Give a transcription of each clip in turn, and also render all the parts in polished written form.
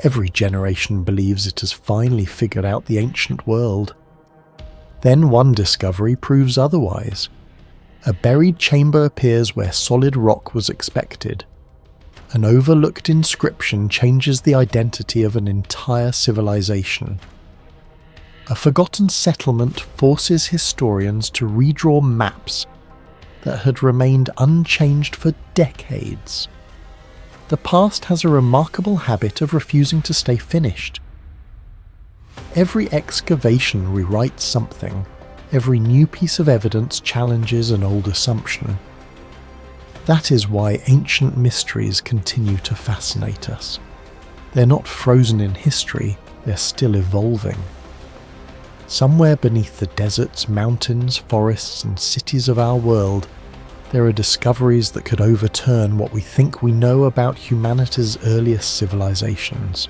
Every generation believes it has finally figured out the ancient world. Then one discovery proves otherwise. A buried chamber appears where solid rock was expected. An overlooked inscription changes the identity of an entire civilization. A forgotten settlement forces historians to redraw maps that had remained unchanged for decades. The past has a remarkable habit of refusing to stay finished. Every excavation rewrites something. Every new piece of evidence challenges an old assumption. That is why ancient mysteries continue to fascinate us. They're not frozen in history, they're still evolving. Somewhere beneath the deserts, mountains, forests, and cities of our world, there are discoveries that could overturn what we think we know about humanity's earliest civilizations.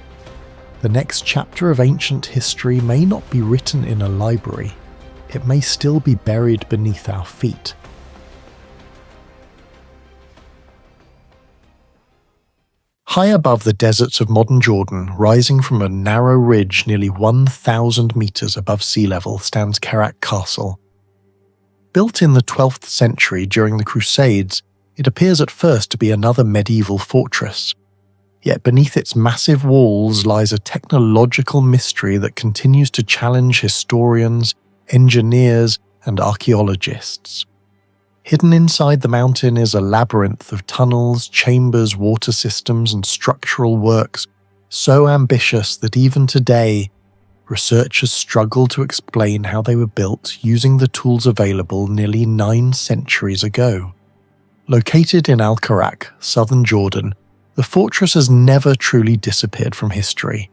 The next chapter of ancient history may not be written in a library. It may still be buried beneath our feet. High above the deserts of modern Jordan, rising from a narrow ridge nearly 1,000 meters above sea level, stands Kerak Castle. Built in the 12th century during the Crusades, it appears at first to be another medieval fortress. Yet beneath its massive walls lies a technological mystery that continues to challenge historians, engineers, and archaeologists. Hidden inside the mountain is a labyrinth of tunnels, chambers, water systems, and structural works so ambitious that even today, researchers struggle to explain how they were built using the tools available nearly 9 centuries ago. Located in Al-Kerak, southern Jordan, the fortress has never truly disappeared from history.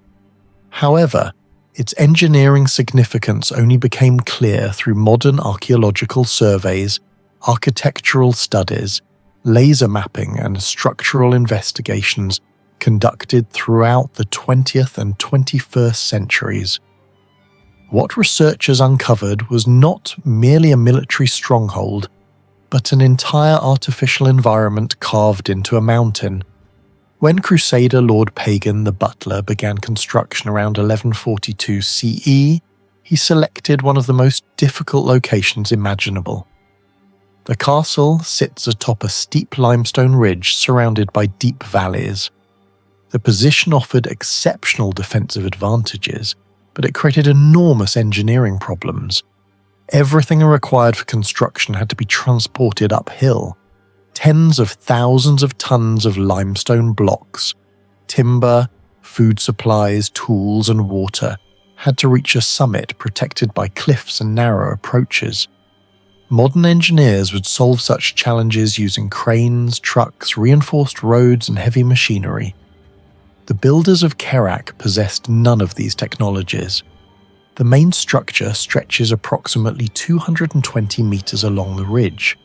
However, its engineering significance only became clear through modern archaeological surveys, architectural studies, laser mapping, and structural investigations conducted throughout the 20th and 21st centuries. What researchers uncovered was not merely a military stronghold, but an entire artificial environment carved into a mountain. When Crusader Lord Pagan the Butler began construction around 1142 CE, he selected one of the most difficult locations imaginable. The castle sits atop a steep limestone ridge surrounded by deep valleys. The position offered exceptional defensive advantages, but it created enormous engineering problems. Everything required for construction had to be transported uphill. Tens of thousands of tons of limestone blocks, timber, food supplies, tools, and water had to reach a summit protected by cliffs and narrow approaches. Modern engineers would solve such challenges using cranes, trucks, reinforced roads, and heavy machinery. The builders of Kerak possessed none of these technologies. The main structure stretches approximately 220 meters along the ridge.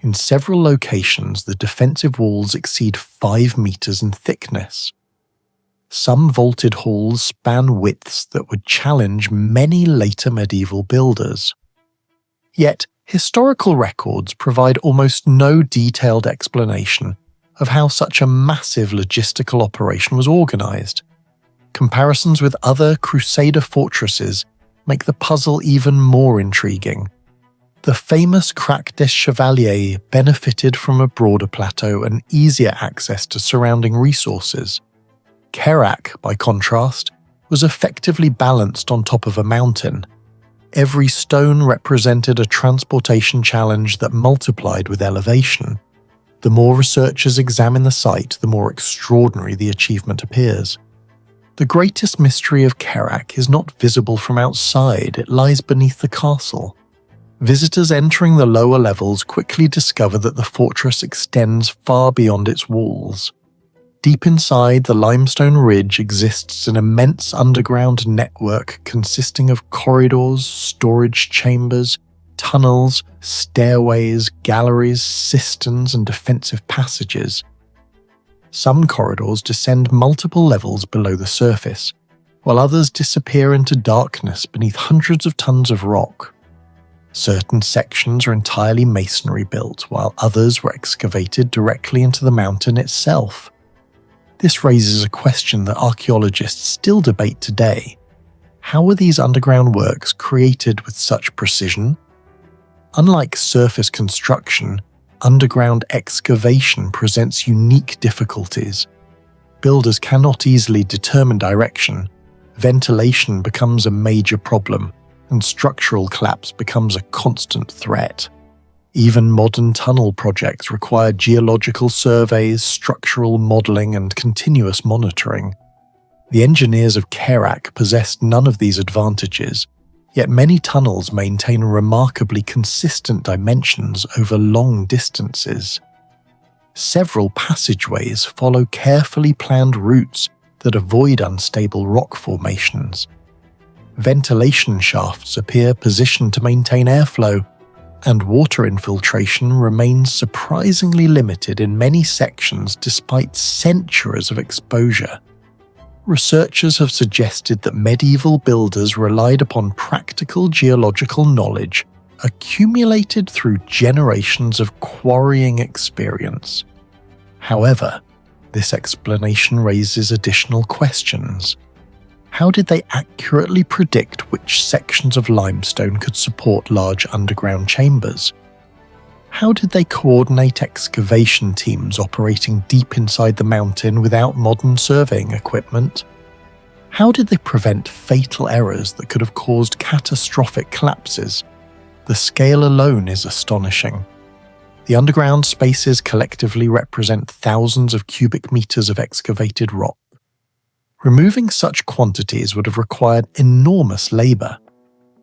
In several locations, the defensive walls exceed 5 meters in thickness. Some vaulted halls span widths that would challenge many later medieval builders. Yet, historical records provide almost no detailed explanation of how such a massive logistical operation was organized. Comparisons with other Crusader fortresses make the puzzle even more intriguing. The famous Crac des Chevaliers benefited from a broader plateau and easier access to surrounding resources. Kerak, by contrast, was effectively balanced on top of a mountain. Every stone represented a transportation challenge that multiplied with elevation. The more researchers examine the site, the more extraordinary the achievement appears. The greatest mystery of Kerak is not visible from outside, it lies beneath the castle. Visitors entering the lower levels quickly discover that the fortress extends far beyond its walls. Deep inside the limestone ridge exists an immense underground network consisting of corridors, storage chambers, tunnels, stairways, galleries, cisterns, and defensive passages. Some corridors descend multiple levels below the surface, while others disappear into darkness beneath hundreds of tons of rock. Certain sections are entirely masonry built, while others were excavated directly into the mountain itself. This raises a question that archaeologists still debate today. How were these underground works created with such precision? Unlike surface construction, underground excavation presents unique difficulties. Builders cannot easily determine direction, ventilation becomes a major problem, and structural collapse becomes a constant threat. Even modern tunnel projects require geological surveys, structural modelling, and continuous monitoring. The engineers of Kerak possessed none of these advantages, yet many tunnels maintain remarkably consistent dimensions over long distances. Several passageways follow carefully planned routes that avoid unstable rock formations. Ventilation shafts appear positioned to maintain airflow, and water infiltration remains surprisingly limited in many sections despite centuries of exposure. Researchers have suggested that medieval builders relied upon practical geological knowledge accumulated through generations of quarrying experience. However, this explanation raises additional questions. How did they accurately predict which sections of limestone could support large underground chambers? How did they coordinate excavation teams operating deep inside the mountain without modern surveying equipment? How did they prevent fatal errors that could have caused catastrophic collapses? The scale alone is astonishing. The underground spaces collectively represent thousands of cubic meters of excavated rock. Removing such quantities would have required enormous labour.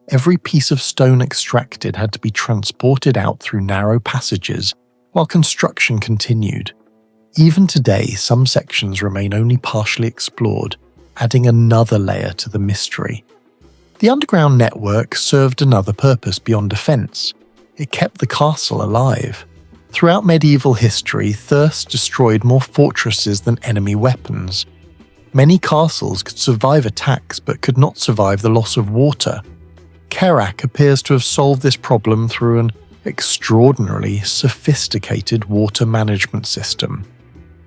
Every piece of stone extracted had to be transported out through narrow passages while construction continued. Even today, some sections remain only partially explored, adding another layer to the mystery. The underground network served another purpose beyond defence. It kept the castle alive. Throughout medieval history, thirst destroyed more fortresses than enemy weapons. Many castles could survive attacks but could not survive the loss of water. Kerak appears to have solved this problem through an extraordinarily sophisticated water management system.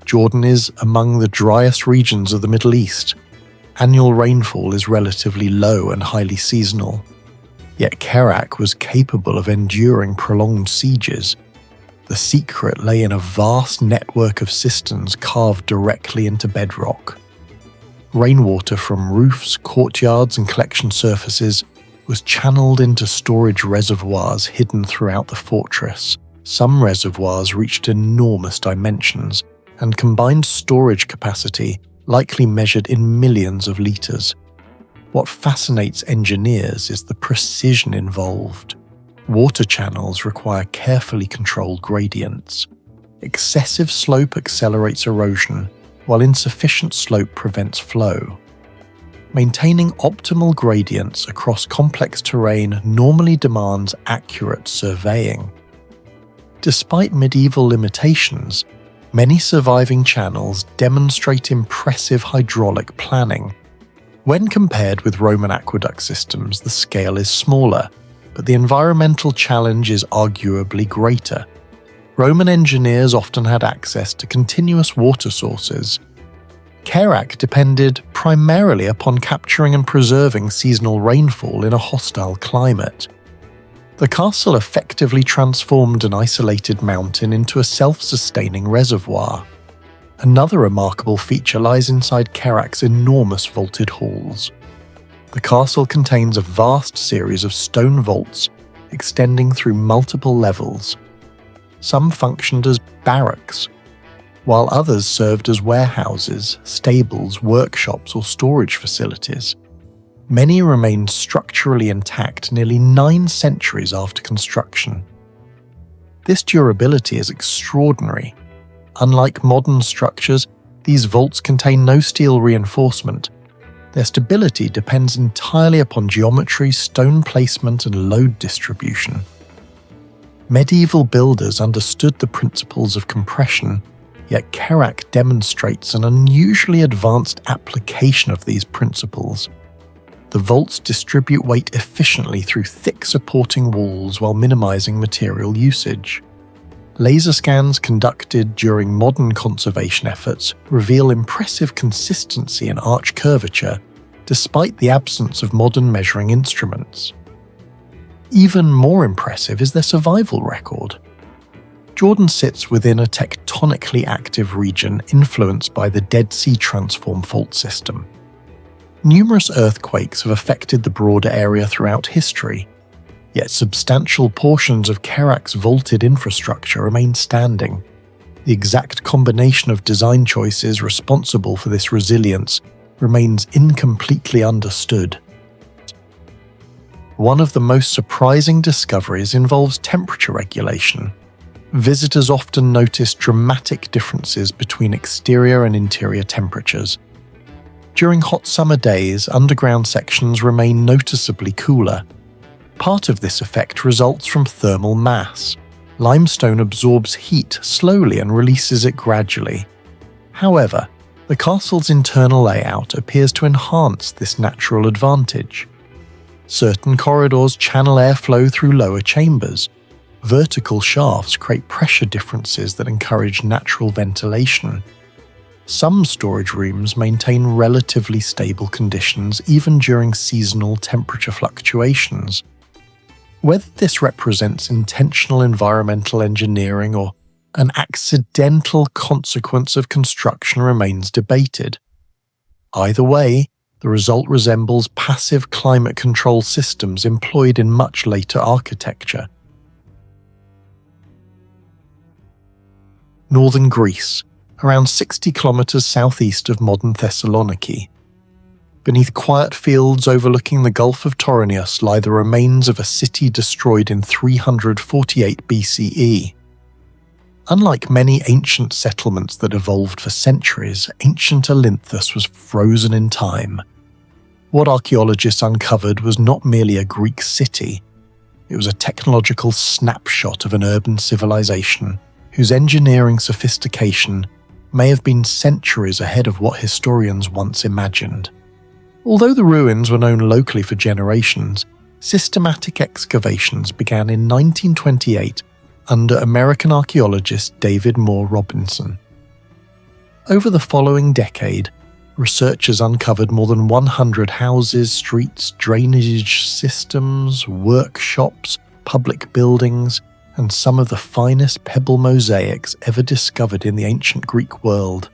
Jordan is among the driest regions of the Middle East. Annual rainfall is relatively low and highly seasonal. Yet Kerak was capable of enduring prolonged sieges. The secret lay in a vast network of cisterns carved directly into bedrock. Rainwater from roofs, courtyards, and collection surfaces was channeled into storage reservoirs hidden throughout the fortress. Some reservoirs reached enormous dimensions, and combined storage capacity likely measured in millions of litres. What fascinates engineers is the precision involved. Water channels require carefully controlled gradients. Excessive slope accelerates erosion, while insufficient slope prevents flow. Maintaining optimal gradients across complex terrain normally demands accurate surveying. Despite medieval limitations, many surviving channels demonstrate impressive hydraulic planning. When compared with Roman aqueduct systems, the scale is smaller, but the environmental challenge is arguably greater. Roman engineers often had access to continuous water sources. Kerak depended primarily upon capturing and preserving seasonal rainfall in a hostile climate. The castle effectively transformed an isolated mountain into a self-sustaining reservoir. Another remarkable feature lies inside Kerak's enormous vaulted halls. The castle contains a vast series of stone vaults extending through multiple levels. Some functioned as barracks, while others served as warehouses, stables, workshops, or storage facilities. Many remained structurally intact nearly 9 centuries after construction. This durability is extraordinary. Unlike modern structures, these vaults contain no steel reinforcement. Their stability depends entirely upon geometry, stone placement, and load distribution. Medieval builders understood the principles of compression, yet Kerak demonstrates an unusually advanced application of these principles. The vaults distribute weight efficiently through thick supporting walls while minimizing material usage. laser scans conducted during modern conservation efforts reveal impressive consistency in arch curvature, despite the absence of modern measuring instruments. Even more impressive is their survival record. Jordan sits within a tectonically active region influenced by the Dead Sea Transform fault system. Numerous earthquakes have affected the broader area throughout history, yet substantial portions of Kerak's vaulted infrastructure remain standing. The exact combination of design choices responsible for this resilience remains incompletely understood. One of the most surprising discoveries involves temperature regulation. Visitors often notice dramatic differences between exterior and interior temperatures. During hot summer days, underground sections remain noticeably cooler. Part of this effect results from thermal mass. Limestone absorbs heat slowly and releases it gradually. However, the castle's internal layout appears to enhance this natural advantage. Certain corridors channel airflow through lower chambers. Vertical shafts create pressure differences that encourage natural ventilation. Some storage rooms maintain relatively stable conditions even during seasonal temperature fluctuations. Whether this represents intentional environmental engineering or an accidental consequence of construction remains debated. Either way, the result resembles passive climate control systems employed in much later architecture. Northern Greece, around 60 kilometers southeast of modern Thessaloniki. Beneath quiet fields overlooking the Gulf of Toronius lie the remains of a city destroyed in 348 BCE. Unlike many ancient settlements that evolved for centuries, ancient Olynthus was frozen in time. What archaeologists uncovered was not merely a Greek city, it was a technological snapshot of an urban civilization whose engineering sophistication may have been centuries ahead of what historians once imagined. Although the ruins were known locally for generations, systematic excavations began in 1928 under American archaeologist David Moore Robinson. Over the following decade, researchers uncovered more than 100 houses, streets, drainage systems, workshops, public buildings, and some of the finest pebble mosaics ever discovered in the ancient Greek world.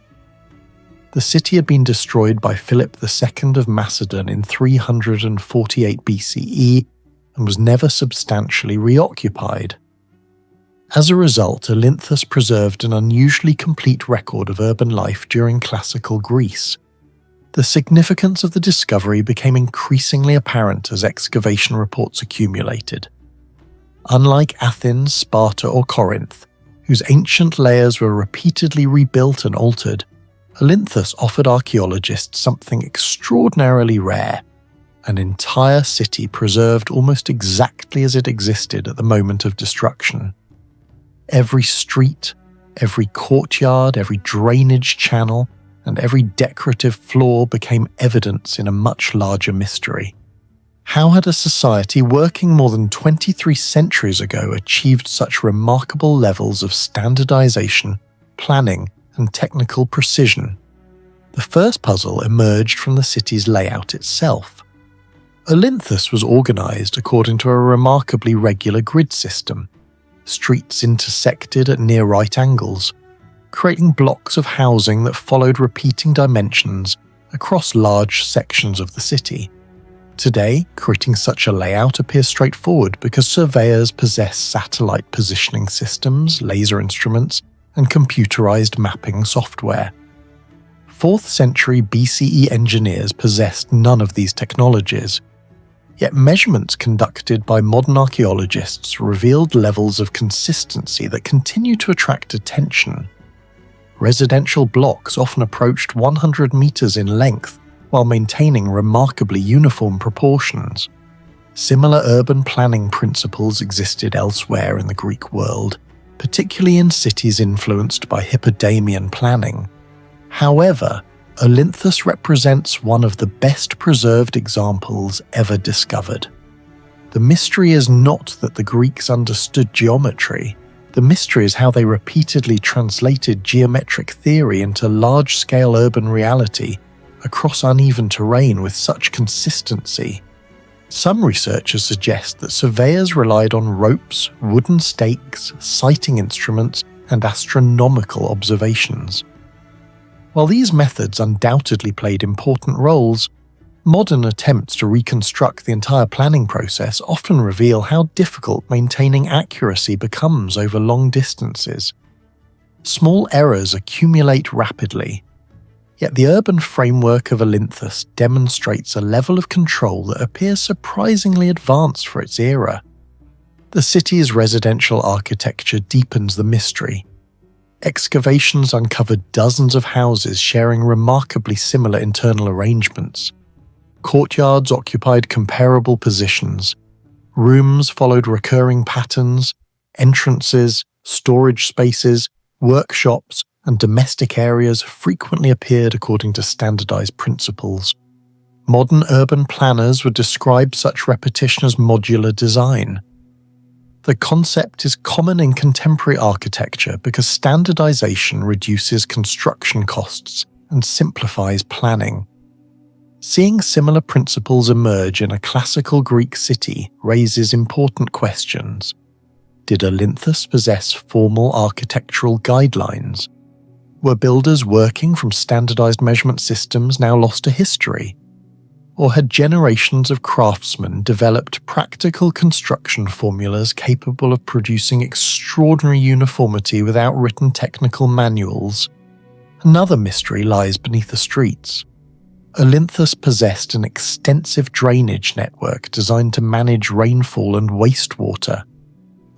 The city had been destroyed by Philip II of Macedon in 348 BCE and was never substantially reoccupied. As a result, Olynthus preserved an unusually complete record of urban life during classical Greece. The significance of the discovery became increasingly apparent as excavation reports accumulated. Unlike Athens, Sparta, or Corinth, whose ancient layers were repeatedly rebuilt and altered, Olynthus offered archaeologists something extraordinarily rare: an entire city preserved almost exactly as it existed at the moment of destruction. Every street, every courtyard, every drainage channel, and every decorative floor became evidence in a much larger mystery. How had a society working more than 23 centuries ago achieved such remarkable levels of standardization, planning, and technical precision? The first puzzle emerged from the city's layout itself. Olynthus was organized according to a remarkably regular grid system. Streets intersected at near right angles, creating blocks of housing that followed repeating dimensions across large sections of the city. Today, creating such a layout appears straightforward because surveyors possess satellite positioning systems, laser instruments, and computerized mapping software. 4th century BCE engineers possessed none of these technologies, yet measurements conducted by modern archaeologists revealed levels of consistency that continue to attract attention. Residential blocks often approached 100 meters in length while maintaining remarkably uniform proportions. Similar urban planning principles existed elsewhere in the Greek world, particularly in cities influenced by Hippodamian planning. However, Olynthus represents one of the best preserved examples ever discovered. The mystery is not that the Greeks understood geometry, The mystery is how they repeatedly translated geometric theory into large-scale urban reality across uneven terrain with such consistency. Some researchers suggest that surveyors relied on ropes, wooden stakes, sighting instruments, and astronomical observations. While these methods undoubtedly played important roles, modern attempts to reconstruct the entire planning process often reveal how difficult maintaining accuracy becomes over long distances. Small errors accumulate rapidly, yet the urban framework of Olynthus demonstrates a level of control that appears surprisingly advanced for its era. The city's residential architecture deepens the mystery. Excavations uncovered dozens of houses sharing remarkably similar internal arrangements. Courtyards occupied comparable positions. Rooms followed recurring patterns. Entrances, storage spaces, workshops, and domestic areas frequently appeared according to standardized principles. Modern urban planners would describe such repetition as modular design. The concept is common in contemporary architecture because standardization reduces construction costs and simplifies planning. Seeing similar principles emerge in a classical Greek city raises important questions. Did Olynthus possess formal architectural guidelines? Were builders working from standardized measurement systems now lost to history? Or had generations of craftsmen developed practical construction formulas capable of producing extraordinary uniformity without written technical manuals? Another mystery lies beneath the streets. Olynthus possessed an extensive drainage network designed to manage rainfall and wastewater.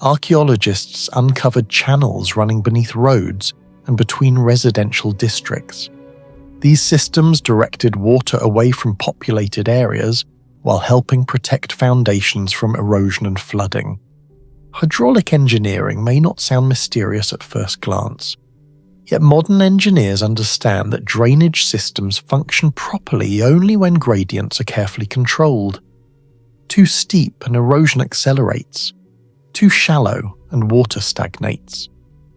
Archaeologists uncovered channels running beneath roads and between residential districts. These systems directed water away from populated areas while helping protect foundations from erosion and flooding. Hydraulic engineering may not sound mysterious at first glance, yet modern engineers understand that drainage systems function properly only when gradients are carefully controlled. Too steep and erosion accelerates. Too shallow and water stagnates.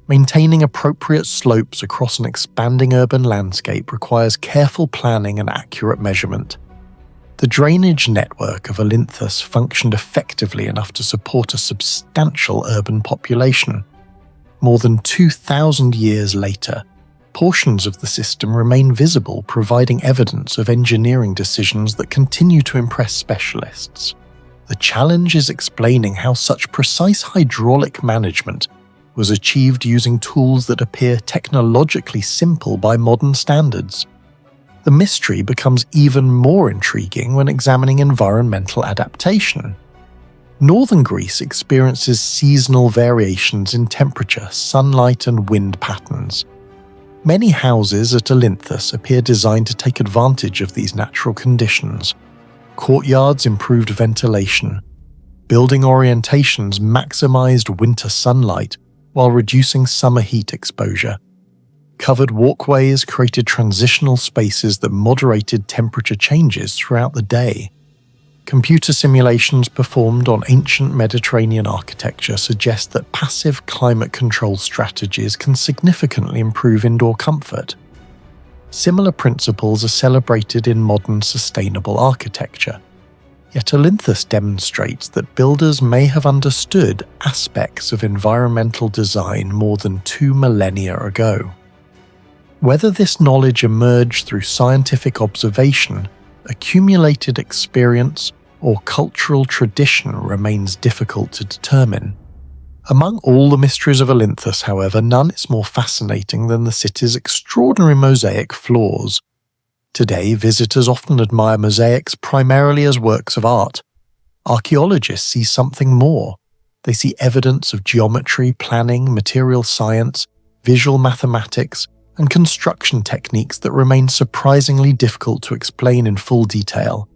Maintaining appropriate slopes across an expanding urban landscape requires careful planning and accurate measurement. The drainage network of Olynthus functioned effectively enough to support a substantial urban population. More than 2,000 years later, portions of the system remain visible, providing evidence of engineering decisions that continue to impress specialists. The challenge is explaining how such precise hydraulic management was achieved using tools that appear technologically simple by modern standards. The mystery becomes even more intriguing when examining environmental adaptation. Northern Greece experiences seasonal variations in temperature, sunlight, and wind patterns. Many houses at Olynthus appear designed to take advantage of these natural conditions. Courtyards improved ventilation. Building orientations maximized winter sunlight while reducing summer heat exposure. Covered walkways created transitional spaces that moderated temperature changes throughout the day. Computer simulations performed on ancient Mediterranean architecture suggest that passive climate control strategies can significantly improve indoor comfort. Similar principles are celebrated in modern sustainable architecture. Yet Olynthus demonstrates that builders may have understood aspects of environmental design more than 2 millennia ago. Whether this knowledge emerged through scientific observation, accumulated experience, or cultural tradition remains difficult to determine. Among all the mysteries of Olynthus, however, none is more fascinating than the city's extraordinary mosaic floors. Today, visitors often admire mosaics primarily as works of art. Archaeologists see something more. They see evidence of geometry, planning, material science, visual mathematics, and construction techniques that remain surprisingly difficult to explain in full detail.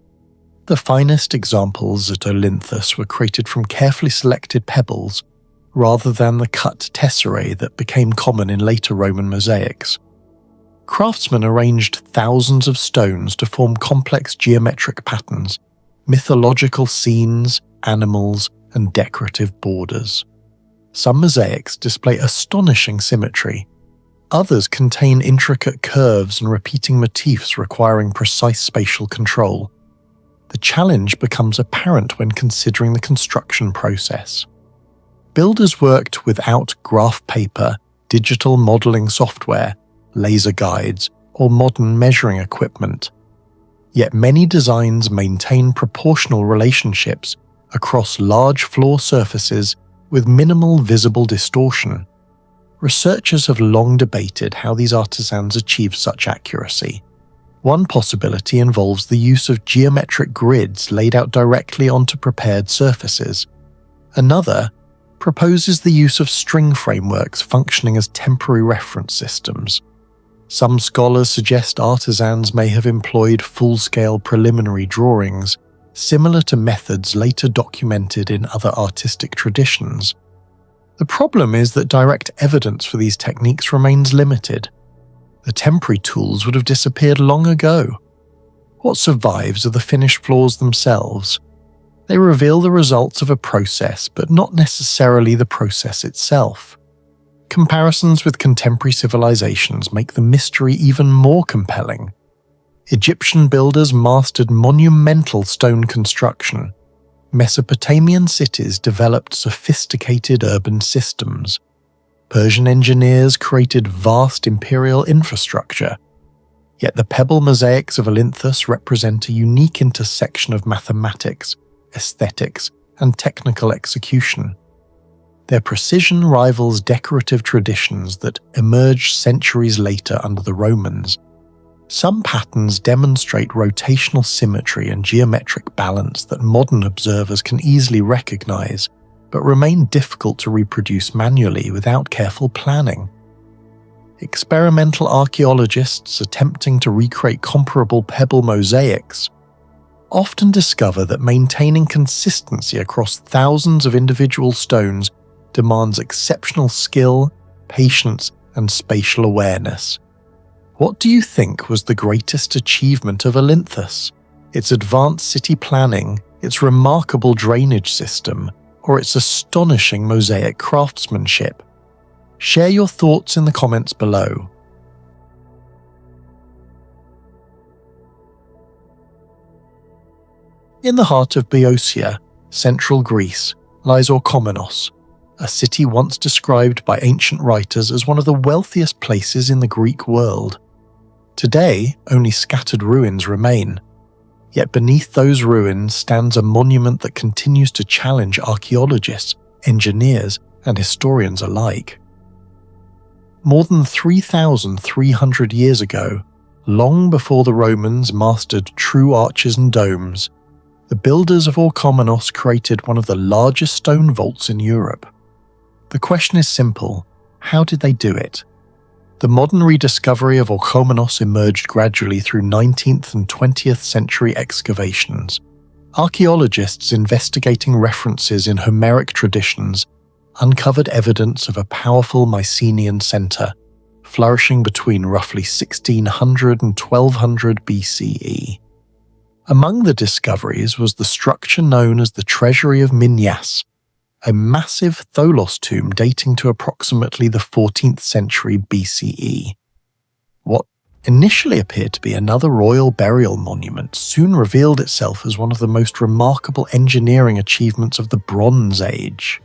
The finest examples at Olynthus were created from carefully selected pebbles, rather than the cut tesserae that became common in later Roman mosaics. Craftsmen arranged thousands of stones to form complex geometric patterns, mythological scenes, animals, and decorative borders. Some mosaics display astonishing symmetry. Others contain intricate curves and repeating motifs requiring precise spatial control. The challenge becomes apparent when considering the construction process. Builders worked without graph paper, digital modelling software, laser guides, or modern measuring equipment. Yet many designs maintain proportional relationships across large floor surfaces with minimal visible distortion. Researchers have long debated how these artisans achieve such accuracy. One possibility involves the use of geometric grids laid out directly onto prepared surfaces. Another proposes the use of string frameworks functioning as temporary reference systems. Some scholars suggest artisans may have employed full-scale preliminary drawings, similar to methods later documented in other artistic traditions. The problem is that direct evidence for these techniques remains limited. The temporary tools would have disappeared long ago. What survives are the finished floors themselves. They reveal the results of a process, but not necessarily the process itself. Comparisons with contemporary civilizations make the mystery even more compelling. Egyptian builders mastered monumental stone construction. Mesopotamian cities developed sophisticated urban systems. Persian engineers created vast imperial infrastructure. Yet the pebble mosaics of Olynthus represent a unique intersection of mathematics, aesthetics, and technical execution. Their precision rivals decorative traditions that emerged centuries later under the Romans. Some patterns demonstrate rotational symmetry and geometric balance that modern observers can easily recognize, but remain difficult to reproduce manually without careful planning. Experimental archaeologists attempting to recreate comparable pebble mosaics often discover that maintaining consistency across thousands of individual stones demands exceptional skill, patience, and spatial awareness. What do you think was the greatest achievement of Olynthus? Its advanced city planning, its remarkable drainage system, or its astonishing mosaic craftsmanship? Share your thoughts in the comments below. In the heart of Boeotia, central Greece, lies Orchomenos, a city once described by ancient writers as one of the wealthiest places in the Greek world. Today, only scattered ruins remain. Yet beneath those ruins stands a monument that continues to challenge archaeologists, engineers, and historians alike. More than 3,300 years ago, long before the Romans mastered true arches and domes, the builders of Orchomenos created one of the largest stone vaults in Europe. The question is simple: how did they do it? The modern rediscovery of Orchomenos emerged gradually through 19th and 20th century excavations. Archaeologists investigating references in Homeric traditions uncovered evidence of a powerful Mycenaean center, flourishing between roughly 1600 and 1200 BCE. Among the discoveries was the structure known as the Treasury of Minyas, a massive tholos tomb dating to approximately the 14th century BCE. What initially appeared to be another royal burial monument soon revealed itself as one of the most remarkable engineering achievements of the Bronze Age.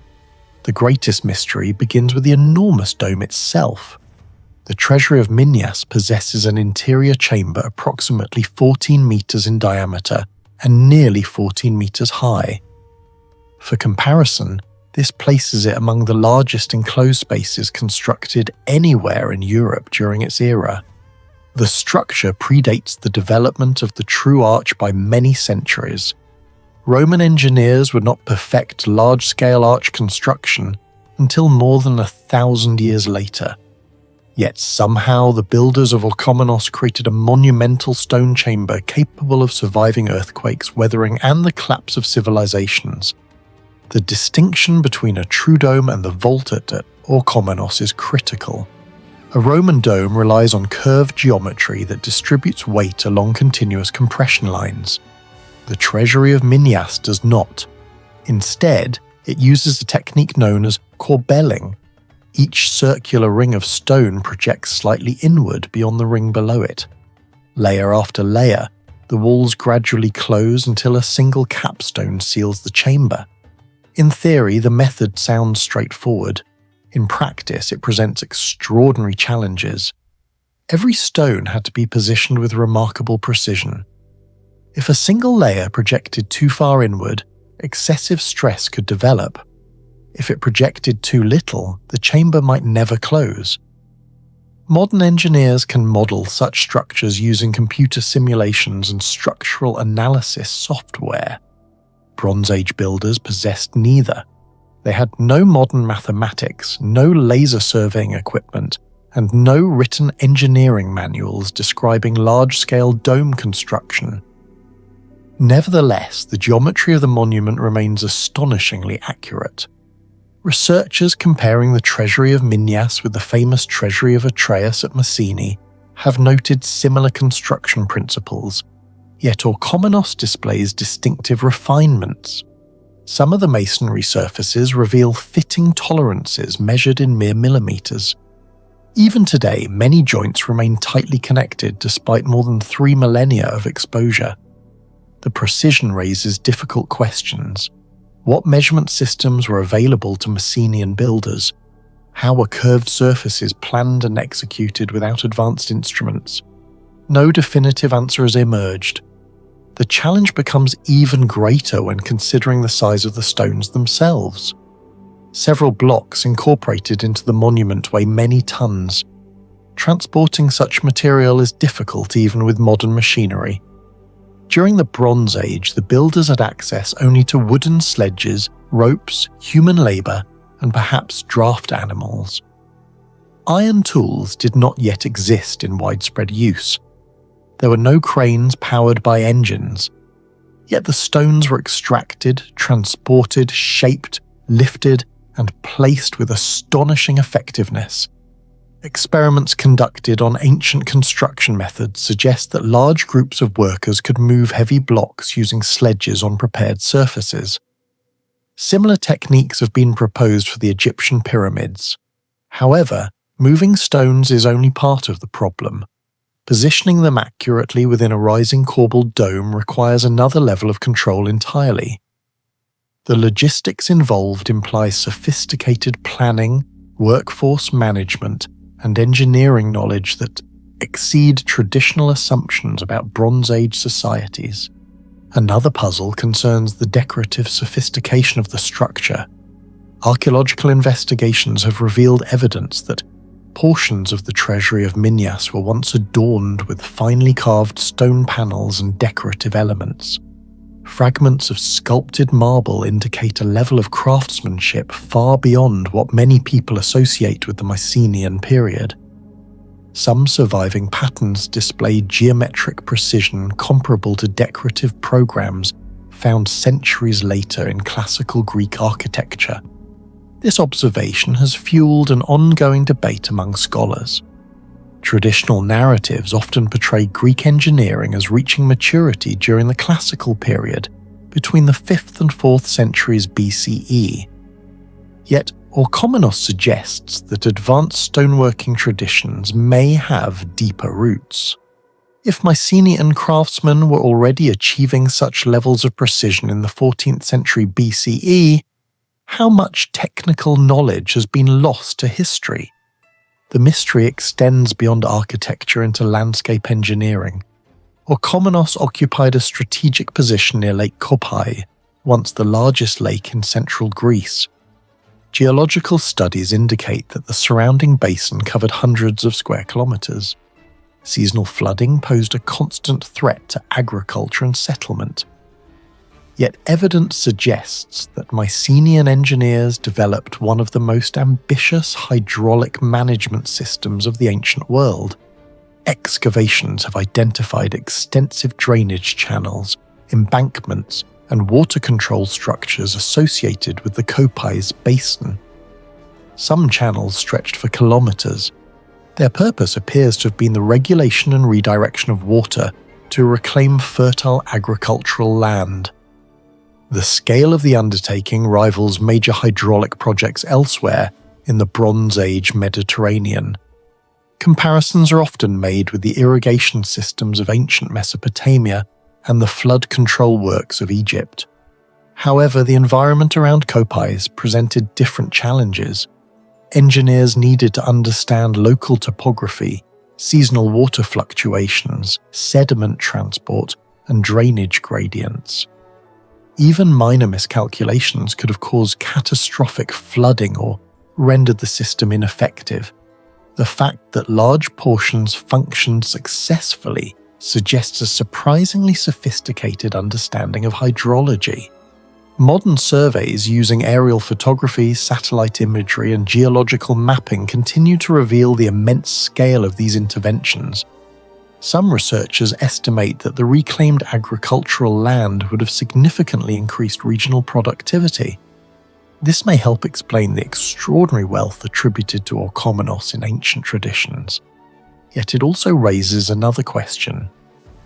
The greatest mystery begins with the enormous dome itself. The Treasury of Minyas possesses an interior chamber approximately 14 meters in diameter and nearly 14 meters high. For comparison, this places it among the largest enclosed spaces constructed anywhere in Europe during its era. The structure predates the development of the true arch by many centuries. Roman engineers would not perfect large-scale arch construction until more than 1,000 years later. Yet somehow the builders of Orchomenos created a monumental stone chamber capable of surviving earthquakes, weathering, and the collapse of civilizations. The distinction between a true dome and the vault at Orchomenos is critical. A Roman dome relies on curved geometry that distributes weight along continuous compression lines. The Treasury of Minyas does not. Instead, It uses a technique known as corbelling. Each circular ring of stone projects slightly inward beyond the ring below it. Layer after layer, the walls gradually close until a single capstone seals the chamber. In theory, the method sounds straightforward. In practice, it presents extraordinary challenges. Every stone had to be positioned with remarkable precision. If a single layer projected too far inward, excessive stress could develop. If it projected too little, the chamber might never close. Modern engineers can model such structures using computer simulations and structural analysis software. Bronze Age builders possessed neither. They had no modern mathematics, no laser surveying equipment, and no written engineering manuals describing large-scale dome construction. Nevertheless, the geometry of the monument remains astonishingly accurate. Researchers comparing the treasury of Minyas with the famous treasury of Atreus at Messene have noted similar construction principles, yet Orchomenos displays distinctive refinements. Some of the masonry surfaces reveal fitting tolerances measured in mere millimeters. Even today, many joints remain tightly connected despite more than 3 millennia of exposure. The precision raises difficult questions. What measurement systems were available to Messenian builders? How were curved surfaces planned and executed without advanced instruments? No definitive answer has emerged. The challenge becomes even greater when considering the size of the stones themselves. Several blocks incorporated into the monument weigh many tons. Transporting such material is difficult even with modern machinery. During the Bronze Age, the builders had access only to wooden sledges, ropes, human labour, and perhaps draft animals. Iron tools did not yet exist in widespread use. There were no cranes powered by engines. Yet the stones were extracted, transported, shaped, lifted, and placed with astonishing effectiveness. Experiments conducted on ancient construction methods suggest that large groups of workers could move heavy blocks using sledges on prepared surfaces. Similar techniques have been proposed for the Egyptian pyramids. However, moving stones is only part of the problem. Positioning them accurately within a rising corbelled dome requires another level of control entirely. The logistics involved imply sophisticated planning, workforce management, and engineering knowledge that exceed traditional assumptions about Bronze Age societies. Another puzzle concerns the decorative sophistication of the structure. Archaeological investigations have revealed evidence that portions of the treasury of Minyas were once adorned with finely carved stone panels and decorative elements. Fragments of sculpted marble indicate a level of craftsmanship far beyond what many people associate with the Mycenaean period. Some surviving patterns display geometric precision comparable to decorative programs found centuries later in classical Greek architecture. This observation has fueled an ongoing debate among scholars. Traditional narratives often portray Greek engineering as reaching maturity during the classical period, between the 5th and 4th centuries BCE. Yet, Orchomenos suggests that advanced stoneworking traditions may have deeper roots. If Mycenaean craftsmen were already achieving such levels of precision in the 14th century BCE, how much technical knowledge has been lost to history? The mystery extends beyond architecture into landscape engineering. Orchomenos occupied a strategic position near Lake Kopai, once the largest lake in central Greece. Geological studies indicate that the surrounding basin covered hundreds of square kilometers. Seasonal flooding posed a constant threat to agriculture and settlement. Yet evidence suggests that Mycenaean engineers developed one of the most ambitious hydraulic management systems of the ancient world. Excavations have identified extensive drainage channels, embankments, and water control structures associated with the Kopai's basin. Some channels stretched for kilometers. Their purpose appears to have been the regulation and redirection of water to reclaim fertile agricultural land. The scale of the undertaking rivals major hydraulic projects elsewhere in the Bronze Age Mediterranean. Comparisons are often made with the irrigation systems of ancient Mesopotamia and the flood control works of Egypt. However, the environment around Kopais presented different challenges. Engineers needed to understand local topography, seasonal water fluctuations, sediment transport, and drainage gradients. Even minor miscalculations could have caused catastrophic flooding or rendered the system ineffective. The fact that large portions functioned successfully suggests a surprisingly sophisticated understanding of hydrology. Modern surveys using aerial photography, satellite imagery, and geological mapping continue to reveal the immense scale of these interventions. Some researchers estimate that the reclaimed agricultural land would have significantly increased regional productivity. This may help explain the extraordinary wealth attributed to Orchomenos in ancient traditions. Yet it also raises another question.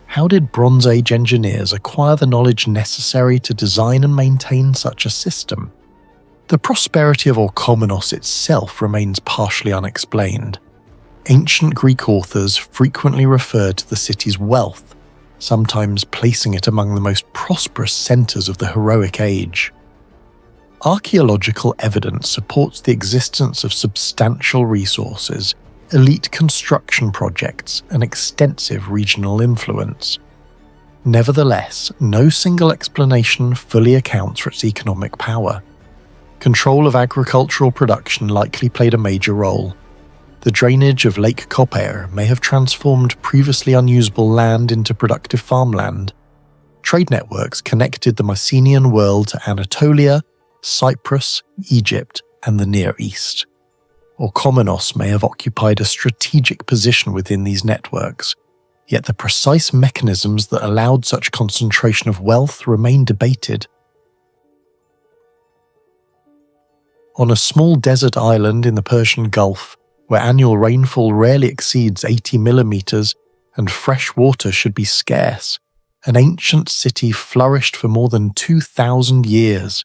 How did Bronze Age engineers acquire the knowledge necessary to design and maintain such a system? The prosperity of Orchomenos itself remains partially unexplained. Ancient Greek authors frequently refer to the city's wealth, sometimes placing it among the most prosperous centers of the heroic age. Archaeological evidence supports the existence of substantial resources, elite construction projects, and extensive regional influence. Nevertheless, no single explanation fully accounts for its economic power. Control of agricultural production likely played a major role. The drainage of Lake Koper may have transformed previously unusable land into productive farmland. Trade networks connected the Mycenaean world to Anatolia, Cyprus, Egypt, and the Near East. Orchomenos may have occupied a strategic position within these networks, yet the precise mechanisms that allowed such concentration of wealth remain debated. On a small desert island in the Persian Gulf, where annual rainfall rarely exceeds 80 millimeters and fresh water should be scarce, an ancient city flourished for more than 2,000 years.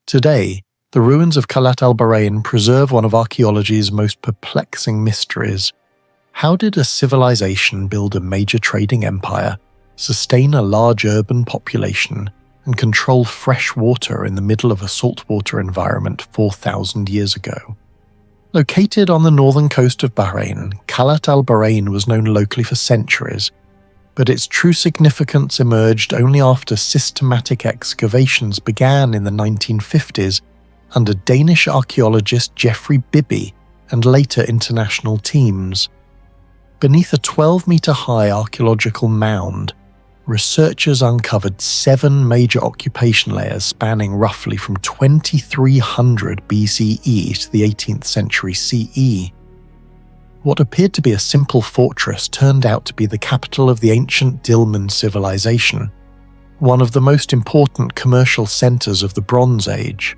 Today, the ruins of Qalat al-Bahrain preserve one of archaeology's most perplexing mysteries. How did a civilization build a major trading empire, sustain a large urban population, and control fresh water in the middle of a saltwater environment 4,000 years ago? Located on the northern coast of Bahrain, Qalat al-Bahrain was known locally for centuries, but its true significance emerged only after systematic excavations began in the 1950s under Danish archaeologist Geoffrey Bibby and later international teams. Beneath a 12-meter-high archaeological mound, researchers uncovered 7 major occupation layers spanning roughly from 2300 BCE to the 18th century CE. What appeared to be a simple fortress turned out to be the capital of the ancient Dilmun civilization, one of the most important commercial centers of the Bronze Age.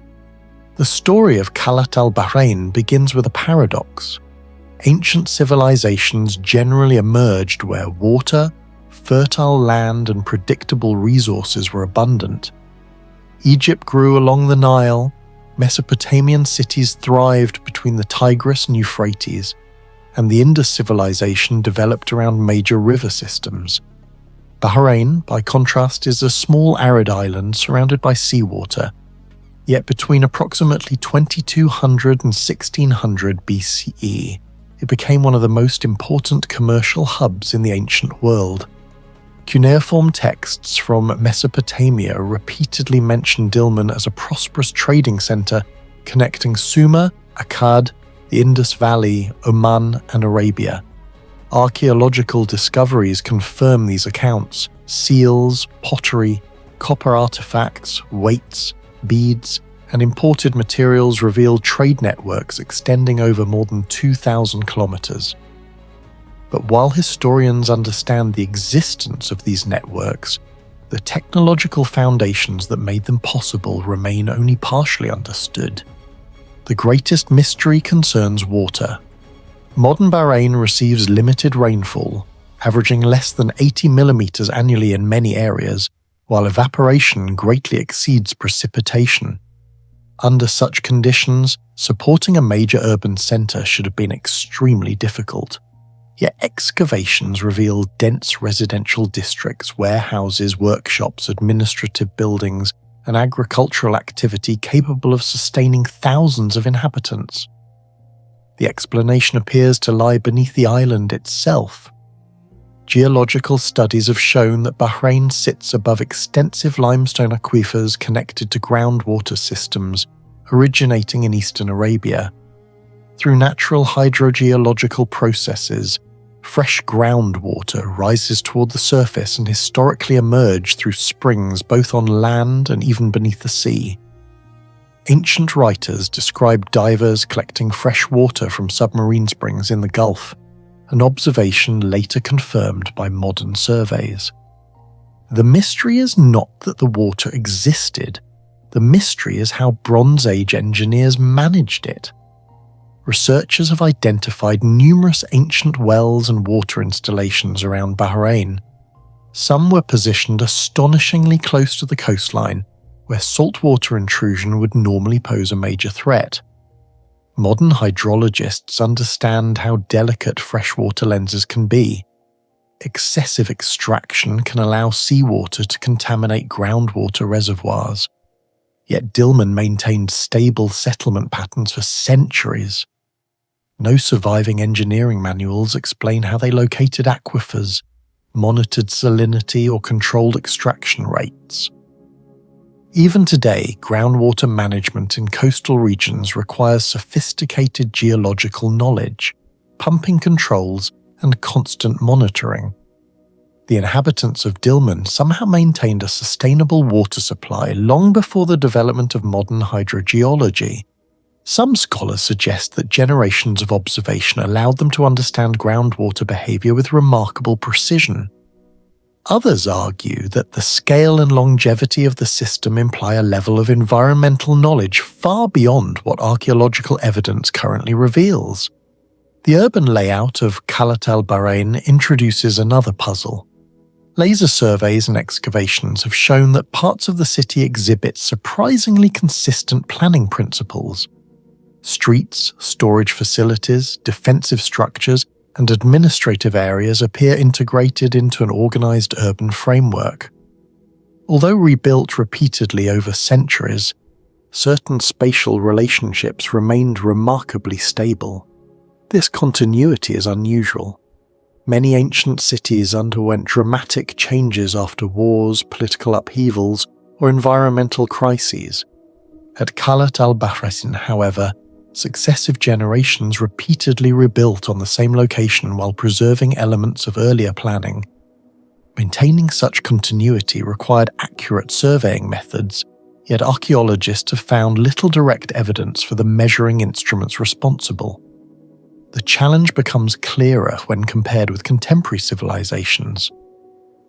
The story of Qalat al-Bahrain begins with a paradox. Ancient civilizations generally emerged where water, fertile land, and predictable resources were abundant. Egypt grew along the Nile, Mesopotamian cities thrived between the Tigris and Euphrates, and the Indus civilization developed around major river systems. Bahrain, by contrast, is a small arid island surrounded by seawater, yet between approximately 2200 and 1600 BCE, it became one of the most important commercial hubs in the ancient world. Cuneiform texts from Mesopotamia repeatedly mention Dilmun as a prosperous trading center connecting Sumer, Akkad, the Indus Valley, Oman, and Arabia. Archaeological discoveries confirm these accounts. Seals, pottery, copper artifacts, weights, beads, and imported materials reveal trade networks extending over more than 2,000 kilometers. But while historians understand the existence of these networks, the technological foundations that made them possible remain only partially understood. The greatest mystery concerns water. Modern Bahrain receives limited rainfall, averaging less than 80 millimeters annually in many areas, while evaporation greatly exceeds precipitation. Under such conditions, supporting a major urban centre should have been extremely difficult. Yet excavations reveal dense residential districts, warehouses, workshops, administrative buildings, and agricultural activity capable of sustaining thousands of inhabitants. The explanation appears to lie beneath the island itself. Geological studies have shown that Bahrain sits above extensive limestone aquifers connected to groundwater systems originating in eastern Arabia. Through natural hydrogeological processes, fresh groundwater rises toward the surface and historically emerged through springs both on land and even beneath the sea. Ancient writers describe divers collecting fresh water from submarine springs in the Gulf, an observation later confirmed by modern surveys. The mystery is not that the water existed. The mystery is how Bronze Age engineers managed it. Researchers have identified numerous ancient wells and water installations around Bahrain. Some were positioned astonishingly close to the coastline, where saltwater intrusion would normally pose a major threat. Modern hydrologists understand how delicate freshwater lenses can be. Excessive extraction can allow seawater to contaminate groundwater reservoirs. Yet Dillman maintained stable settlement patterns for centuries. No surviving engineering manuals explain how they located aquifers, monitored salinity, or controlled extraction rates. Even today, groundwater management in coastal regions requires sophisticated geological knowledge, pumping controls, and constant monitoring. The inhabitants of Dillman somehow maintained a sustainable water supply long before the development of modern hydrogeology. Some scholars suggest that generations of observation allowed them to understand groundwater behavior with remarkable precision. Others argue that the scale and longevity of the system imply a level of environmental knowledge far beyond what archaeological evidence currently reveals. The urban layout of Khalat al-Bahrain introduces another puzzle. Laser surveys and excavations have shown that parts of the city exhibit surprisingly consistent planning principles. Streets, storage facilities, defensive structures, and administrative areas appear integrated into an organized urban framework. Although rebuilt repeatedly over centuries, certain spatial relationships remained remarkably stable. This continuity is unusual. Many ancient cities underwent dramatic changes after wars, political upheavals, or environmental crises. At Khalat al-Bahrain, however, successive generations repeatedly rebuilt on the same location while preserving elements of earlier planning. Maintaining such continuity required accurate surveying methods, yet archaeologists have found little direct evidence for the measuring instruments responsible. The challenge becomes clearer when compared with contemporary civilizations.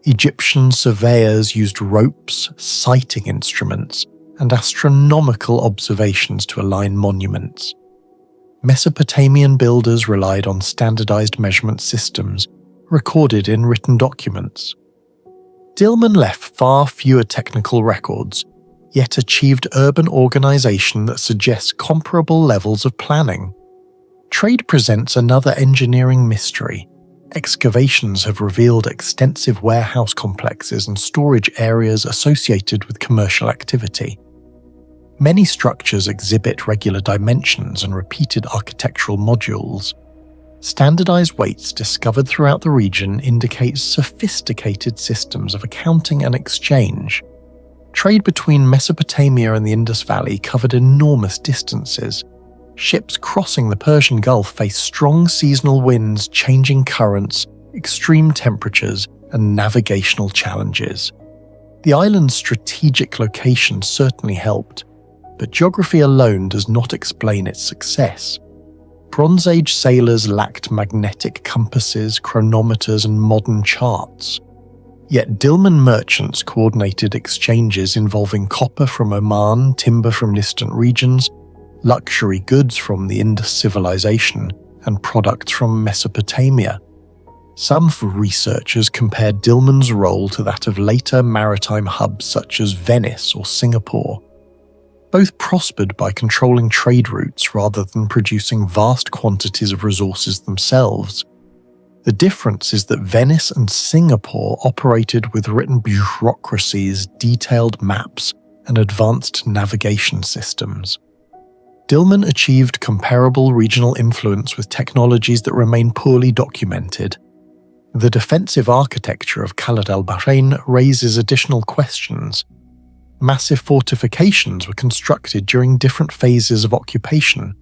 Egyptian surveyors used ropes, sighting instruments, and astronomical observations to align monuments. Mesopotamian builders relied on standardized measurement systems, recorded in written documents. Dillman left far fewer technical records, yet achieved urban organization that suggests comparable levels of planning. Trade presents another engineering mystery. Excavations have revealed extensive warehouse complexes and storage areas associated with commercial activity. Many structures exhibit regular dimensions and repeated architectural modules. Standardized weights discovered throughout the region indicate sophisticated systems of accounting and exchange. Trade between Mesopotamia and the Indus Valley covered enormous distances. Ships crossing the Persian Gulf faced strong seasonal winds, changing currents, extreme temperatures, and navigational challenges. The island's strategic location certainly helped, but geography alone does not explain its success. Bronze Age sailors lacked magnetic compasses, chronometers, and modern charts. Yet Dillman merchants coordinated exchanges involving copper from Oman, timber from distant regions, luxury goods from the Indus civilization, and products from Mesopotamia. Some researchers compared Dilmun's role to that of later maritime hubs such as Venice or Singapore. Both prospered by controlling trade routes rather than producing vast quantities of resources themselves. The difference is that Venice and Singapore operated with written bureaucracies, detailed maps, and advanced navigation systems. Dilmun achieved comparable regional influence with technologies that remain poorly documented. The defensive architecture of Khalid al-Bahrain raises additional questions. Massive fortifications were constructed during different phases of occupation.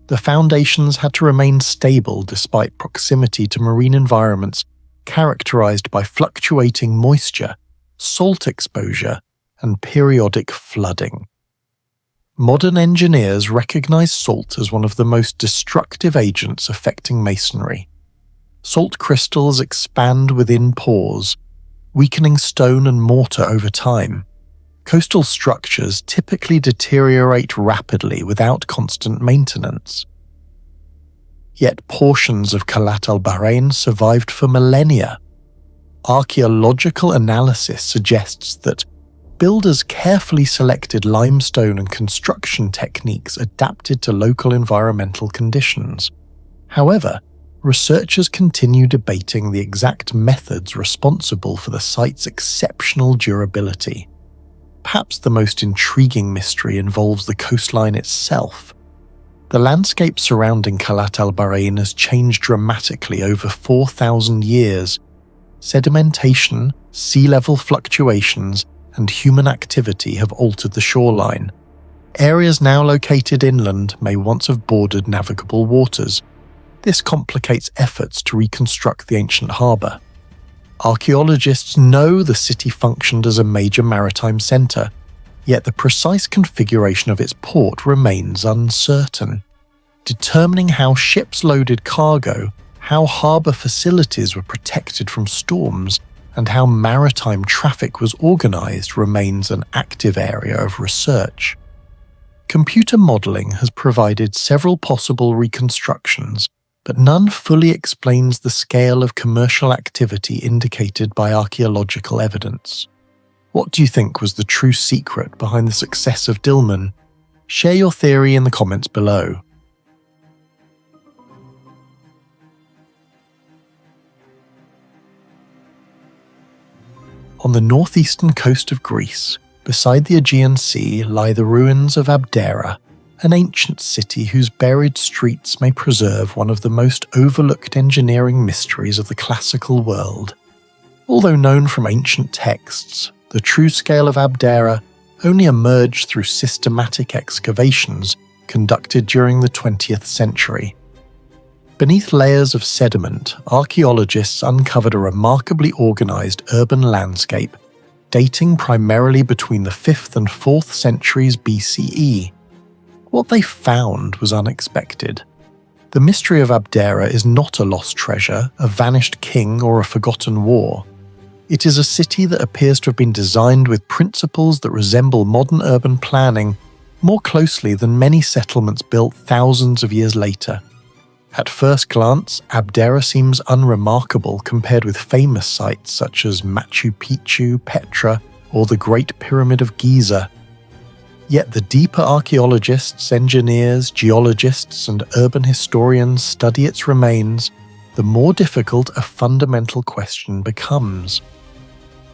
The foundations had to remain stable despite proximity to marine environments characterized by fluctuating moisture, salt exposure, and periodic flooding. Modern engineers recognize salt as one of the most destructive agents affecting masonry. Salt crystals expand within pores, weakening stone and mortar over time. Coastal structures typically deteriorate rapidly without constant maintenance. Yet portions of Khalat al-Bahrain survived for millennia. Archaeological analysis suggests that builders carefully selected limestone and construction techniques adapted to local environmental conditions. However, researchers continue debating the exact methods responsible for the site's exceptional durability. Perhaps the most intriguing mystery involves the coastline itself. The landscape surrounding Khalat al-Bahrain has changed dramatically over 4,000 years. Sedimentation, sea level fluctuations, and human activity have altered the shoreline. Areas now located inland may once have bordered navigable waters. This complicates efforts to reconstruct the ancient harbour. Archaeologists know the city functioned as a major maritime centre, yet the precise configuration of its port remains uncertain. Determining how ships loaded cargo, how harbour facilities were protected from storms, and how maritime traffic was organised remains an active area of research. Computer modelling has provided several possible reconstructions, but none fully explains the scale of commercial activity indicated by archaeological evidence. What do you think was the true secret behind the success of Dilmun? Share your theory in the comments below. On the northeastern coast of Greece, beside the Aegean Sea, lie the ruins of Abdera, an ancient city whose buried streets may preserve one of the most overlooked engineering mysteries of the classical world. Although known from ancient texts, the true scale of Abdera only emerged through systematic excavations conducted during the 20th century. Beneath layers of sediment, archaeologists uncovered a remarkably organized urban landscape dating primarily between the 5th and 4th centuries BCE. What they found was unexpected. The mystery of Abdera is not a lost treasure, a vanished king, or a forgotten war. It is a city that appears to have been designed with principles that resemble modern urban planning more closely than many settlements built thousands of years later. At first glance, Abdera seems unremarkable compared with famous sites such as Machu Picchu, Petra, or the Great Pyramid of Giza. Yet the deeper archaeologists, engineers, geologists, and urban historians study its remains, the more difficult a fundamental question becomes.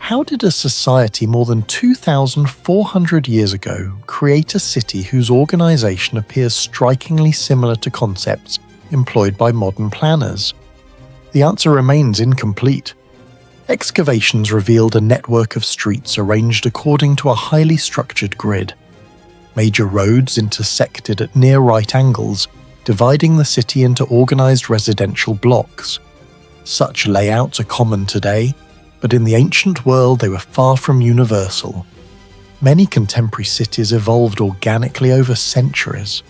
How did a society more than 2,400 years ago create a city whose organization appears strikingly similar to concepts employed by modern planners? The answer remains incomplete. Excavations revealed a network of streets arranged according to a highly structured grid. Major roads intersected at near right angles, dividing the city into organized residential blocks. Such layouts are common today, but in the ancient world they were far from universal. Many contemporary cities evolved organically over centuries.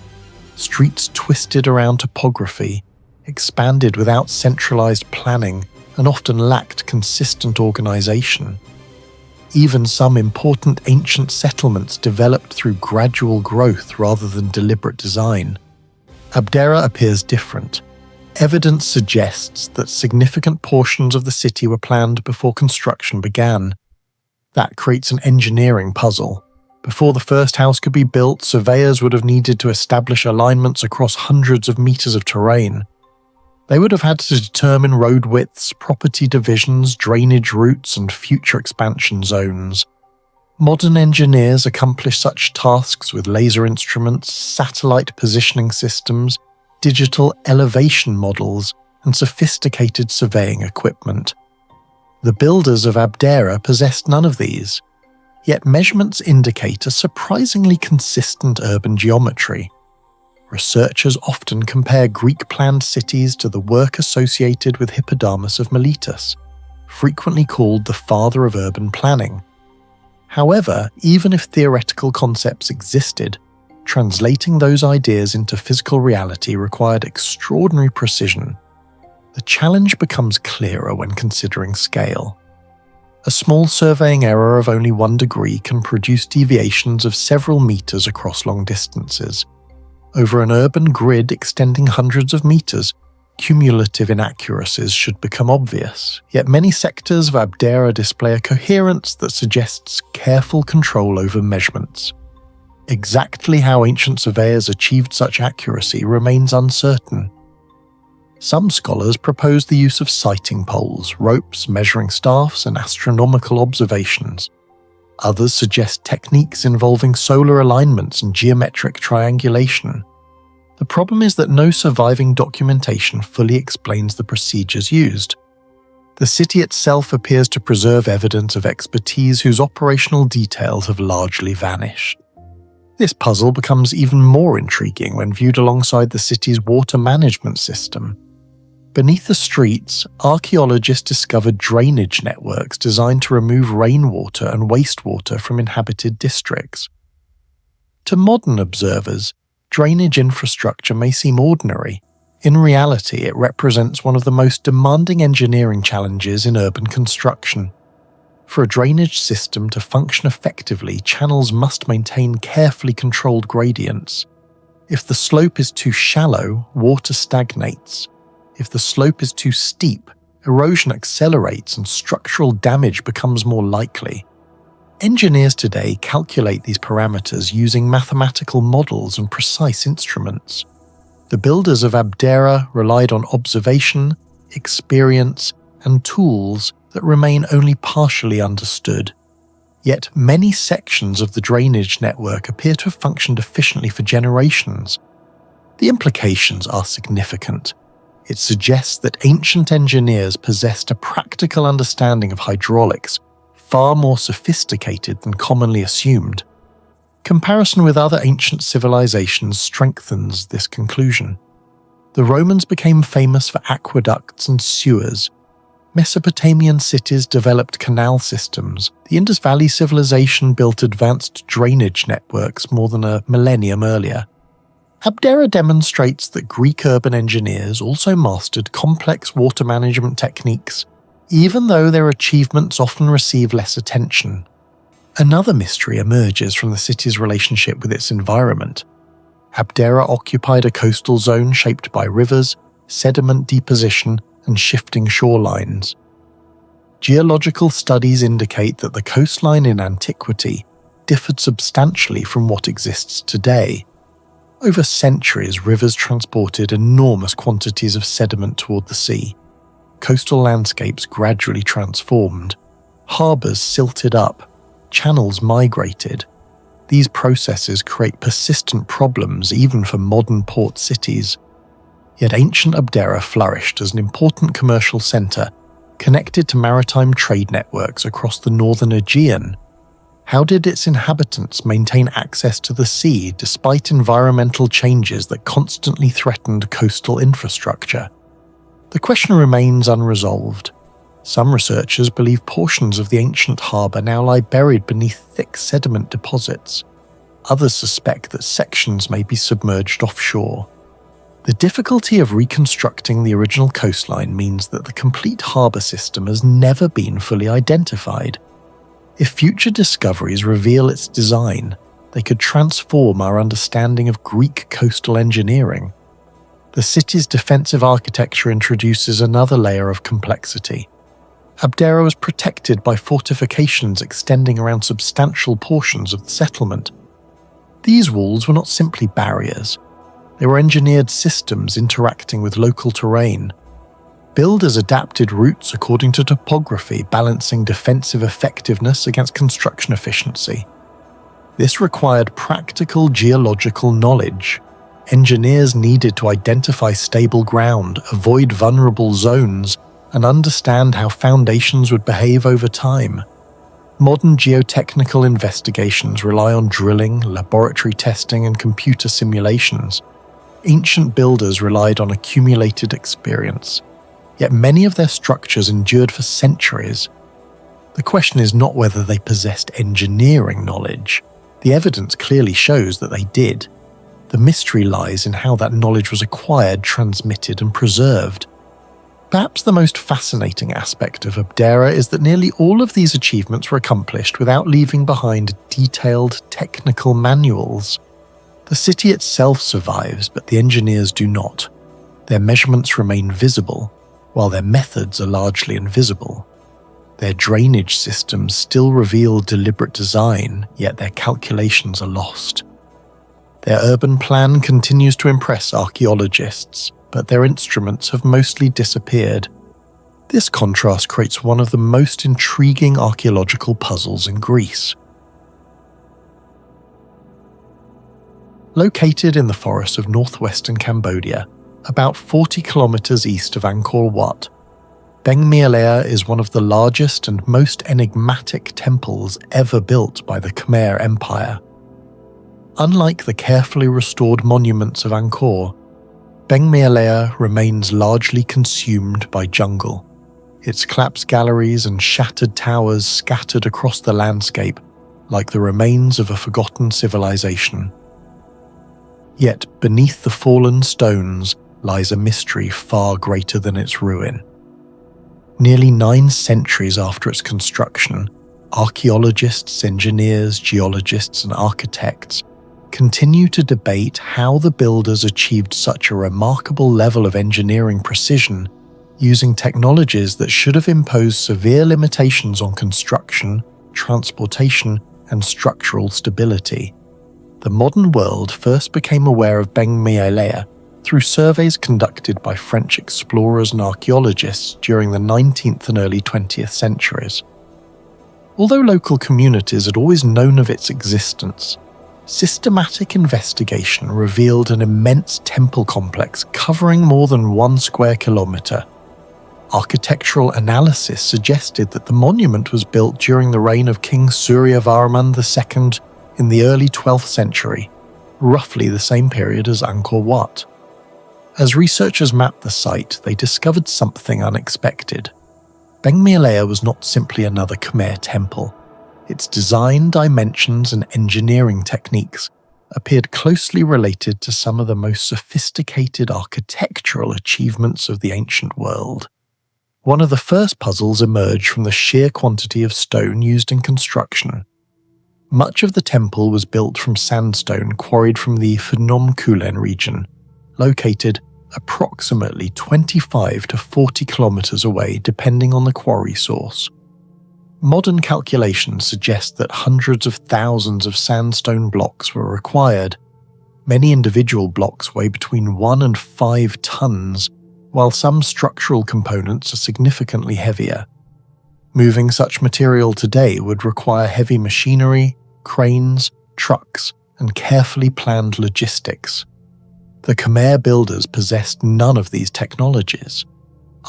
Streets twisted around topography, expanded without centralized planning, and often lacked consistent organization. Even some important ancient settlements developed through gradual growth rather than deliberate design. Abdera appears different. Evidence suggests that significant portions of the city were planned before construction began. That creates an engineering puzzle. Before the first house could be built, surveyors would have needed to establish alignments across hundreds of meters of terrain. They would have had to determine road widths, property divisions, drainage routes, and future expansion zones. Modern engineers accomplish such tasks with laser instruments, satellite positioning systems, digital elevation models, and sophisticated surveying equipment. The builders of Abdera possessed none of these, yet measurements indicate a surprisingly consistent urban geometry. Researchers often compare Greek-planned cities to the work associated with Hippodamus of Miletus, frequently called the father of urban planning. However, even if theoretical concepts existed, translating those ideas into physical reality required extraordinary precision. The challenge becomes clearer when considering scale. A small surveying error of only 1 degree can produce deviations of several meters across long distances. Over an urban grid extending hundreds of meters, cumulative inaccuracies should become obvious, yet many sectors of Abdera display a coherence that suggests careful control over measurements. Exactly how ancient surveyors achieved such accuracy remains uncertain. Some scholars propose the use of sighting poles, ropes, measuring staffs, and astronomical observations. Others suggest techniques involving solar alignments and geometric triangulation. The problem is that no surviving documentation fully explains the procedures used. The city itself appears to preserve evidence of expertise whose operational details have largely vanished. This puzzle becomes even more intriguing when viewed alongside the city's water management system. Beneath the streets, archaeologists discovered drainage networks designed to remove rainwater and wastewater from inhabited districts. To modern observers, drainage infrastructure may seem ordinary. In reality, it represents one of the most demanding engineering challenges in urban construction. For a drainage system to function effectively, channels must maintain carefully controlled gradients. If the slope is too shallow, water stagnates. If the slope is too steep, erosion accelerates and structural damage becomes more likely. Engineers today calculate these parameters using mathematical models and precise instruments. The builders of Abdera relied on observation, experience, and tools that remain only partially understood. Yet many sections of the drainage network appear to have functioned efficiently for generations. The implications are significant. It suggests that ancient engineers possessed a practical understanding of hydraulics, far more sophisticated than commonly assumed. Comparison with other ancient civilizations strengthens this conclusion. The Romans became famous for aqueducts and sewers. Mesopotamian cities developed canal systems. The Indus Valley civilization built advanced drainage networks more than a millennium earlier. Abdera demonstrates that Greek urban engineers also mastered complex water management techniques, even though their achievements often receive less attention. Another mystery emerges from the city's relationship with its environment. Abdera occupied a coastal zone shaped by rivers, sediment deposition, and shifting shorelines. Geological studies indicate that the coastline in antiquity differed substantially from what exists today. Over centuries, rivers transported enormous quantities of sediment toward the sea. Coastal landscapes gradually transformed. Harbours silted up. Channels migrated. These processes create persistent problems even for modern port cities. Yet ancient Abdera flourished as an important commercial centre, connected to maritime trade networks across the northern Aegean. How did its inhabitants maintain access to the sea despite environmental changes that constantly threatened coastal infrastructure? The question remains unresolved. Some researchers believe portions of the ancient harbour now lie buried beneath thick sediment deposits. Others suspect that sections may be submerged offshore. The difficulty of reconstructing the original coastline means that the complete harbour system has never been fully identified. If future discoveries reveal its design, they could transform our understanding of Greek coastal engineering. The city's defensive architecture introduces another layer of complexity. Abdera was protected by fortifications extending around substantial portions of the settlement. These walls were not simply barriers. They were engineered systems interacting with local terrain. Builders adapted routes according to topography, balancing defensive effectiveness against construction efficiency. This required practical geological knowledge. Engineers needed to identify stable ground, avoid vulnerable zones, and understand how foundations would behave over time. Modern geotechnical investigations rely on drilling, laboratory testing, and computer simulations. Ancient builders relied on accumulated experience, yet many of their structures endured for centuries. The question is not whether they possessed engineering knowledge. The evidence clearly shows that they did. The mystery lies in how that knowledge was acquired, transmitted, and preserved. Perhaps the most fascinating aspect of Abdera is that nearly all of these achievements were accomplished without leaving behind detailed technical manuals. The city itself survives, but the engineers do not. Their measurements remain visible, while their methods are largely invisible. Their drainage systems still reveal deliberate design, yet their calculations are lost. Their urban plan continues to impress archaeologists, but their instruments have mostly disappeared. This contrast creates one of the most intriguing archaeological puzzles in Greece. Located in the forests of northwestern Cambodia, about 40 kilometers east of Angkor Wat, Beng Mealea is one of the largest and most enigmatic temples ever built by the Khmer Empire. Unlike the carefully restored monuments of Angkor, Beng Mealea remains largely consumed by jungle, its collapsed galleries and shattered towers scattered across the landscape like the remains of a forgotten civilization. Yet beneath the fallen stones lies a mystery far greater than its ruin. Nearly 9 centuries after its construction, archaeologists, engineers, geologists, and architects continue to debate how the builders achieved such a remarkable level of engineering precision using technologies that should have imposed severe limitations on construction, transportation, and structural stability. The modern world first became aware of Beng Mealea through surveys conducted by French explorers and archaeologists during the 19th and early 20th centuries. Although local communities had always known of its existence, systematic investigation revealed an immense temple complex covering more than 1 square kilometer. Architectural analysis suggested that the monument was built during the reign of King Suryavarman II in the early 12th century, roughly the same period as Angkor Wat. As researchers mapped the site, they discovered something unexpected. Beng Mealea was not simply another Khmer temple. Its design, dimensions, and engineering techniques appeared closely related to some of the most sophisticated architectural achievements of the ancient world. One of the first puzzles emerged from the sheer quantity of stone used in construction. Much of the temple was built from sandstone quarried from the Phnom Kulen region, located approximately 25 to 40 kilometers away depending on the quarry source. Modern calculations suggest that hundreds of thousands of sandstone blocks were required. Many individual blocks weigh between 1 and 5 tons, while some structural components are significantly heavier. Moving such material today would require heavy machinery, cranes, trucks, and carefully planned logistics. The Khmer builders possessed none of these technologies.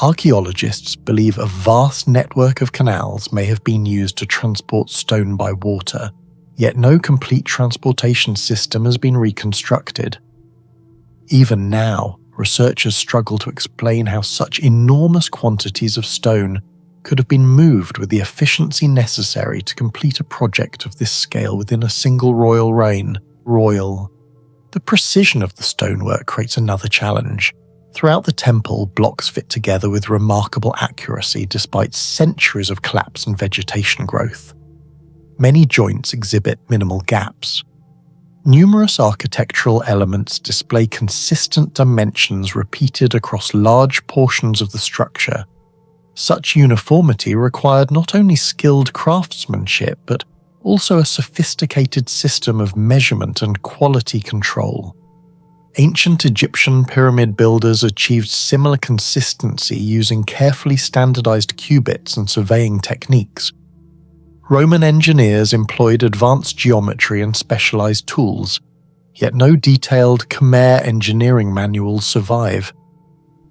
Archaeologists believe a vast network of canals may have been used to transport stone by water, yet no complete transportation system has been reconstructed. Even now, researchers struggle to explain how such enormous quantities of stone could have been moved with the efficiency necessary to complete a project of this scale within a single royal reign. The precision of the stonework creates another challenge. Throughout the temple, blocks fit together with remarkable accuracy despite centuries of collapse and vegetation growth. Many joints exhibit minimal gaps. Numerous architectural elements display consistent dimensions repeated across large portions of the structure. Such uniformity required not only skilled craftsmanship, but also a sophisticated system of measurement and quality control. Ancient Egyptian pyramid builders achieved similar consistency using carefully standardized cubits and surveying techniques. Roman engineers employed advanced geometry and specialized tools, yet no detailed Khmer engineering manuals survive.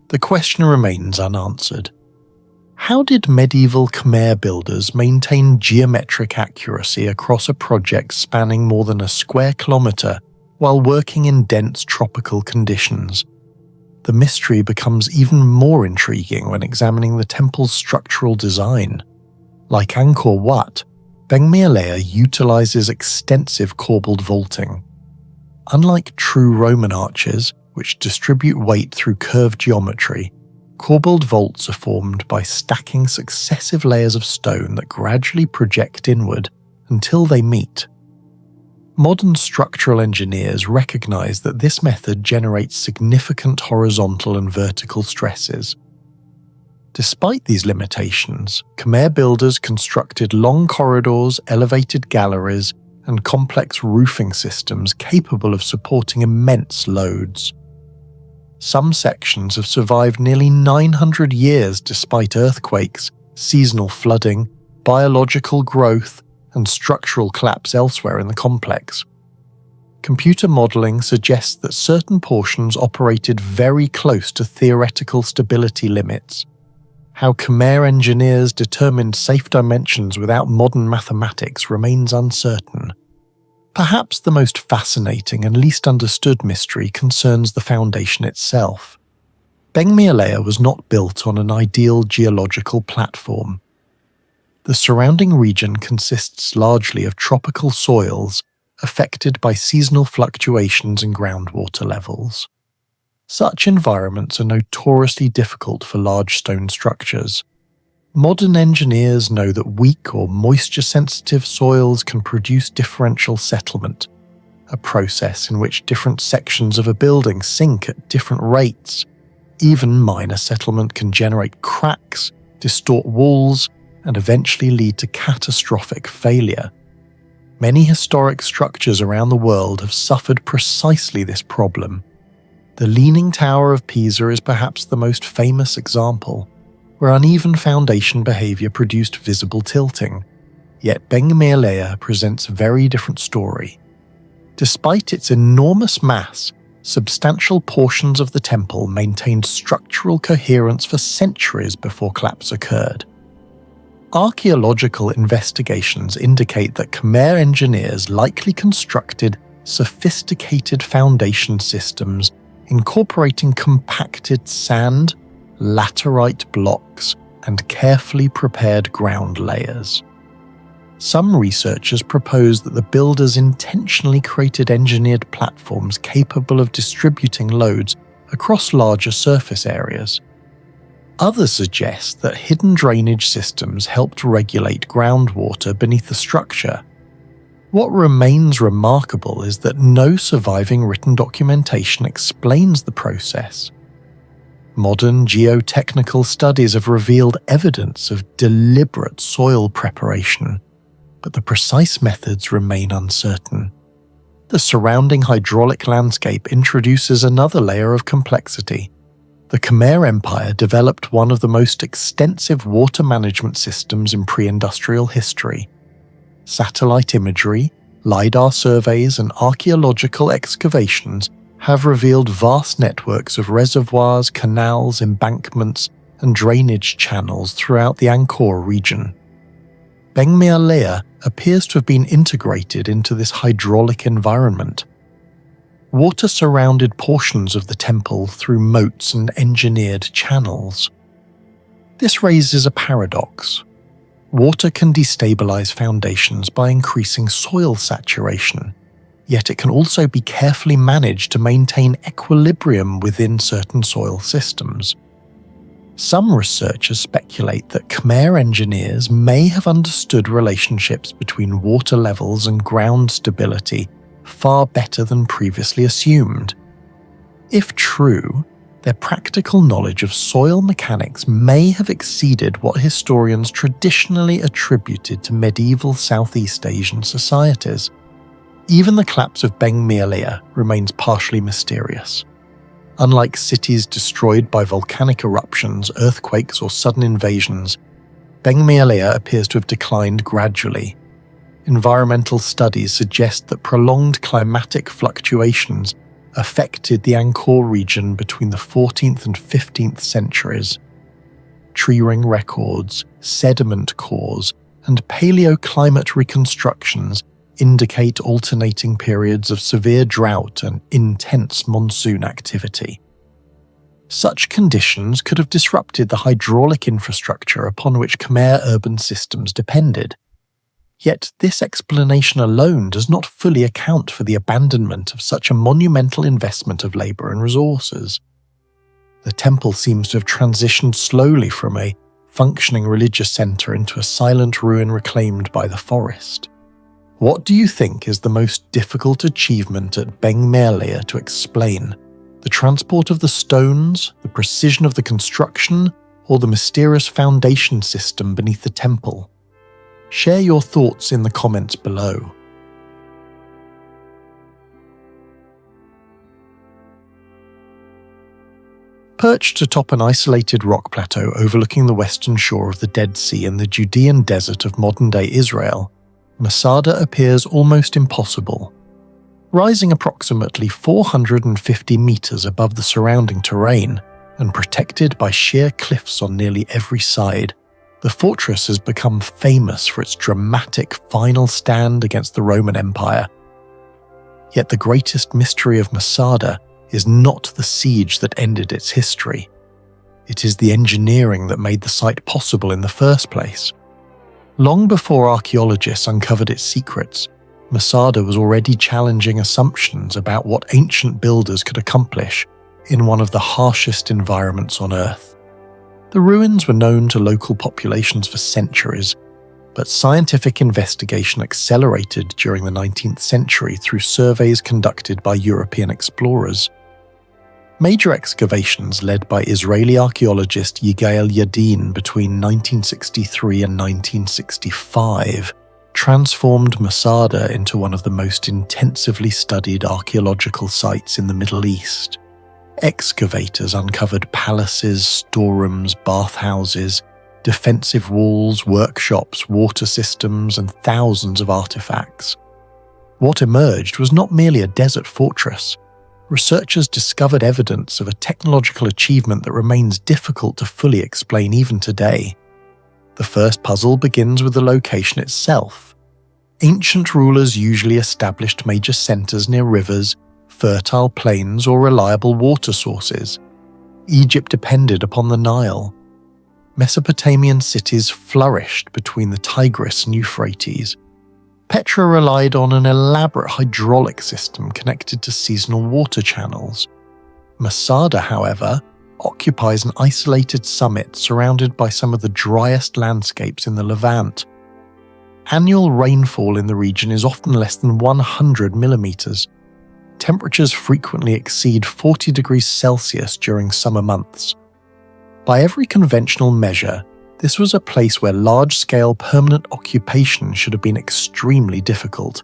The question remains unanswered. How did medieval Khmer builders maintain geometric accuracy across a project spanning more than a square kilometre while working in dense tropical conditions? The mystery becomes even more intriguing when examining the temple's structural design. Like Angkor Wat, Beng Mealea utilizes extensive corbelled vaulting. Unlike true Roman arches, which distribute weight through curved geometry, corbelled vaults are formed by stacking successive layers of stone that gradually project inward until they meet. Modern structural engineers recognize that this method generates significant horizontal and vertical stresses. Despite these limitations, Khmer builders constructed long corridors, elevated galleries, and complex roofing systems capable of supporting immense loads. Some sections have survived nearly 900 years despite earthquakes, seasonal flooding, biological growth, and structural collapse elsewhere in the complex. Computer modelling suggests that certain portions operated very close to theoretical stability limits. How Khmer engineers determined safe dimensions without modern mathematics remains uncertain. Perhaps the most fascinating and least understood mystery concerns the foundation itself. Beng Mealea was not built on an ideal geological platform. The surrounding region consists largely of tropical soils affected by seasonal fluctuations in groundwater levels. Such environments are notoriously difficult for large stone structures. Modern engineers know that weak or moisture-sensitive soils can produce differential settlement, a process in which different sections of a building sink at different rates. Even minor settlement can generate cracks, distort walls, and eventually lead to catastrophic failure. Many historic structures around the world have suffered precisely this problem. The Leaning Tower of Pisa is perhaps the most famous example, where uneven foundation behaviour produced visible tilting. Yet Beng Mealea presents a very different story. Despite its enormous mass, substantial portions of the temple maintained structural coherence for centuries before collapse occurred. Archaeological investigations indicate that Khmer engineers likely constructed sophisticated foundation systems incorporating compacted sand, laterite blocks, and carefully prepared ground layers. Some researchers propose that the builders intentionally created engineered platforms capable of distributing loads across larger surface areas. Others suggest that hidden drainage systems helped regulate groundwater beneath the structure. What remains remarkable is that no surviving written documentation explains the process. Modern geotechnical studies have revealed evidence of deliberate soil preparation, but the precise methods remain uncertain. The surrounding hydraulic landscape introduces another layer of complexity. The Khmer Empire developed one of the most extensive water management systems in pre-industrial history. Satellite imagery, LiDAR surveys, and archaeological excavations have revealed vast networks of reservoirs, canals, embankments, and drainage channels throughout the Angkor region. Beng Mealea appears to have been integrated into this hydraulic environment. Water surrounded portions of the temple through moats and engineered channels. This raises a paradox. Water can destabilize foundations by increasing soil saturation, yet it can also be carefully managed to maintain equilibrium within certain soil systems. Some researchers speculate that Khmer engineers may have understood relationships between water levels and ground stability far better than previously assumed. If true, their practical knowledge of soil mechanics may have exceeded what historians traditionally attributed to medieval Southeast Asian societies. Even the collapse of Beng Mealea remains partially mysterious. Unlike cities destroyed by volcanic eruptions, earthquakes, or sudden invasions, Beng Mealea appears to have declined gradually. Environmental studies suggest that prolonged climatic fluctuations affected the Angkor region between the 14th and 15th centuries. Tree ring records, sediment cores, and paleoclimate reconstructions indicate alternating periods of severe drought and intense monsoon activity. Such conditions could have disrupted the hydraulic infrastructure upon which Khmer urban systems depended. Yet this explanation alone does not fully account for the abandonment of such a monumental investment of labour and resources. The temple seems to have transitioned slowly from a functioning religious centre into a silent ruin reclaimed by the forest. What do you think is the most difficult achievement at Beng Mealea to explain? The transport of the stones, the precision of the construction, or the mysterious foundation system beneath the temple? Share your thoughts in the comments below. Perched atop an isolated rock plateau overlooking the western shore of the Dead Sea and the Judean desert of modern-day Israel, Masada appears almost impossible. Rising approximately 450 meters above the surrounding terrain and protected by sheer cliffs on nearly every side, the fortress has become famous for its dramatic final stand against the Roman Empire. Yet the greatest mystery of Masada is not the siege that ended its history. It is the engineering that made the site possible in the first place. Long before archaeologists uncovered its secrets, Masada was already challenging assumptions about what ancient builders could accomplish in one of the harshest environments on Earth. The ruins were known to local populations for centuries, but scientific investigation accelerated during the 19th century through surveys conducted by European explorers. Major excavations led by Israeli archaeologist Yigael Yadin between 1963 and 1965 transformed Masada into one of the most intensively studied archaeological sites in the Middle East. Excavators uncovered palaces, storerooms, bathhouses, defensive walls, workshops, water systems, and thousands of artifacts. What emerged was not merely a desert fortress. Researchers discovered evidence of a technological achievement that remains difficult to fully explain even today. The first puzzle begins with the location itself. Ancient rulers usually established major centers near rivers, fertile plains, or reliable water sources. Egypt depended upon the Nile. Mesopotamian cities flourished between the Tigris and Euphrates. Petra relied on an elaborate hydraulic system connected to seasonal water channels. Masada, however, occupies an isolated summit surrounded by some of the driest landscapes in the Levant. Annual rainfall in the region is often less than 100 millimeters. Temperatures frequently exceed 40 degrees Celsius during summer months. By every conventional measure, this was a place where large-scale permanent occupation should have been extremely difficult.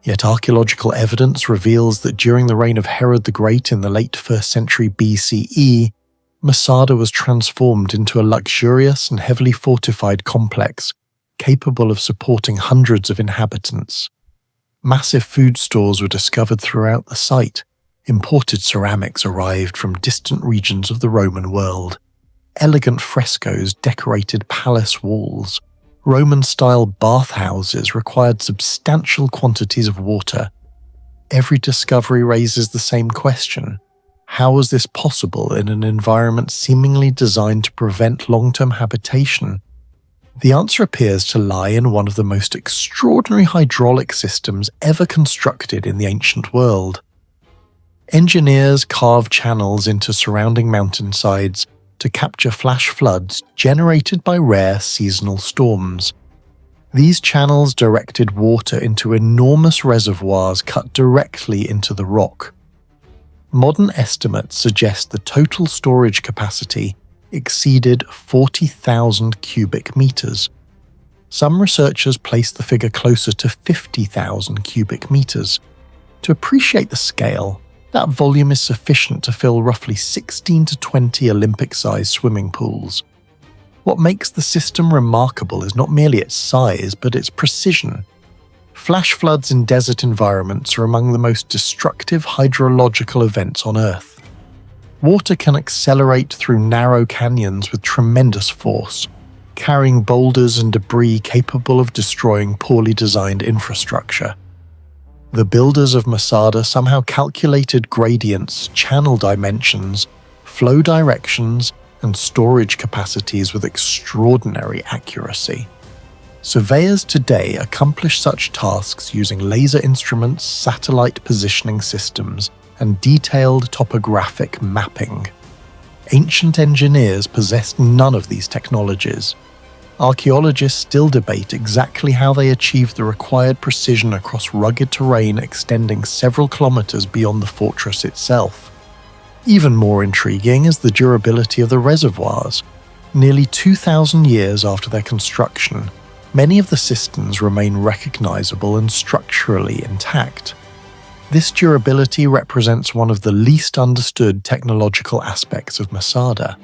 Yet archaeological evidence reveals that during the reign of Herod the Great in the late 1st century BCE, Masada was transformed into a luxurious and heavily fortified complex, capable of supporting hundreds of inhabitants. Massive food stores were discovered throughout the site. Imported ceramics arrived from distant regions of the Roman world. Elegant frescoes decorated palace walls. Roman-style bathhouses required substantial quantities of water. Every discovery raises the same question. How was this possible in an environment seemingly designed to prevent long-term habitation? The answer appears to lie in one of the most extraordinary hydraulic systems ever constructed in the ancient world. Engineers carved channels into surrounding mountainsides to capture flash floods generated by rare seasonal storms. These channels directed water into enormous reservoirs cut directly into the rock. Modern estimates suggest the total storage capacity exceeded 40,000 cubic meters. Some researchers place the figure closer to 50,000 cubic meters. To appreciate the scale, that volume is sufficient to fill roughly 16 to 20 Olympic-sized swimming pools. What makes the system remarkable is not merely its size, but its precision. Flash floods in desert environments are among the most destructive hydrological events on Earth. Water can accelerate through narrow canyons with tremendous force, carrying boulders and debris capable of destroying poorly designed infrastructure. The builders of Masada somehow calculated gradients, channel dimensions, flow directions, and storage capacities with extraordinary accuracy. Surveyors today accomplish such tasks using laser instruments, satellite positioning systems, and detailed topographic mapping. Ancient engineers possessed none of these technologies. Archaeologists still debate exactly how they achieved the required precision across rugged terrain extending several kilometers beyond the fortress itself. Even more intriguing is the durability of the reservoirs. Nearly 2,000 years after their construction, many of the cisterns remain recognizable and structurally intact. This durability represents one of the least understood technological aspects of Masada.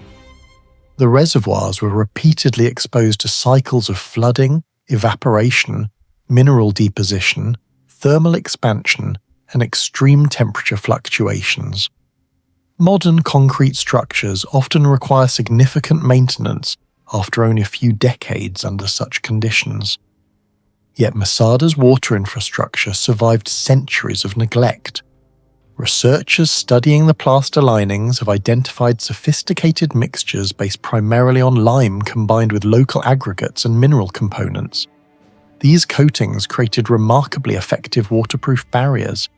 The reservoirs were repeatedly exposed to cycles of flooding, evaporation, mineral deposition, thermal expansion, and extreme temperature fluctuations. Modern concrete structures often require significant maintenance after only a few decades under such conditions. Yet Masada's water infrastructure survived centuries of neglect. Researchers studying the plaster linings have identified sophisticated mixtures based primarily on lime combined with local aggregates and mineral components. These coatings created remarkably effective waterproof barriers.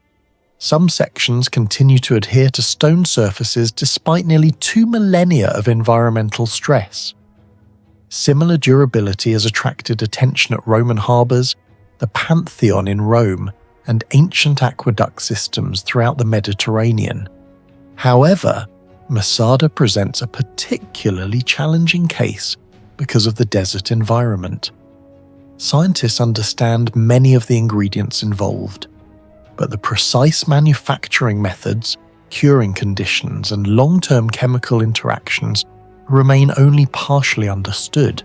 Some sections continue to adhere to stone surfaces despite nearly 2 millennia of environmental stress. Similar durability has attracted attention at Roman harbours, the Pantheon in Rome, and ancient aqueduct systems throughout the Mediterranean. However, Masada presents a particularly challenging case because of the desert environment. Scientists understand many of the ingredients involved, but the precise manufacturing methods, curing conditions, and long-term chemical interactions remain only partially understood.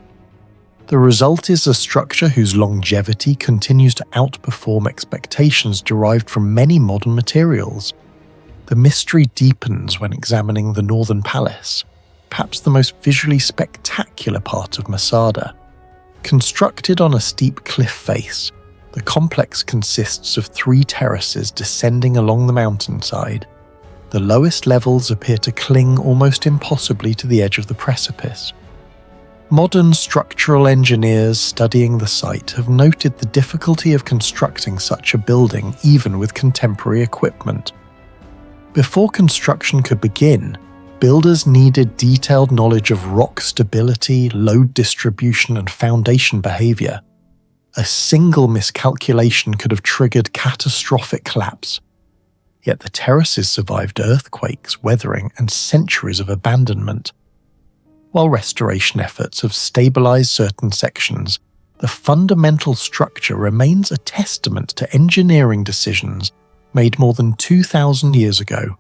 The result is a structure whose longevity continues to outperform expectations derived from many modern materials. The mystery deepens when examining the Northern Palace, perhaps the most visually spectacular part of Masada. Constructed on a steep cliff face, the complex consists of 3 terraces descending along the mountainside. The lowest levels appear to cling almost impossibly to the edge of the precipice. Modern structural engineers studying the site have noted the difficulty of constructing such a building even with contemporary equipment. Before construction could begin, builders needed detailed knowledge of rock stability, load distribution, and foundation behavior. A single miscalculation could have triggered catastrophic collapse. Yet the terraces survived earthquakes, weathering, and centuries of abandonment. While restoration efforts have stabilized certain sections, the fundamental structure remains a testament to engineering decisions made more than 2,000 years ago.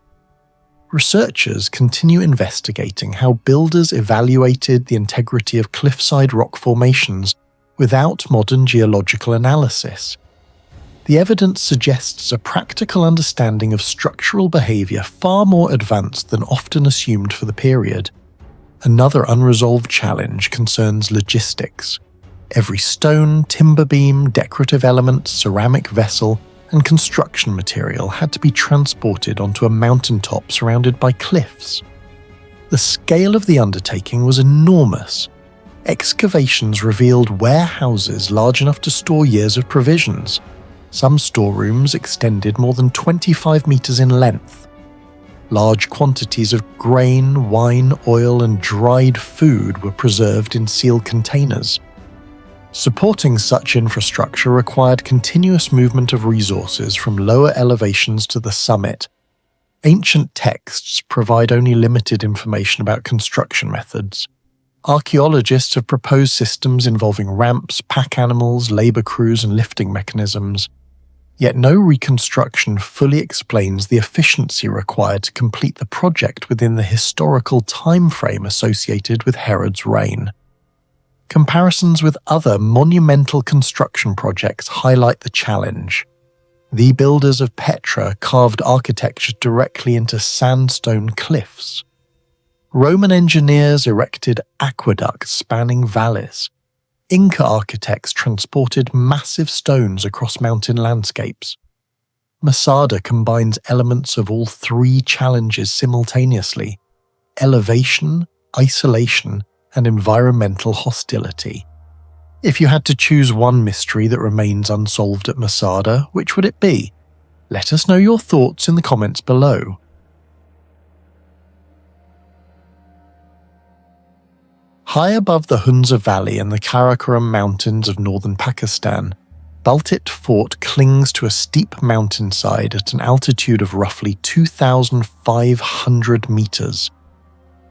Researchers continue investigating how builders evaluated the integrity of cliffside rock formations without modern geological analysis. The evidence suggests a practical understanding of structural behavior far more advanced than often assumed for the period. Another unresolved challenge concerns logistics. Every stone, timber beam, decorative element, ceramic vessel, and construction material had to be transported onto a mountaintop surrounded by cliffs. The scale of the undertaking was enormous. Excavations revealed warehouses large enough to store years of provisions. Some storerooms extended more than 25 meters in length. Large quantities of grain, wine, oil, and dried food were preserved in sealed containers. Supporting such infrastructure required continuous movement of resources from lower elevations to the summit. Ancient texts provide only limited information about construction methods. Archaeologists have proposed systems involving ramps, pack animals, labor crews, and lifting mechanisms. Yet no reconstruction fully explains the efficiency required to complete the project within the historical timeframe associated with Herod's reign. Comparisons with other monumental construction projects highlight the challenge. The builders of Petra carved architecture directly into sandstone cliffs. Roman engineers erected aqueducts spanning valleys. Inca architects transported massive stones across mountain landscapes. Masada combines elements of all three challenges simultaneously: elevation, isolation, and environmental hostility. If you had to choose one mystery that remains unsolved at Masada, which would it be? Let us know your thoughts in the comments below. High above the Hunza Valley and the Karakoram Mountains of northern Pakistan, Baltit Fort clings to a steep mountainside at an altitude of roughly 2,500 meters.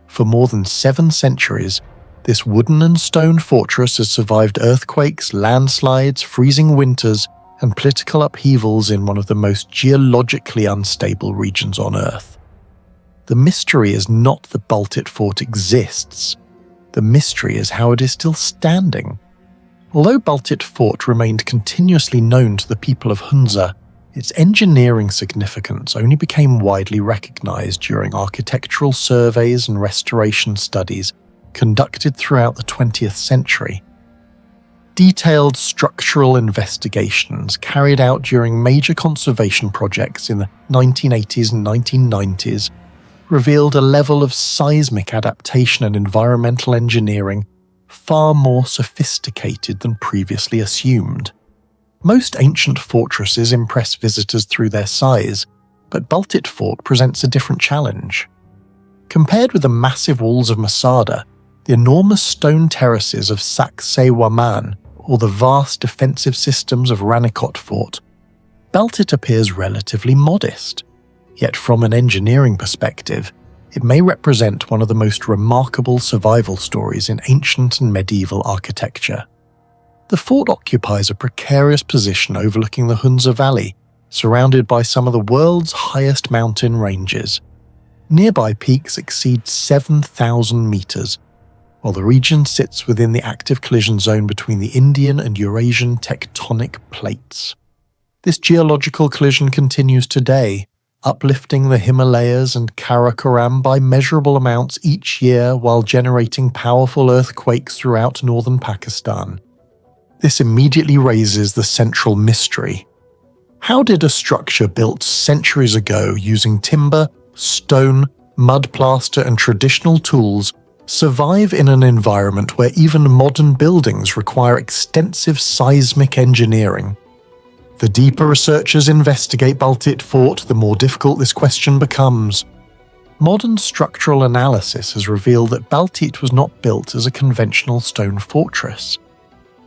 For more than 7 centuries, this wooden and stone fortress has survived earthquakes, landslides, freezing winters, and political upheavals in one of the most geologically unstable regions on Earth. The mystery is not that Baltit Fort exists. The mystery is how it is still standing. Although Baltit Fort remained continuously known to the people of Hunza, its engineering significance only became widely recognized during architectural surveys and restoration studies conducted throughout the 20th century. Detailed structural investigations carried out during major conservation projects in the 1980s and 1990s revealed a level of seismic adaptation and environmental engineering far more sophisticated than previously assumed. Most ancient fortresses impress visitors through their size, but Baltit Fort presents a different challenge. Compared with the massive walls of Masada, the enormous stone terraces of Sacsayhuaman, or the vast defensive systems of Ranikot Fort, Baltit appears relatively modest. Yet from an engineering perspective, it may represent one of the most remarkable survival stories in ancient and medieval architecture. The fort occupies a precarious position overlooking the Hunza Valley, surrounded by some of the world's highest mountain ranges. Nearby peaks exceed 7,000 meters, while the region sits within the active collision zone between the Indian and Eurasian tectonic plates. This geological collision continues today, uplifting the Himalayas and Karakoram by measurable amounts each year while generating powerful earthquakes throughout northern Pakistan. This immediately raises the central mystery. How did a structure built centuries ago using timber, stone, mud plaster, and traditional tools survive in an environment where even modern buildings require extensive seismic engineering? The deeper researchers investigate Baltit Fort, the more difficult this question becomes. Modern structural analysis has revealed that Baltit was not built as a conventional stone fortress.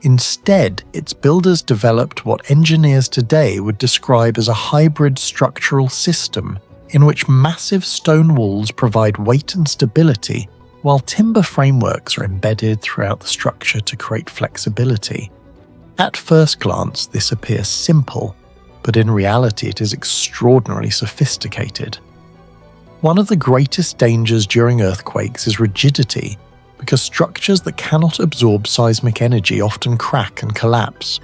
Instead, its builders developed what engineers today would describe as a hybrid structural system in which massive stone walls provide weight and stability, while timber frameworks are embedded throughout the structure to create flexibility. At first glance, this appears simple, but in reality it is extraordinarily sophisticated. One of the greatest dangers during earthquakes is rigidity, because structures that cannot absorb seismic energy often crack and collapse.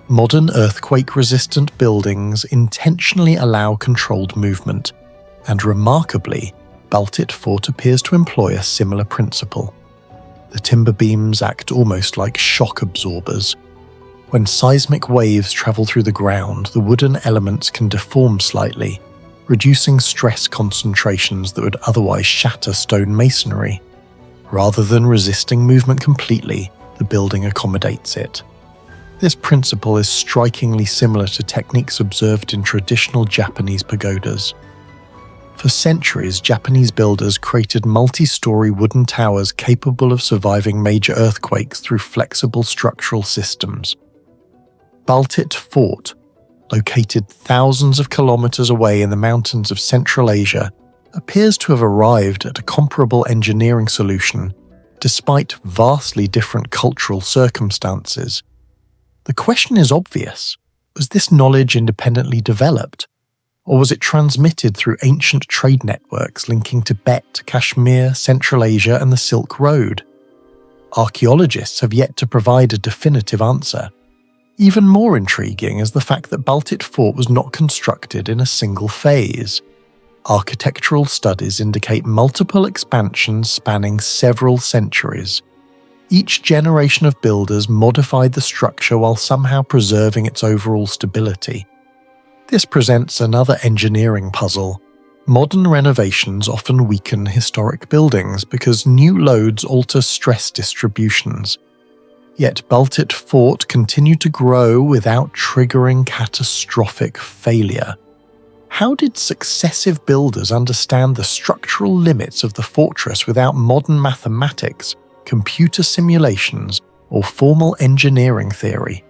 Modern earthquake-resistant buildings intentionally allow controlled movement, and remarkably, Baltit Fort appears to employ a similar principle. The timber beams act almost like shock absorbers. When seismic waves travel through the ground, the wooden elements can deform slightly, reducing stress concentrations that would otherwise shatter stone masonry. Rather than resisting movement completely, the building accommodates it. This principle is strikingly similar to techniques observed in traditional Japanese pagodas. For centuries, Japanese builders created multi-story wooden towers capable of surviving major earthquakes through flexible structural systems. Baltit Fort, located thousands of kilometers away in the mountains of Central Asia, appears to have arrived at a comparable engineering solution, despite vastly different cultural circumstances. The question is obvious. Was this knowledge independently developed? Or was it transmitted through ancient trade networks linking Tibet, Kashmir, Central Asia, and the Silk Road? Archaeologists have yet to provide a definitive answer. Even more intriguing is the fact that Baltit Fort was not constructed in a single phase. Architectural studies indicate multiple expansions spanning several centuries. Each generation of builders modified the structure while somehow preserving its overall stability. This presents another engineering puzzle. Modern renovations often weaken historic buildings because new loads alter stress distributions. Yet Baltit Fort continued to grow without triggering catastrophic failure. How did successive builders understand the structural limits of the fortress without modern mathematics, computer simulations, or formal engineering theory?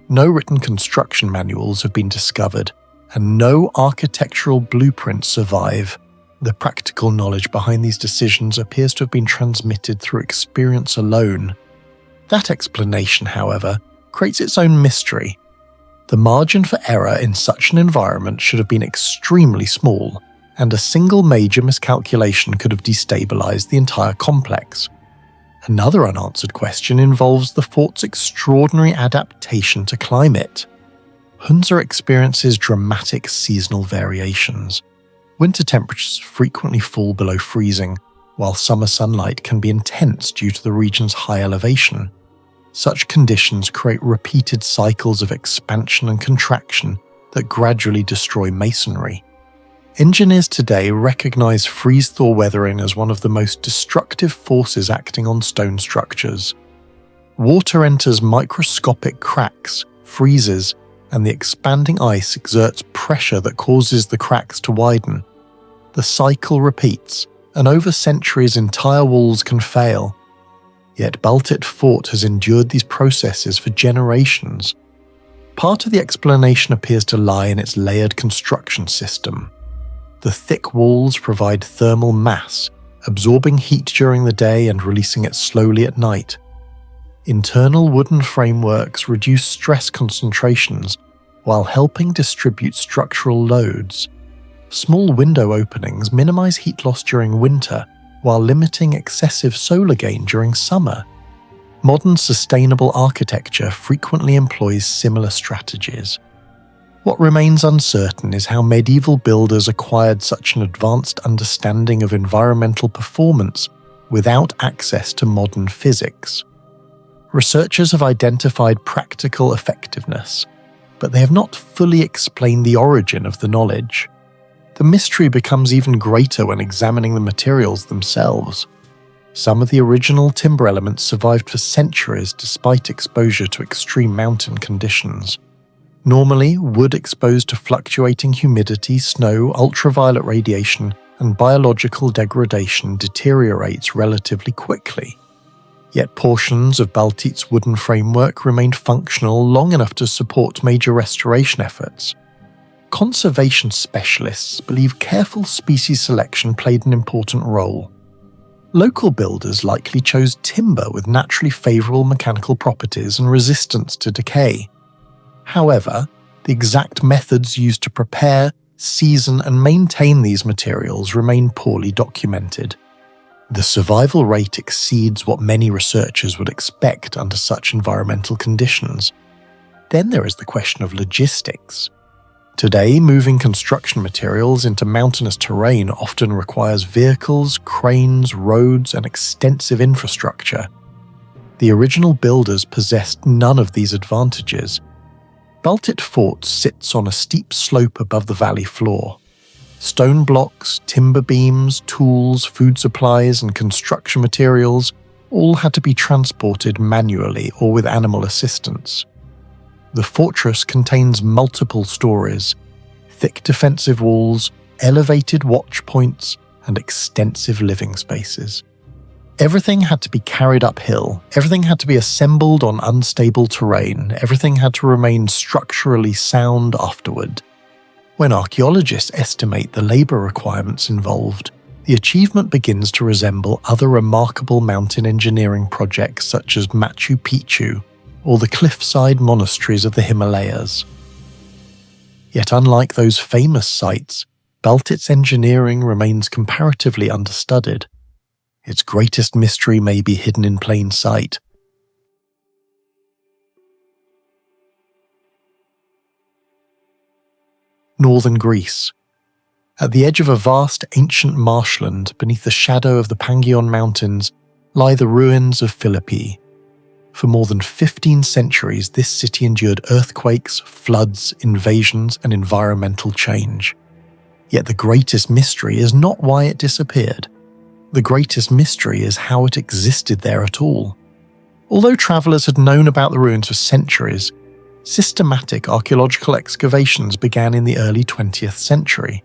No written construction manuals have been discovered, and no architectural blueprints survive. The practical knowledge behind these decisions appears to have been transmitted through experience alone. That explanation, however, creates its own mystery. The margin for error in such an environment should have been extremely small, and a single major miscalculation could have destabilized the entire complex. Another unanswered question involves the fort's extraordinary adaptation to climate. Hunza experiences dramatic seasonal variations. Winter temperatures frequently fall below freezing, while summer sunlight can be intense due to the region's high elevation. Such conditions create repeated cycles of expansion and contraction that gradually destroy masonry. Engineers today recognize freeze-thaw weathering as one of the most destructive forces acting on stone structures. Water enters microscopic cracks, freezes, and the expanding ice exerts pressure that causes the cracks to widen. The cycle repeats, and over centuries entire walls can fail. Yet Baltit Fort has endured these processes for generations. Part of the explanation appears to lie in its layered construction system. The thick walls provide thermal mass, absorbing heat during the day and releasing it slowly at night. Internal wooden frameworks reduce stress concentrations while helping distribute structural loads. Small window openings minimize heat loss during winter while limiting excessive solar gain during summer. Modern sustainable architecture frequently employs similar strategies. What remains uncertain is how medieval builders acquired such an advanced understanding of environmental performance without access to modern physics. Researchers have identified practical effectiveness, but they have not fully explained the origin of the knowledge. The mystery becomes even greater when examining the materials themselves. Some of the original timber elements survived for centuries despite exposure to extreme mountain conditions. Normally, wood exposed to fluctuating humidity, snow, ultraviolet radiation, and biological degradation deteriorates relatively quickly. Yet portions of Baltit's wooden framework remained functional long enough to support major restoration efforts. Conservation specialists believe careful species selection played an important role. Local builders likely chose timber with naturally favourable mechanical properties and resistance to decay. However, the exact methods used to prepare, season, and maintain these materials remain poorly documented. The survival rate exceeds what many researchers would expect under such environmental conditions. Then there is the question of logistics. Today, moving construction materials into mountainous terrain often requires vehicles, cranes, roads, and extensive infrastructure. The original builders possessed none of these advantages. Baltit Fort sits on a steep slope above the valley floor. Stone blocks, timber beams, tools, food supplies, and construction materials all had to be transported manually or with animal assistance. The fortress contains multiple stories, thick defensive walls, elevated watch points, and extensive living spaces. Everything had to be carried uphill, everything had to be assembled on unstable terrain, everything had to remain structurally sound afterward. When archaeologists estimate the labour requirements involved, the achievement begins to resemble other remarkable mountain engineering projects such as Machu Picchu or the cliffside monasteries of the Himalayas. Yet unlike those famous sites, Baltit's engineering remains comparatively understudied. Its greatest mystery may be hidden in plain sight. Northern Greece. At the edge of a vast ancient marshland beneath the shadow of the Pangion Mountains lie the ruins of Philippi. For more than 15 centuries, this city endured earthquakes, floods, invasions, and environmental change. Yet the greatest mystery is not why it disappeared. The greatest mystery is how it existed there at all. Although travellers had known about the ruins for centuries, systematic archaeological excavations began in the early 20th century.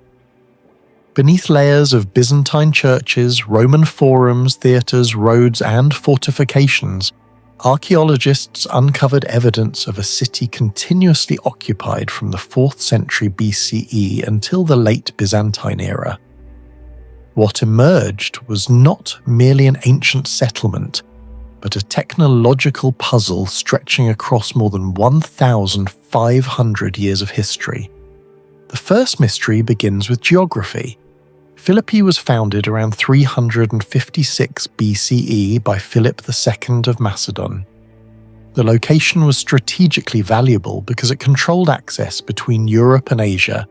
Beneath layers of Byzantine churches, Roman forums, theatres, roads, and fortifications, archaeologists uncovered evidence of a city continuously occupied from the 4th century BCE until the late Byzantine era. What emerged was not merely an ancient settlement, but a technological puzzle stretching across more than 1,500 years of history. The first mystery begins with geography. Philippi was founded around 356 BCE by Philip II of Macedon. The location was strategically valuable because it controlled access between Europe and Asia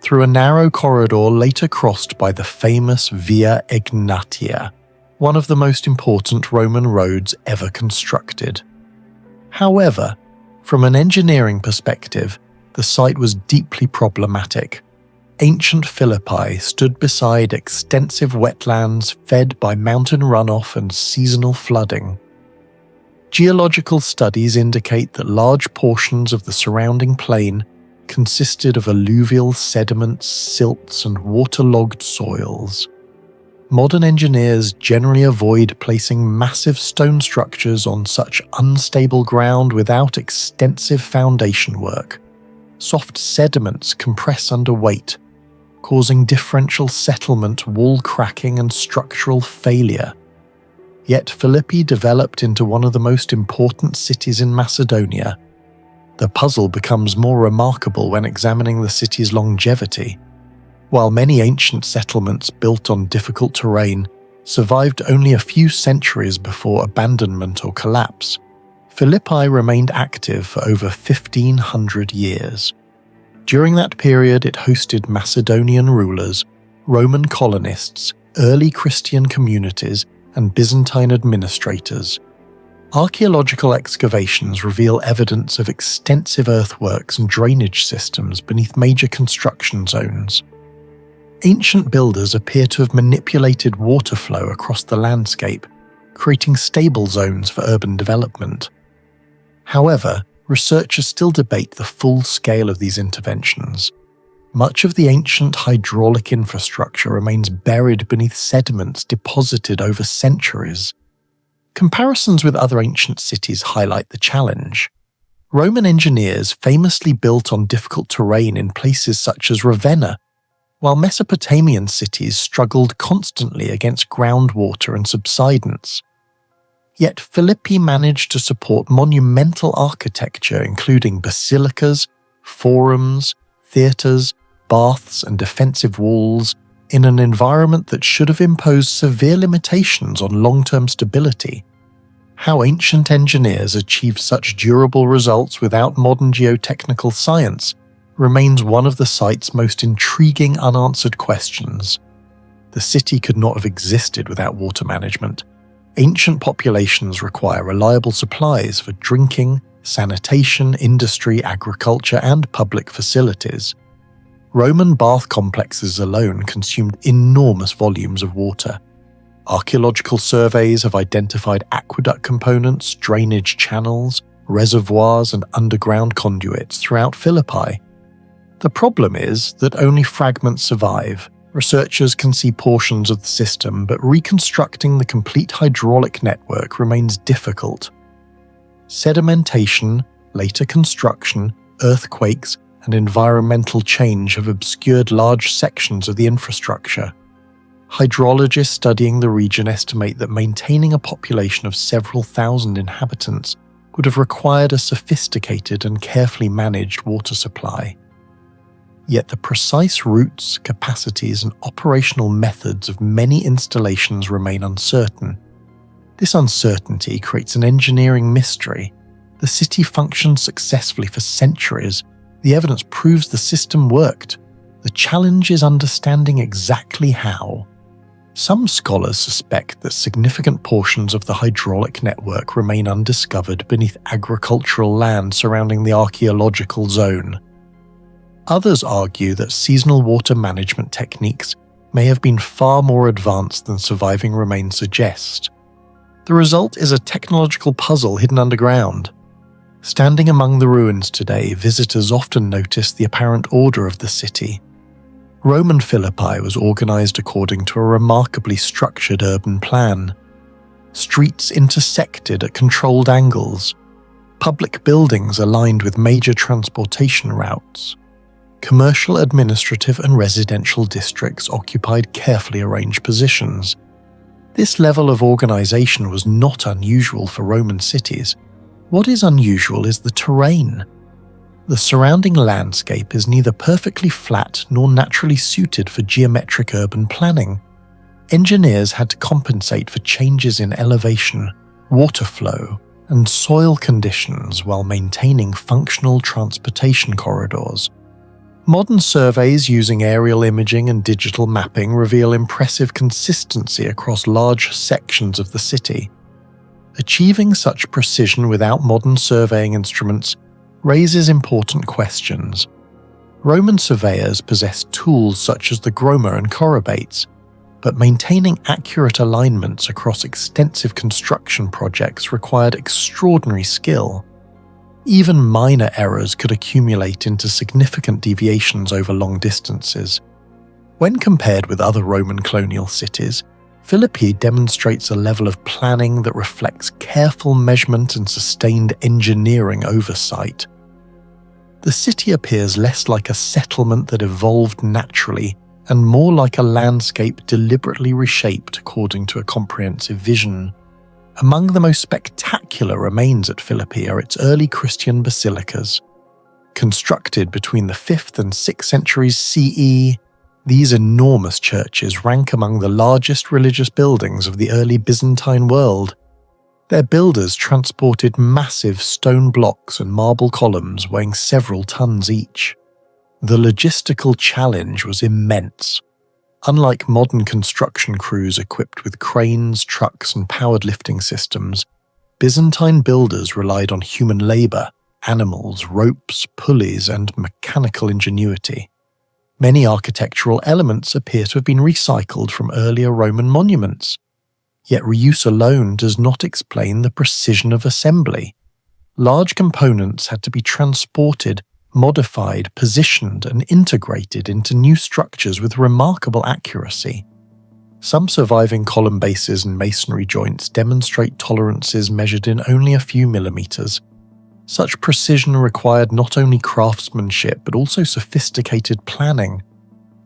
through a narrow corridor later crossed by the famous Via Egnatia, one of the most important Roman roads ever constructed. However, from an engineering perspective, the site was deeply problematic. Ancient Philippi stood beside extensive wetlands fed by mountain runoff and seasonal flooding. Geological studies indicate that large portions of the surrounding plain consisted of alluvial sediments, silts, and waterlogged soils. Modern engineers generally avoid placing massive stone structures on such unstable ground without extensive foundation work. Soft sediments compress under weight, causing differential settlement, wall cracking, and structural failure. Yet Philippi developed into one of the most important cities in Macedonia. The puzzle becomes more remarkable when examining the city's longevity. While many ancient settlements built on difficult terrain survived only a few centuries before abandonment or collapse, Philippi remained active for over 1,500 years. During that period, it hosted Macedonian rulers, Roman colonists, early Christian communities, and Byzantine administrators. Archaeological excavations reveal evidence of extensive earthworks and drainage systems beneath major construction zones. Ancient builders appear to have manipulated water flow across the landscape, creating stable zones for urban development. However, researchers still debate the full scale of these interventions. Much of the ancient hydraulic infrastructure remains buried beneath sediments deposited over centuries. Comparisons with other ancient cities highlight the challenge. Roman engineers famously built on difficult terrain in places such as Ravenna, while Mesopotamian cities struggled constantly against groundwater and subsidence. Yet Philippi managed to support monumental architecture including basilicas, forums, theatres, baths, and defensive walls in an environment that should have imposed severe limitations on long-term stability. How ancient engineers achieved such durable results without modern geotechnical science remains one of the site's most intriguing unanswered questions. The city could not have existed without water management. Ancient populations require reliable supplies for drinking, sanitation, industry, agriculture, and public facilities. Roman bath complexes alone consumed enormous volumes of water. Archaeological surveys have identified aqueduct components, drainage channels, reservoirs, and underground conduits throughout Philippi. The problem is that only fragments survive. Researchers can see portions of the system, but reconstructing the complete hydraulic network remains difficult. Sedimentation, later construction, earthquakes, and environmental change have obscured large sections of the infrastructure. Hydrologists studying the region estimate that maintaining a population of several thousand inhabitants would have required a sophisticated and carefully managed water supply. Yet the precise routes, capacities, and operational methods of many installations remain uncertain. This uncertainty creates an engineering mystery. The city functioned successfully for centuries. The evidence proves the system worked. The challenge is understanding exactly how. Some scholars suspect that significant portions of the hydraulic network remain undiscovered beneath agricultural land surrounding the archaeological zone. Others argue that seasonal water management techniques may have been far more advanced than surviving remains suggest. The result is a technological puzzle hidden underground. Standing among the ruins today, visitors often notice the apparent order of the city. Roman Philippi was organized according to a remarkably structured urban plan. Streets intersected at controlled angles. Public buildings aligned with major transportation routes. Commercial, administrative, and residential districts occupied carefully arranged positions. This level of organization was not unusual for Roman cities. What is unusual is the terrain. The surrounding landscape is neither perfectly flat nor naturally suited for geometric urban planning. Engineers had to compensate for changes in elevation, water flow, and soil conditions while maintaining functional transportation corridors. Modern surveys using aerial imaging and digital mapping reveal impressive consistency across large sections of the city. Achieving such precision without modern surveying instruments raises important questions. Roman surveyors possessed tools such as the groma and chorobates, but maintaining accurate alignments across extensive construction projects required extraordinary skill. Even minor errors could accumulate into significant deviations over long distances. When compared with other Roman colonial cities, Philippi demonstrates a level of planning that reflects careful measurement and sustained engineering oversight. The city appears less like a settlement that evolved naturally and more like a landscape deliberately reshaped according to a comprehensive vision. Among the most spectacular remains at Philippi are its early Christian basilicas. Constructed between the 5th and 6th centuries CE, these enormous churches rank among the largest religious buildings of the early Byzantine world. Their builders transported massive stone blocks and marble columns weighing several tons each. The logistical challenge was immense. Unlike modern construction crews equipped with cranes, trucks, and powered lifting systems, Byzantine builders relied on human labor, animals, ropes, pulleys, and mechanical ingenuity. Many architectural elements appear to have been recycled from earlier Roman monuments. Yet reuse alone does not explain the precision of assembly. Large components had to be transported, modified, positioned, and integrated into new structures with remarkable accuracy. Some surviving column bases and masonry joints demonstrate tolerances measured in only a few millimeters. Such precision required not only craftsmanship but also sophisticated planning.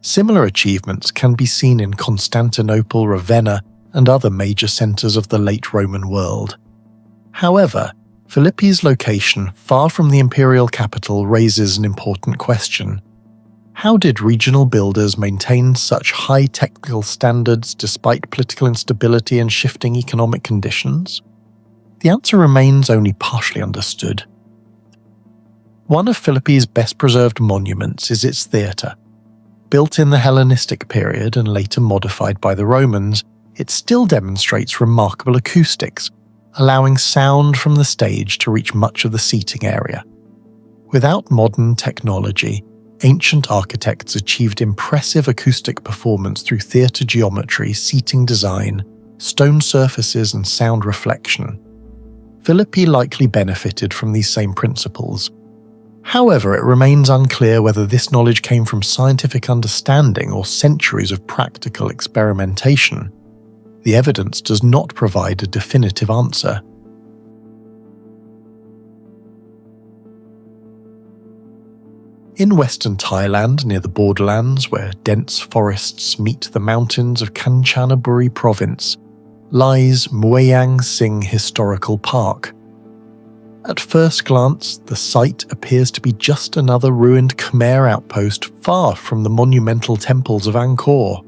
Similar achievements can be seen in Constantinople, Ravenna, and other major centers of the late Roman world. However, Philippi's location far from the imperial capital raises an important question. How did regional builders maintain such high technical standards despite political instability and shifting economic conditions? The answer remains only partially understood. One of Philippi's best preserved monuments is its theatre. Built in the Hellenistic period and later modified by the Romans, it still demonstrates remarkable acoustics, allowing sound from the stage to reach much of the seating area. Without modern technology, ancient architects achieved impressive acoustic performance through theatre geometry, seating design, stone surfaces, and sound reflection. Philippi likely benefited from these same principles. However, it remains unclear whether this knowledge came from scientific understanding or centuries of practical experimentation. The evidence does not provide a definitive answer. In western Thailand, near the borderlands where dense forests meet the mountains of Kanchanaburi province, lies Muang Singh Historical Park. At first glance, the site appears to be just another ruined Khmer outpost far from the monumental temples of Angkor.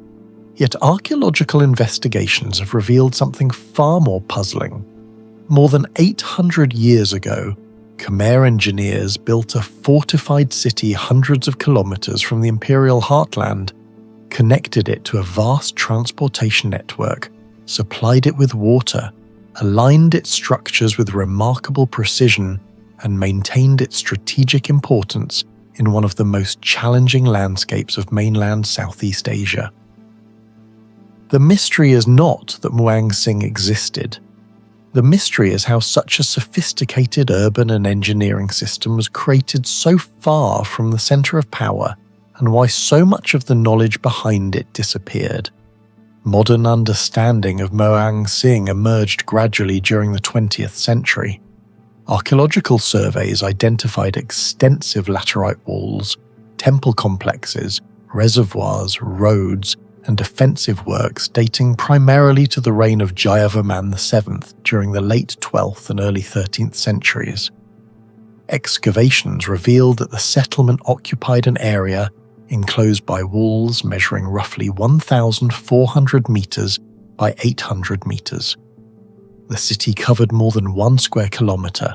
Yet archaeological investigations have revealed something far more puzzling. More than 800 years ago, Khmer engineers built a fortified city hundreds of kilometers from the imperial heartland, connected it to a vast transportation network, supplied it with water, aligned its structures with remarkable precision, and maintained its strategic importance in one of the most challenging landscapes of mainland Southeast Asia. The mystery is not that Muang Singh existed. The mystery is how such a sophisticated urban and engineering system was created so far from the center of power, and why so much of the knowledge behind it disappeared. Modern understanding of Muang Singh emerged gradually during the 20th century. Archaeological surveys identified extensive laterite walls, temple complexes, reservoirs, roads, and defensive works dating primarily to the reign of Jayavarman VII during the late 12th and early 13th centuries. Excavations revealed that the settlement occupied an area enclosed by walls measuring roughly 1,400 meters by 800 meters. The city covered more than 1 square kilometer,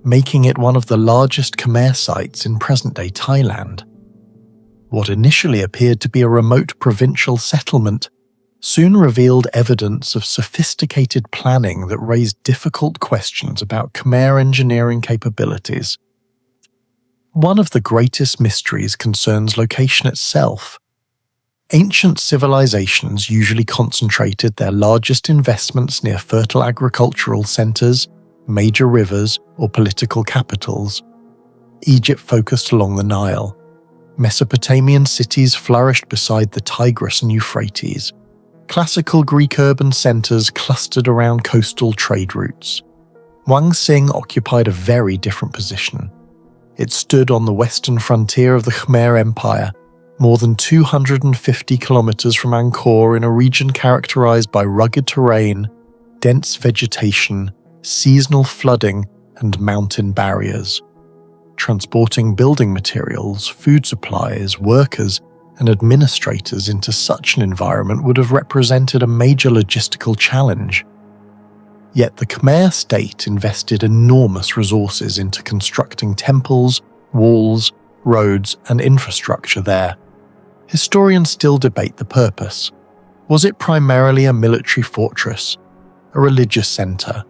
making it one of the largest Khmer sites in present-day Thailand. What initially appeared to be a remote provincial settlement soon revealed evidence of sophisticated planning that raised difficult questions about Khmer engineering capabilities. One of the greatest mysteries concerns location itself. Ancient civilizations usually concentrated their largest investments near fertile agricultural centers, major rivers, or political capitals. Egypt focused along the Nile. Mesopotamian cities flourished beside the Tigris and Euphrates. Classical Greek urban centers clustered around coastal trade routes. Muang Singh occupied a very different position. It stood on the western frontier of the Khmer Empire, more than 250 kilometers from Angkor, in a region characterized by rugged terrain, dense vegetation, seasonal flooding, and mountain barriers. Transporting building materials, food supplies, workers, and administrators into such an environment would have represented a major logistical challenge. Yet the Khmer state invested enormous resources into constructing temples, walls, roads, and infrastructure there. Historians still debate the purpose. Was it primarily a military fortress, a religious center,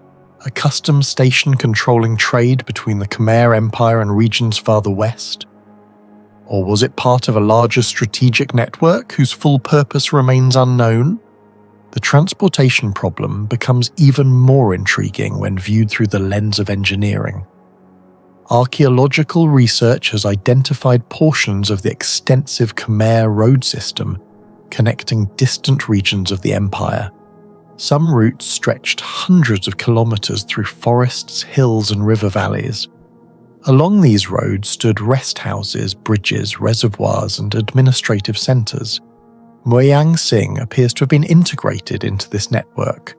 a customs station controlling trade between the Khmer Empire and regions farther west? Or was it part of a larger strategic network whose full purpose remains unknown? The transportation problem becomes even more intriguing when viewed through the lens of engineering. Archaeological research has identified portions of the extensive Khmer road system connecting distant regions of the empire. Some routes stretched hundreds of kilometers through forests, hills, and river valleys. Along these roads stood rest houses, bridges, reservoirs, and administrative centers. Muang Singh appears to have been integrated into this network.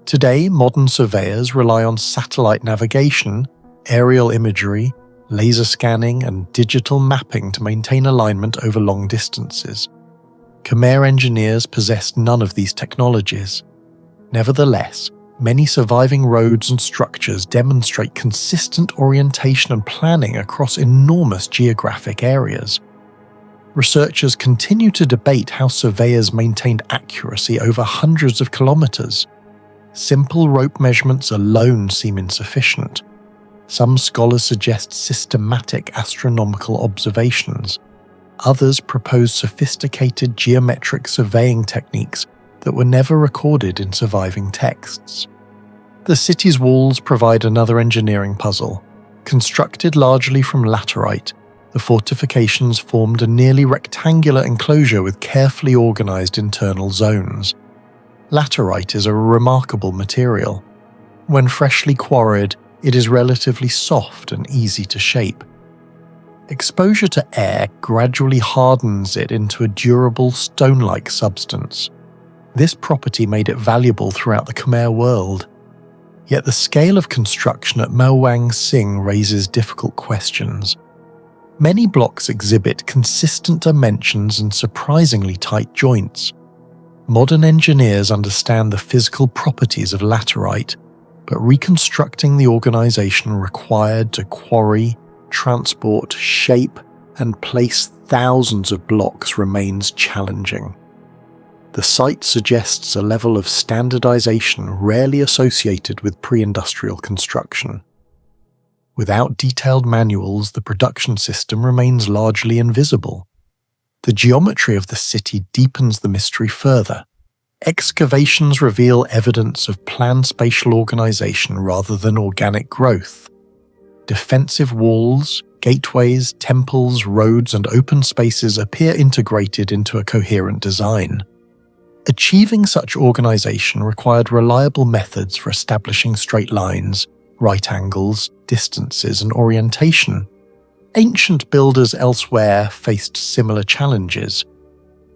Today, modern surveyors rely on satellite navigation, aerial imagery, laser scanning, and digital mapping to maintain alignment over long distances. Khmer engineers possessed none of these technologies. Nevertheless, many surviving roads and structures demonstrate consistent orientation and planning across enormous geographic areas. Researchers continue to debate how surveyors maintained accuracy over hundreds of kilometers. Simple rope measurements alone seem insufficient. Some scholars suggest systematic astronomical observations. Others propose sophisticated geometric surveying techniques that were never recorded in surviving texts. The city's walls provide another engineering puzzle. Constructed largely from laterite, the fortifications formed a nearly rectangular enclosure with carefully organised internal zones. Laterite is a remarkable material. When freshly quarried, it is relatively soft and easy to shape. Exposure to air gradually hardens it into a durable stone-like substance. This property made it valuable throughout the Khmer world. Yet the scale of construction at Muang Singh raises difficult questions. Many blocks exhibit consistent dimensions and surprisingly tight joints. Modern engineers understand the physical properties of laterite, but reconstructing the organisation required to quarry, transport, shape, and place thousands of blocks remains challenging. The site suggests a level of standardization rarely associated with pre-industrial construction. Without detailed manuals, the production system remains largely invisible. The geometry of the city deepens the mystery further. Excavations reveal evidence of planned spatial organization rather than organic growth. Defensive walls, gateways, temples, roads, and open spaces appear integrated into a coherent design. Achieving such organization required reliable methods for establishing straight lines, right angles, distances, and orientation. Ancient builders elsewhere faced similar challenges.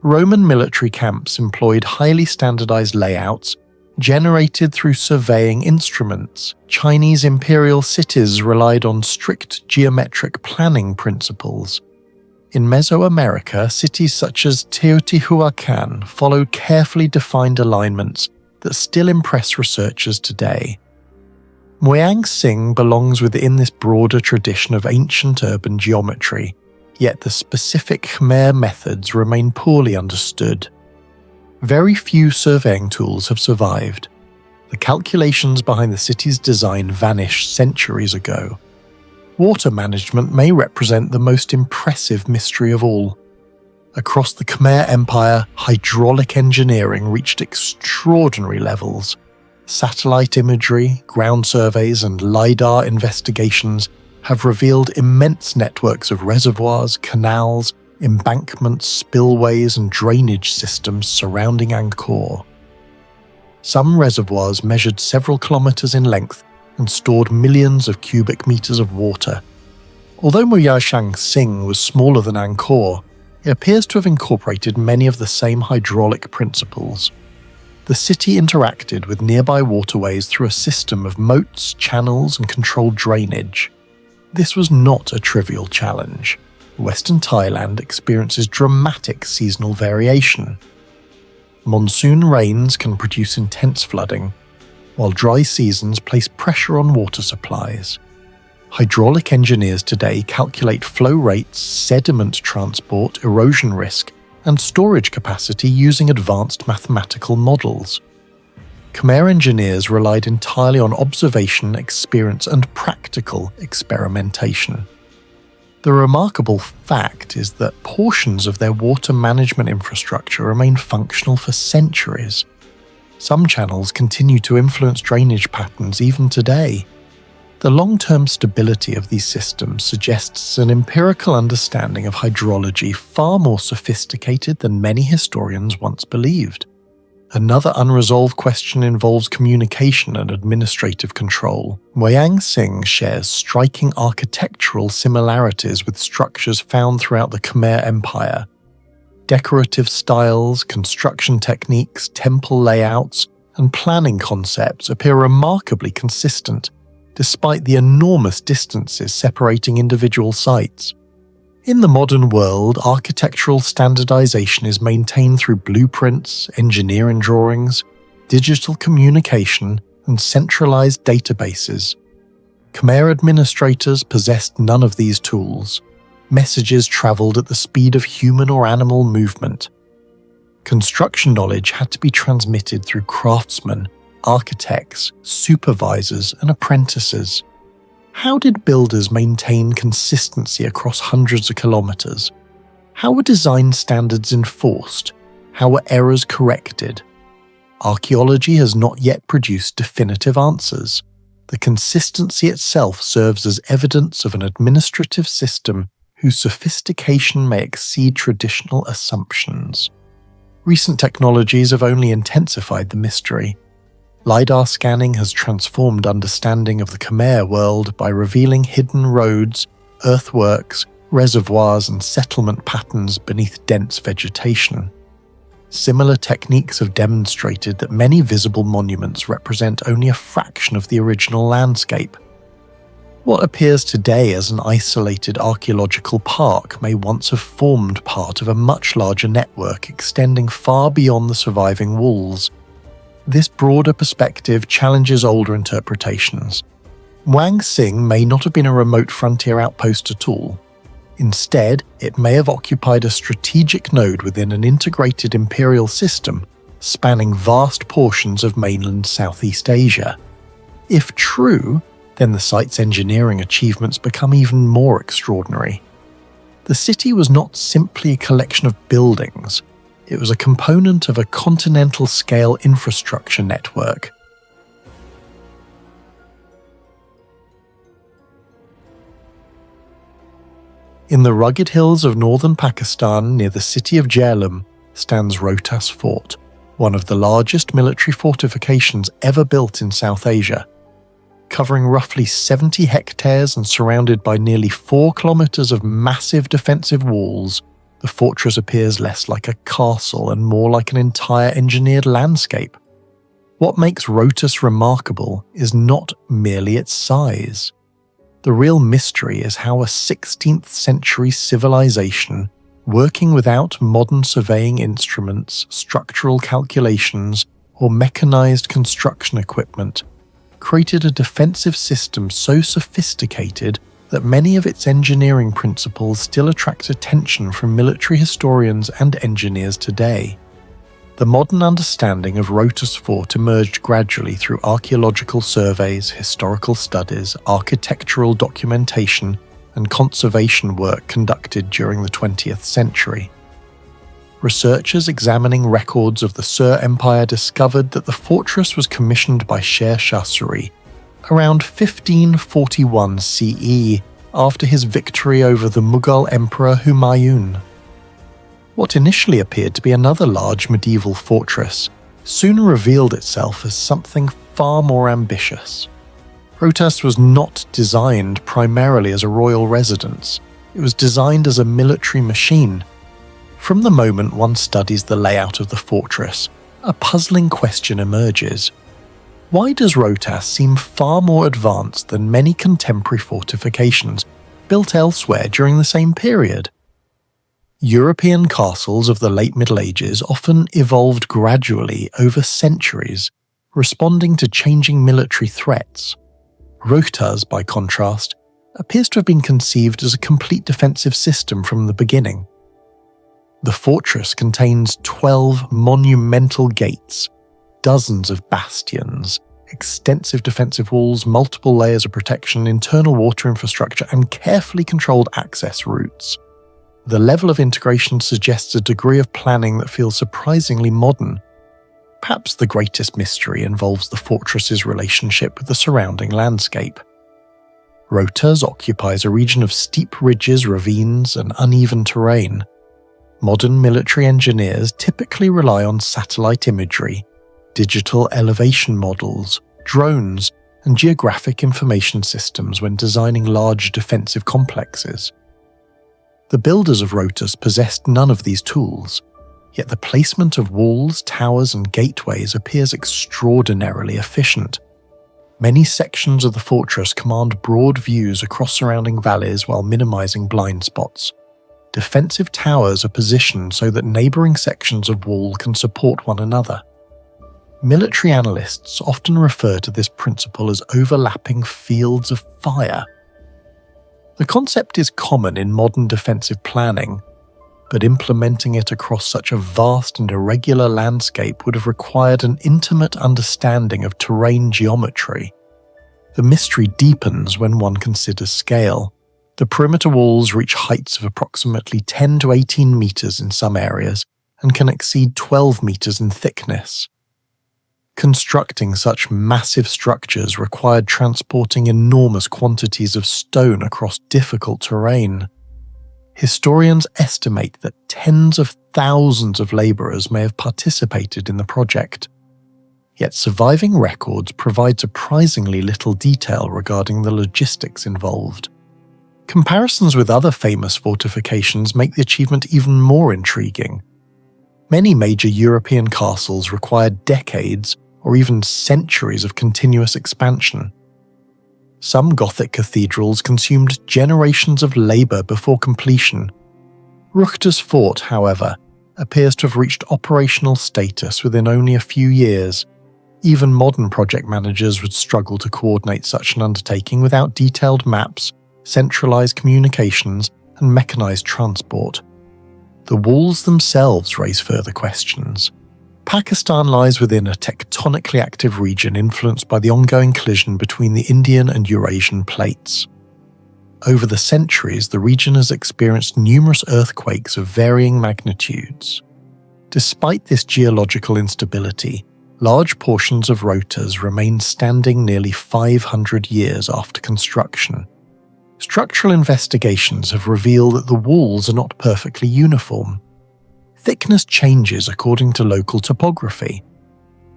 Roman military camps employed highly standardized layouts generated through surveying instruments. Chinese imperial cities relied on strict geometric planning principles. In Mesoamerica, cities such as Teotihuacan followed carefully defined alignments that still impress researchers today. Muang Singh belongs within this broader tradition of ancient urban geometry, yet the specific Khmer methods remain poorly understood. Very few surveying tools have survived. The calculations behind the city's design vanished centuries ago. Water management may represent the most impressive mystery of all. Across the Khmer Empire, hydraulic engineering reached extraordinary levels. Satellite imagery, ground surveys, and LiDAR investigations have revealed immense networks of reservoirs, canals, embankments, spillways, and drainage systems surrounding Angkor. Some reservoirs measured several kilometers in length and stored millions of cubic meters of water. Although Muang Singh was smaller than Angkor, it appears to have incorporated many of the same hydraulic principles. The city interacted with nearby waterways through a system of moats, channels, and controlled drainage. This was not a trivial challenge. Western Thailand experiences dramatic seasonal variation. Monsoon rains can produce intense flooding, while dry seasons place pressure on water supplies. Hydraulic engineers today calculate flow rates, sediment transport, erosion risk, and storage capacity using advanced mathematical models. Khmer engineers relied entirely on observation, experience, and practical experimentation. The remarkable fact is that portions of their water management infrastructure remain functional for centuries. Some channels continue to influence drainage patterns even today. The long-term stability of these systems suggests an empirical understanding of hydrology far more sophisticated than many historians once believed. Another unresolved question involves communication and administrative control. Muang Singh shares striking architectural similarities with structures found throughout the Khmer Empire. Decorative styles, construction techniques, temple layouts, and planning concepts appear remarkably consistent, despite the enormous distances separating individual sites. In the modern world, architectural standardization is maintained through blueprints, engineering drawings, digital communication, and centralized databases. Khmer administrators possessed none of these tools. Messages traveled at the speed of human or animal movement. Construction knowledge had to be transmitted through craftsmen, architects, supervisors, and apprentices. How did builders maintain consistency across hundreds of kilometers? How were design standards enforced? How were errors corrected? Archaeology has not yet produced definitive answers. the consistency itself serves as evidence of an administrative system whose sophistication may exceed traditional assumptions. Recent technologies have only intensified the mystery. LiDAR scanning has transformed understanding of the Khmer world by revealing hidden roads, earthworks, reservoirs, and settlement patterns beneath dense vegetation. Similar techniques have demonstrated that many visible monuments represent only a fraction of the original landscape. What appears today as an isolated archaeological park may once have formed part of a much larger network extending far beyond the surviving walls. This broader perspective challenges older interpretations. Muang Singh may not have been a remote frontier outpost at all. Instead, it may have occupied a strategic node within an integrated imperial system spanning vast portions of mainland Southeast Asia. If true, then the site's engineering achievements become even more extraordinary. The city was not simply a collection of buildings, it was a component of a continental-scale infrastructure network. In the rugged hills of northern Pakistan near the city of Jhelum stands Rohtas Fort, one of the largest military fortifications ever built in South Asia. Covering roughly 70 hectares and surrounded by nearly 4 kilometers of massive defensive walls, the fortress appears less like a castle and more like an entire engineered landscape. What makes Rohtas remarkable is not merely its size. The real mystery is how a 16th century civilization, working without modern surveying instruments, structural calculations, or mechanized construction equipment, created a defensive system so sophisticated that many of its engineering principles still attract attention from military historians and engineers today. The modern understanding of Rohtas Fort emerged gradually through archaeological surveys, historical studies, architectural documentation, and conservation work conducted during the 20th century. Researchers examining records of the Sur Empire discovered that the fortress was commissioned by Sher Shah Suri around 1541 CE, after his victory over the Mughal Emperor Humayun. What initially appeared to be another large medieval fortress soon revealed itself as something far more ambitious. Rohtas was not designed primarily as a royal residence, it was designed as a military machine. From the moment one studies the layout of the fortress, a puzzling question emerges. Why does Rohtas seem far more advanced than many contemporary fortifications built elsewhere during the same period? European castles of the late Middle Ages often evolved gradually over centuries, responding to changing military threats. Rohtas, by contrast, appears to have been conceived as a complete defensive system from the beginning. The fortress contains 12 monumental gates, dozens of bastions, extensive defensive walls, multiple layers of protection, internal water infrastructure, and carefully controlled access routes. The level of integration suggests a degree of planning that feels surprisingly modern. Perhaps the greatest mystery involves the fortress's relationship with the surrounding landscape. Rohtas occupies a region of steep ridges, ravines, and uneven terrain. Modern military engineers typically rely on satellite imagery, digital elevation models, drones, and geographic information systems when designing large defensive complexes. The builders of Rohtas possessed none of these tools, yet the placement of walls, towers, and gateways appears extraordinarily efficient. Many sections of the fortress command broad views across surrounding valleys while minimizing blind spots. Defensive towers are positioned so that neighboring sections of wall can support one another. Military analysts often refer to this principle as overlapping fields of fire. The concept is common in modern defensive planning, but implementing it across such a vast and irregular landscape would have required an intimate understanding of terrain geometry. The mystery deepens when one considers scale. The perimeter walls reach heights of approximately 10 to 18 meters in some areas and can exceed 12 meters in thickness. Constructing such massive structures required transporting enormous quantities of stone across difficult terrain. Historians estimate that tens of thousands of labourers may have participated in the project. Yet surviving records provide surprisingly little detail regarding the logistics involved. Comparisons with other famous fortifications make the achievement even more intriguing. Many major European castles required decades or even centuries of continuous expansion. Some Gothic cathedrals consumed generations of labour before completion. Rohtas Fort, however, appears to have reached operational status within only a few years. Even modern project managers would struggle to coordinate such an undertaking without detailed maps, centralised communications, and mechanised transport. The walls themselves raise further questions. Pakistan lies within a tectonically active region influenced by the ongoing collision between the Indian and Eurasian plates. Over the centuries, the region has experienced numerous earthquakes of varying magnitudes. Despite this geological instability, large portions of Rohtas remain standing nearly 500 years after construction. Structural investigations have revealed that the walls are not perfectly uniform. Thickness changes according to local topography.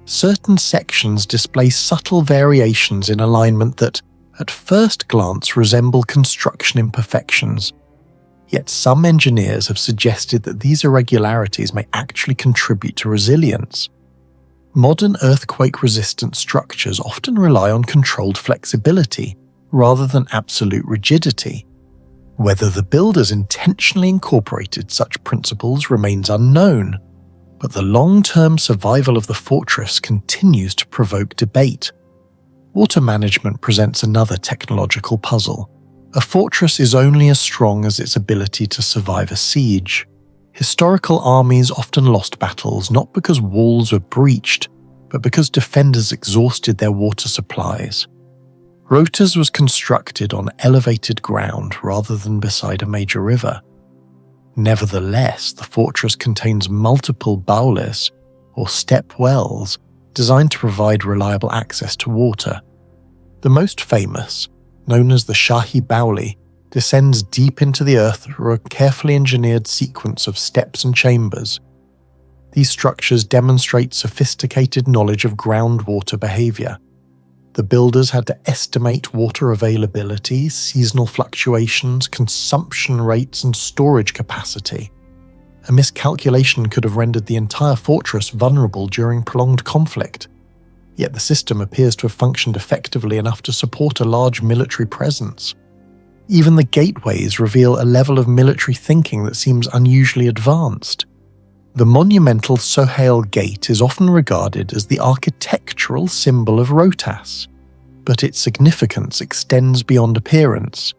Certain sections display subtle variations in alignment that, at first glance, resemble construction imperfections. Yet some engineers have suggested that these irregularities may actually contribute to resilience. Modern earthquake-resistant structures often rely on controlled flexibility rather than absolute rigidity. Whether the builders intentionally incorporated such principles remains unknown, but the long-term survival of the fortress continues to provoke debate. Water management presents another technological puzzle. A fortress is only as strong as its ability to survive a siege. Historical armies often lost battles not because walls were breached, but because defenders exhausted their water supplies. Rohtas was constructed on elevated ground rather than beside a major river. Nevertheless, the fortress contains multiple baulis, or step wells, designed to provide reliable access to water. The most famous, known as the Shahi Bauli, descends deep into the earth through a carefully engineered sequence of steps and chambers. These structures demonstrate sophisticated knowledge of groundwater behaviour. The builders had to estimate water availability, seasonal fluctuations, consumption rates, and storage capacity. A miscalculation could have rendered the entire fortress vulnerable during prolonged conflict. Yet the system appears to have functioned effectively enough to support a large military presence. Even the gateways reveal a level of military thinking that seems unusually advanced. The monumental Sohail Gate is often regarded as the architectural symbol of Rohtas, but its significance extends beyond appearance.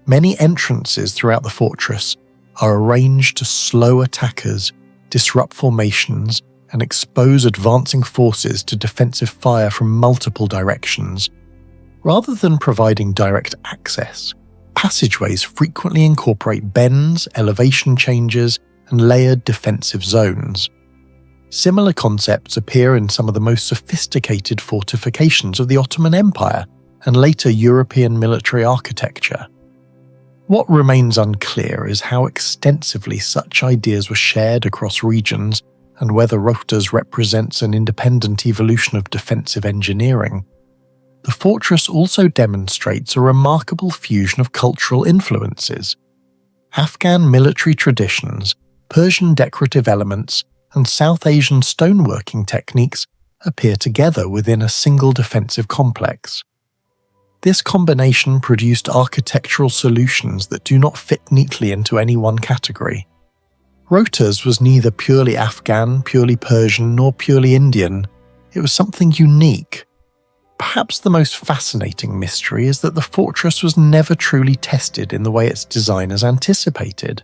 Many entrances throughout the fortress are arranged to slow attackers, disrupt formations, and expose advancing forces to defensive fire from multiple directions. Rather than providing direct access, passageways frequently incorporate bends, elevation changes, and layered defensive zones. Similar concepts appear in some of the most sophisticated fortifications of the Ottoman Empire and later European military architecture. What remains unclear is how extensively such ideas were shared across regions and whether Rohtas represents an independent evolution of defensive engineering. The fortress also demonstrates a remarkable fusion of cultural influences. Afghan military traditions, Persian decorative elements, and South Asian stoneworking techniques appear together within a single defensive complex. This combination produced architectural solutions that do not fit neatly into any one category. Rohtas was neither purely Afghan, purely Persian, nor purely Indian. It was something unique. Perhaps the most fascinating mystery is that the fortress was never truly tested in the way its designers anticipated.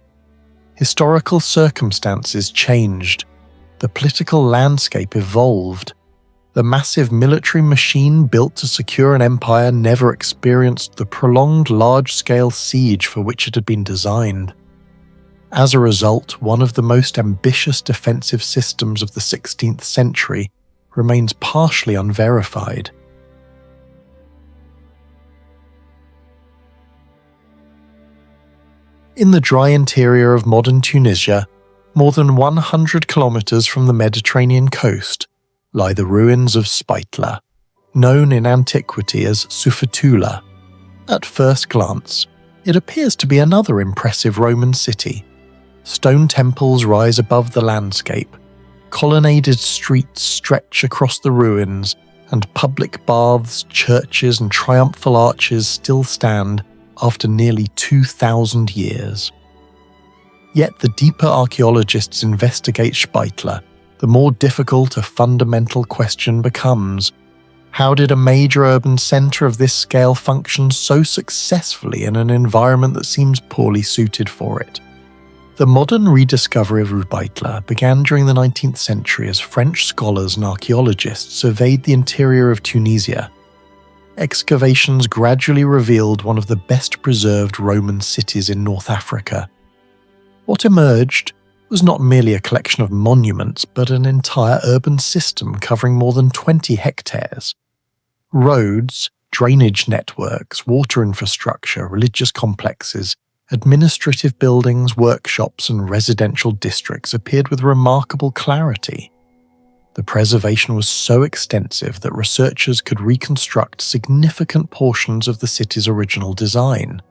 Historical circumstances changed. The political landscape evolved. The massive military machine built to secure an empire never experienced the prolonged large-scale siege for which it had been designed. As a result, one of the most ambitious defensive systems of the 16th century remains partially unverified. In the dry interior of modern Tunisia, more than 100 kilometers from the Mediterranean coast, lie the ruins of Sufetula, known in antiquity as Sufetula. At first glance, it appears to be another impressive Roman city. Stone temples rise above the landscape, colonnaded streets stretch across the ruins, and public baths, churches, and triumphal arches still stand after nearly 2,000 years. Yet the deeper archaeologists investigate Sufetula, the more difficult a fundamental question becomes: how did a major urban centre of this scale function so successfully in an environment that seems poorly suited for it? The modern rediscovery of Sufetula began during the 19th century as French scholars and archaeologists surveyed the interior of Tunisia. Excavations gradually revealed one of the best preserved Roman cities in North Africa. What emerged was not merely a collection of monuments, but an entire urban system covering more than 20 hectares. Roads, drainage networks, water infrastructure, religious complexes, administrative buildings, workshops, and residential districts appeared with remarkable clarity. The preservation was so extensive that researchers could reconstruct significant portions of the city's original design.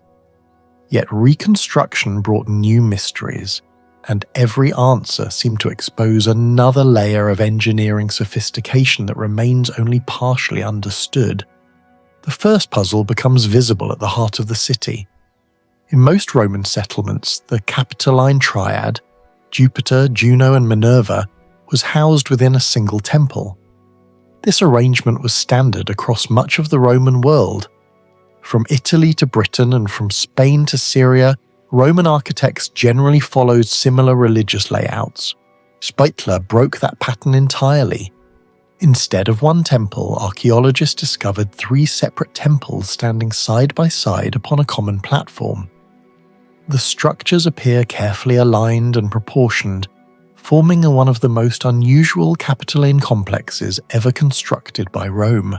Yet reconstruction brought new mysteries, and every answer seemed to expose another layer of engineering sophistication that remains only partially understood. The first puzzle becomes visible at the heart of the city. In most Roman settlements, the Capitoline triad, Jupiter, Juno, and Minerva, was housed within a single temple. This arrangement was standard across much of the Roman world. From Italy to Britain and from Spain to Syria, Roman architects generally followed similar religious layouts. Sufetula broke that pattern entirely. Instead of one temple, archaeologists discovered 3 separate temples standing side by side upon a common platform. The structures appear carefully aligned and proportioned, forming one of the most unusual Capitoline complexes ever constructed by Rome.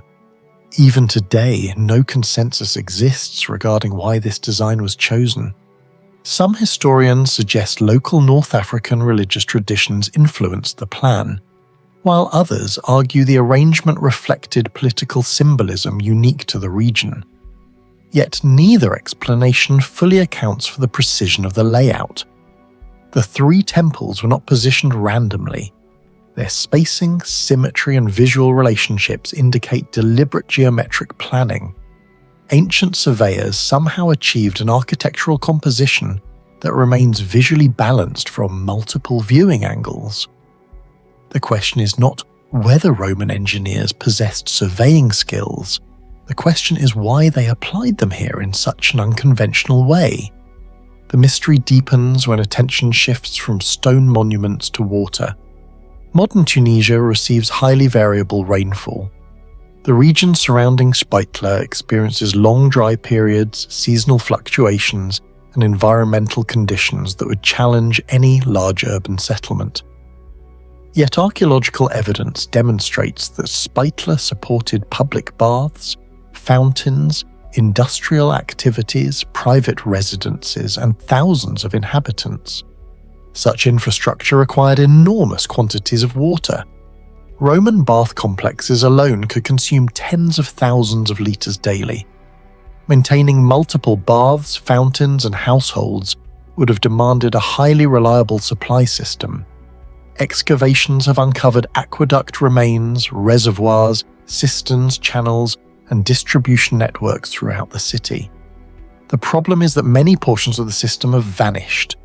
Even today, no consensus exists regarding why this design was chosen. Some historians suggest local North African religious traditions influenced the plan, while others argue the arrangement reflected political symbolism unique to the region. Yet neither explanation fully accounts for the precision of the layout. The 3 temples were not positioned randomly. Their spacing, symmetry, and visual relationships indicate deliberate geometric planning. Ancient surveyors somehow achieved an architectural composition that remains visually balanced from multiple viewing angles. The question is not whether Roman engineers possessed surveying skills. The question is why they applied them here in such an unconventional way. The mystery deepens when attention shifts from stone monuments to water. Modern Tunisia receives highly variable rainfall. The region surrounding Sufetula experiences long dry periods, seasonal fluctuations, and environmental conditions that would challenge any large urban settlement. Yet archaeological evidence demonstrates that Sufetula supported public baths, fountains, industrial activities, private residences, and thousands of inhabitants. Such infrastructure required enormous quantities of water. Roman bath complexes alone could consume tens of thousands of litres daily. Maintaining multiple baths, fountains, and households would have demanded a highly reliable supply system. Excavations have uncovered aqueduct remains, reservoirs, cisterns, channels, and distribution networks throughout the city. The problem is that many portions of the system have vanished.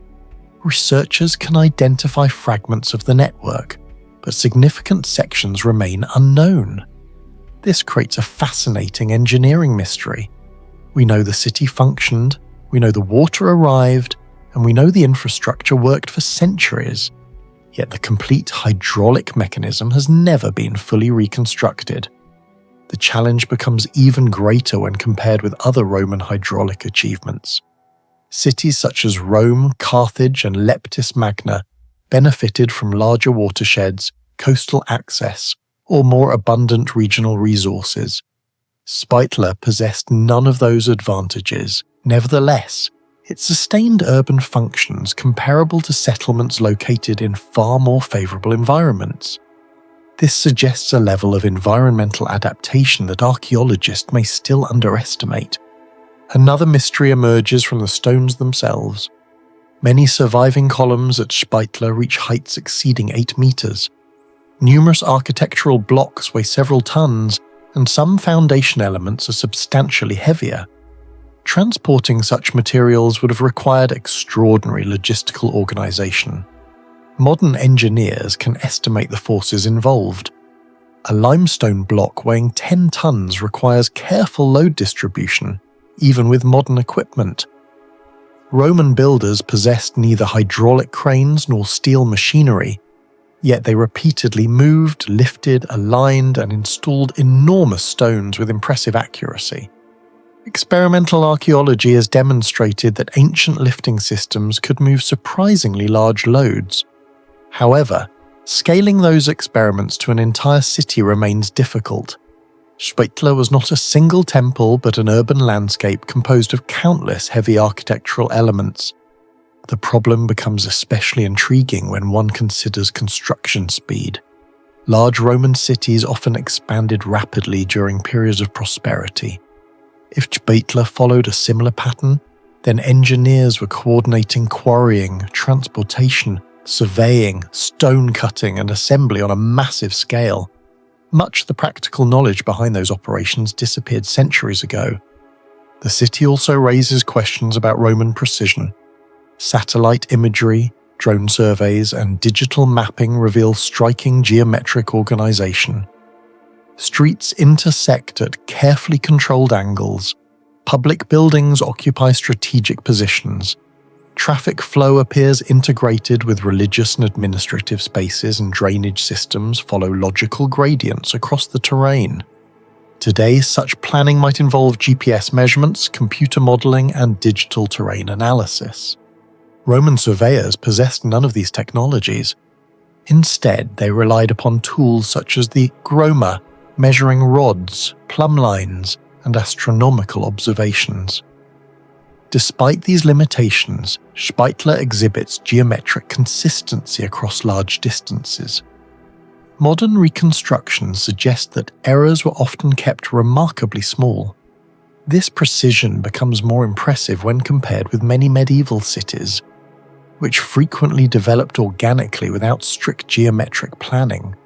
Researchers can identify fragments of the network, but significant sections remain unknown. This creates a fascinating engineering mystery. We know the city functioned, we know the water arrived, and we know the infrastructure worked for centuries. Yet the complete hydraulic mechanism has never been fully reconstructed. The challenge becomes even greater when compared with other Roman hydraulic achievements. Cities such as Rome, Carthage, and Leptis Magna benefited from larger watersheds, coastal access, or more abundant regional resources. Spitler possessed none of those advantages. Nevertheless, it sustained urban functions comparable to settlements located in far more favourable environments. This suggests a level of environmental adaptation that archaeologists may still underestimate. Another mystery emerges from the stones themselves. Many surviving columns at Spitler reach heights exceeding 8 metres. Numerous architectural blocks weigh several tons, and some foundation elements are substantially heavier. Transporting such materials would have required extraordinary logistical organisation. Modern engineers can estimate the forces involved. A limestone block weighing 10 tons requires careful load distribution, even with modern equipment. Roman builders possessed neither hydraulic cranes nor steel machinery, yet they repeatedly moved, lifted, aligned, and installed enormous stones with impressive accuracy. Experimental archaeology has demonstrated that ancient lifting systems could move surprisingly large loads. However, scaling those experiments to an entire city remains difficult. Spitler was not a single temple but an urban landscape composed of countless heavy architectural elements. The problem becomes especially intriguing when one considers construction speed. Large Roman cities often expanded rapidly during periods of prosperity. If Spitler followed a similar pattern, then engineers were coordinating quarrying, transportation, surveying, stone cutting, and assembly on a massive scale. Much of the practical knowledge behind those operations disappeared centuries ago. The city also raises questions about Roman precision. Satellite imagery, drone surveys, and digital mapping reveal striking geometric organization. Streets intersect at carefully controlled angles. Public buildings occupy strategic positions. Traffic flow appears integrated with religious and administrative spaces, and drainage systems follow logical gradients across the terrain. Today, such planning might involve GPS measurements, computer modeling, and digital terrain analysis. Roman surveyors possessed none of these technologies. Instead, they relied upon tools such as the groma, measuring rods, plumb lines, and astronomical observations. Despite these limitations, Spitler exhibits geometric consistency across large distances. Modern reconstructions suggest that errors were often kept remarkably small. This precision becomes more impressive when compared with many medieval cities, which frequently developed organically without strict geometric planning.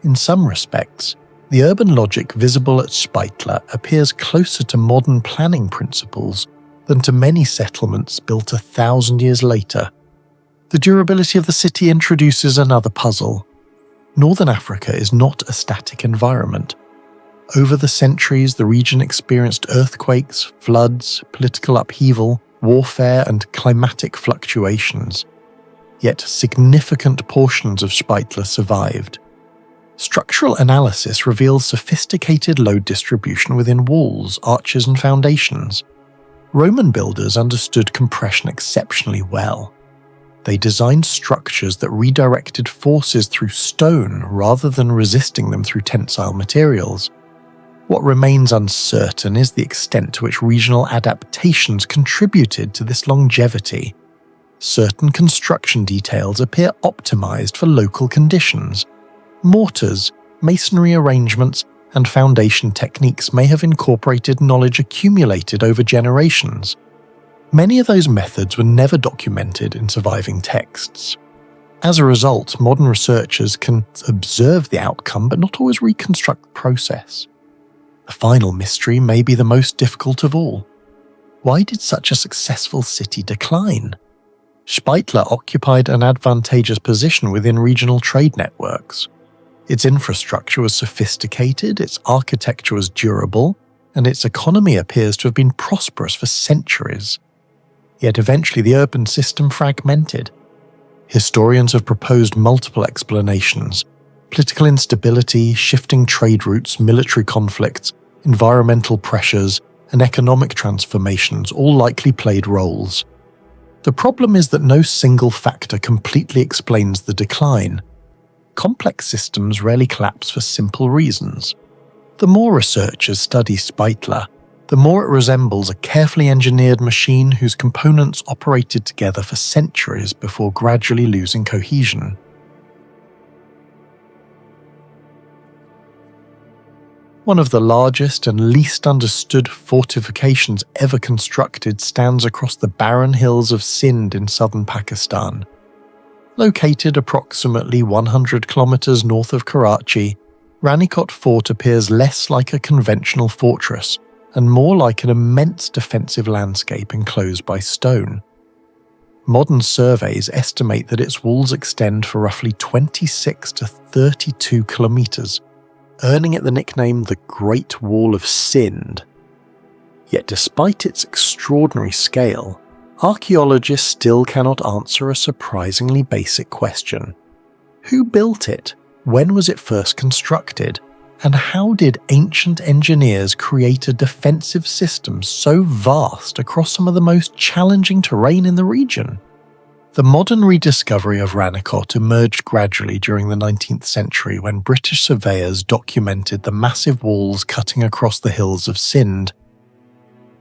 In some respects, the urban logic visible at Spitler appears closer to modern planning principles than to many settlements built 1,000 years later. The durability of the city introduces another puzzle. Northern Africa is not a static environment. Over the centuries, the region experienced earthquakes, floods, political upheaval, warfare, and climatic fluctuations. Yet significant portions of Spitler survived. Structural analysis reveals sophisticated load distribution within walls, arches, and foundations. Roman builders understood compression exceptionally well. They designed structures that redirected forces through stone rather than resisting them through tensile materials. What remains uncertain is the extent to which regional adaptations contributed to this longevity. Certain construction details appear optimized for local conditions. Mortars, masonry arrangements, and foundation techniques may have incorporated knowledge accumulated over generations. Many of those methods were never documented in surviving texts. As a result, modern researchers can observe the outcome but not always reconstruct the process. The final mystery may be the most difficult of all. Why did such a successful city decline? Spitler occupied an advantageous position within regional trade networks. Its infrastructure was sophisticated, its architecture was durable, and its economy appears to have been prosperous for centuries. Yet eventually the urban system fragmented. Historians have proposed multiple explanations: political instability, shifting trade routes, military conflicts, environmental pressures, and economic transformations all likely played roles. The problem is that no single factor completely explains the decline. complex systems rarely collapse for simple reasons. The more researchers study Sufetula, the more it resembles a carefully engineered machine whose components operated together for centuries before gradually losing cohesion. One of the largest and least understood fortifications ever constructed stands across the barren hills of Sindh in southern Pakistan. Located approximately 100 kilometers north of Karachi, Ranikot Fort appears less like a conventional fortress and more like an immense defensive landscape enclosed by stone. Modern surveys estimate that its walls extend for roughly 26 to 32 kilometers, earning it the nickname the Great Wall of Sindh. Yet despite its extraordinary scale, archaeologists still cannot answer a surprisingly basic question. Who built it? When was it first constructed? And how did ancient engineers create a defensive system so vast across some of the most challenging terrain in the region? The modern rediscovery of Ranikot emerged gradually during the 19th century when British surveyors documented the massive walls cutting across the hills of Sindh.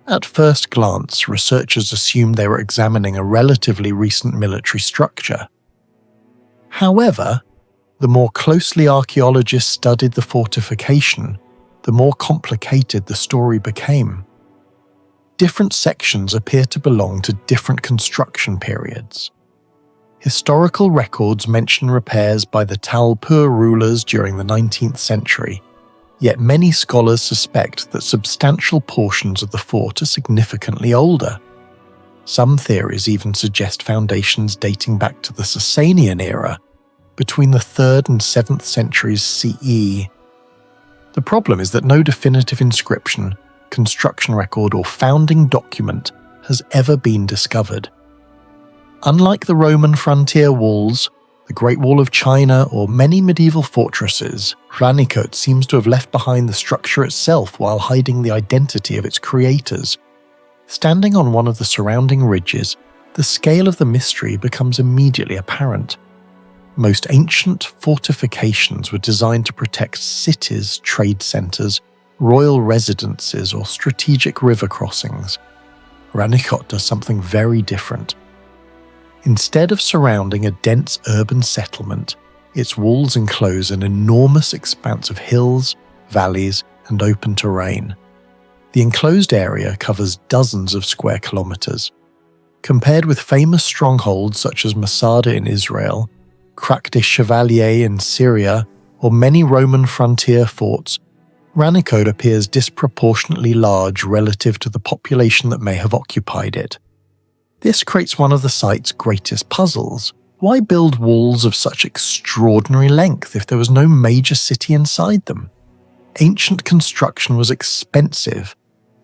At first glance, researchers assumed they were examining a relatively recent military structure. However, the more closely archaeologists studied the fortification, the more complicated the story became. Different sections appear to belong to different construction periods. Historical records mention repairs by the Talpur rulers during the 19th century, yet many scholars suspect that substantial portions of the fort are significantly older. Some theories even suggest foundations dating back to the Sasanian era, between the 3rd and 7th centuries CE. The problem is that no definitive inscription, construction record, or founding document has ever been discovered. Unlike the Roman frontier walls, the Great Wall of China, or many medieval fortresses, Ranikot seems to have left behind the structure itself while hiding the identity of its creators. Standing on one of the surrounding ridges, the scale of the mystery becomes immediately apparent. Most ancient fortifications were designed to protect cities, trade centers, royal residences, or strategic river crossings. Ranikot does something very different. Instead of surrounding a dense urban settlement, its walls enclose an enormous expanse of hills, valleys, and open terrain. The enclosed area covers dozens of square kilometers. Compared with famous strongholds such as Masada in Israel, Kerak Castle in Syria, or many Roman frontier forts, Ranikot appears disproportionately large relative to the population that may have occupied it. This creates one of the site's greatest puzzles. Why build walls of such extraordinary length if there was no major city inside them? Ancient construction was expensive.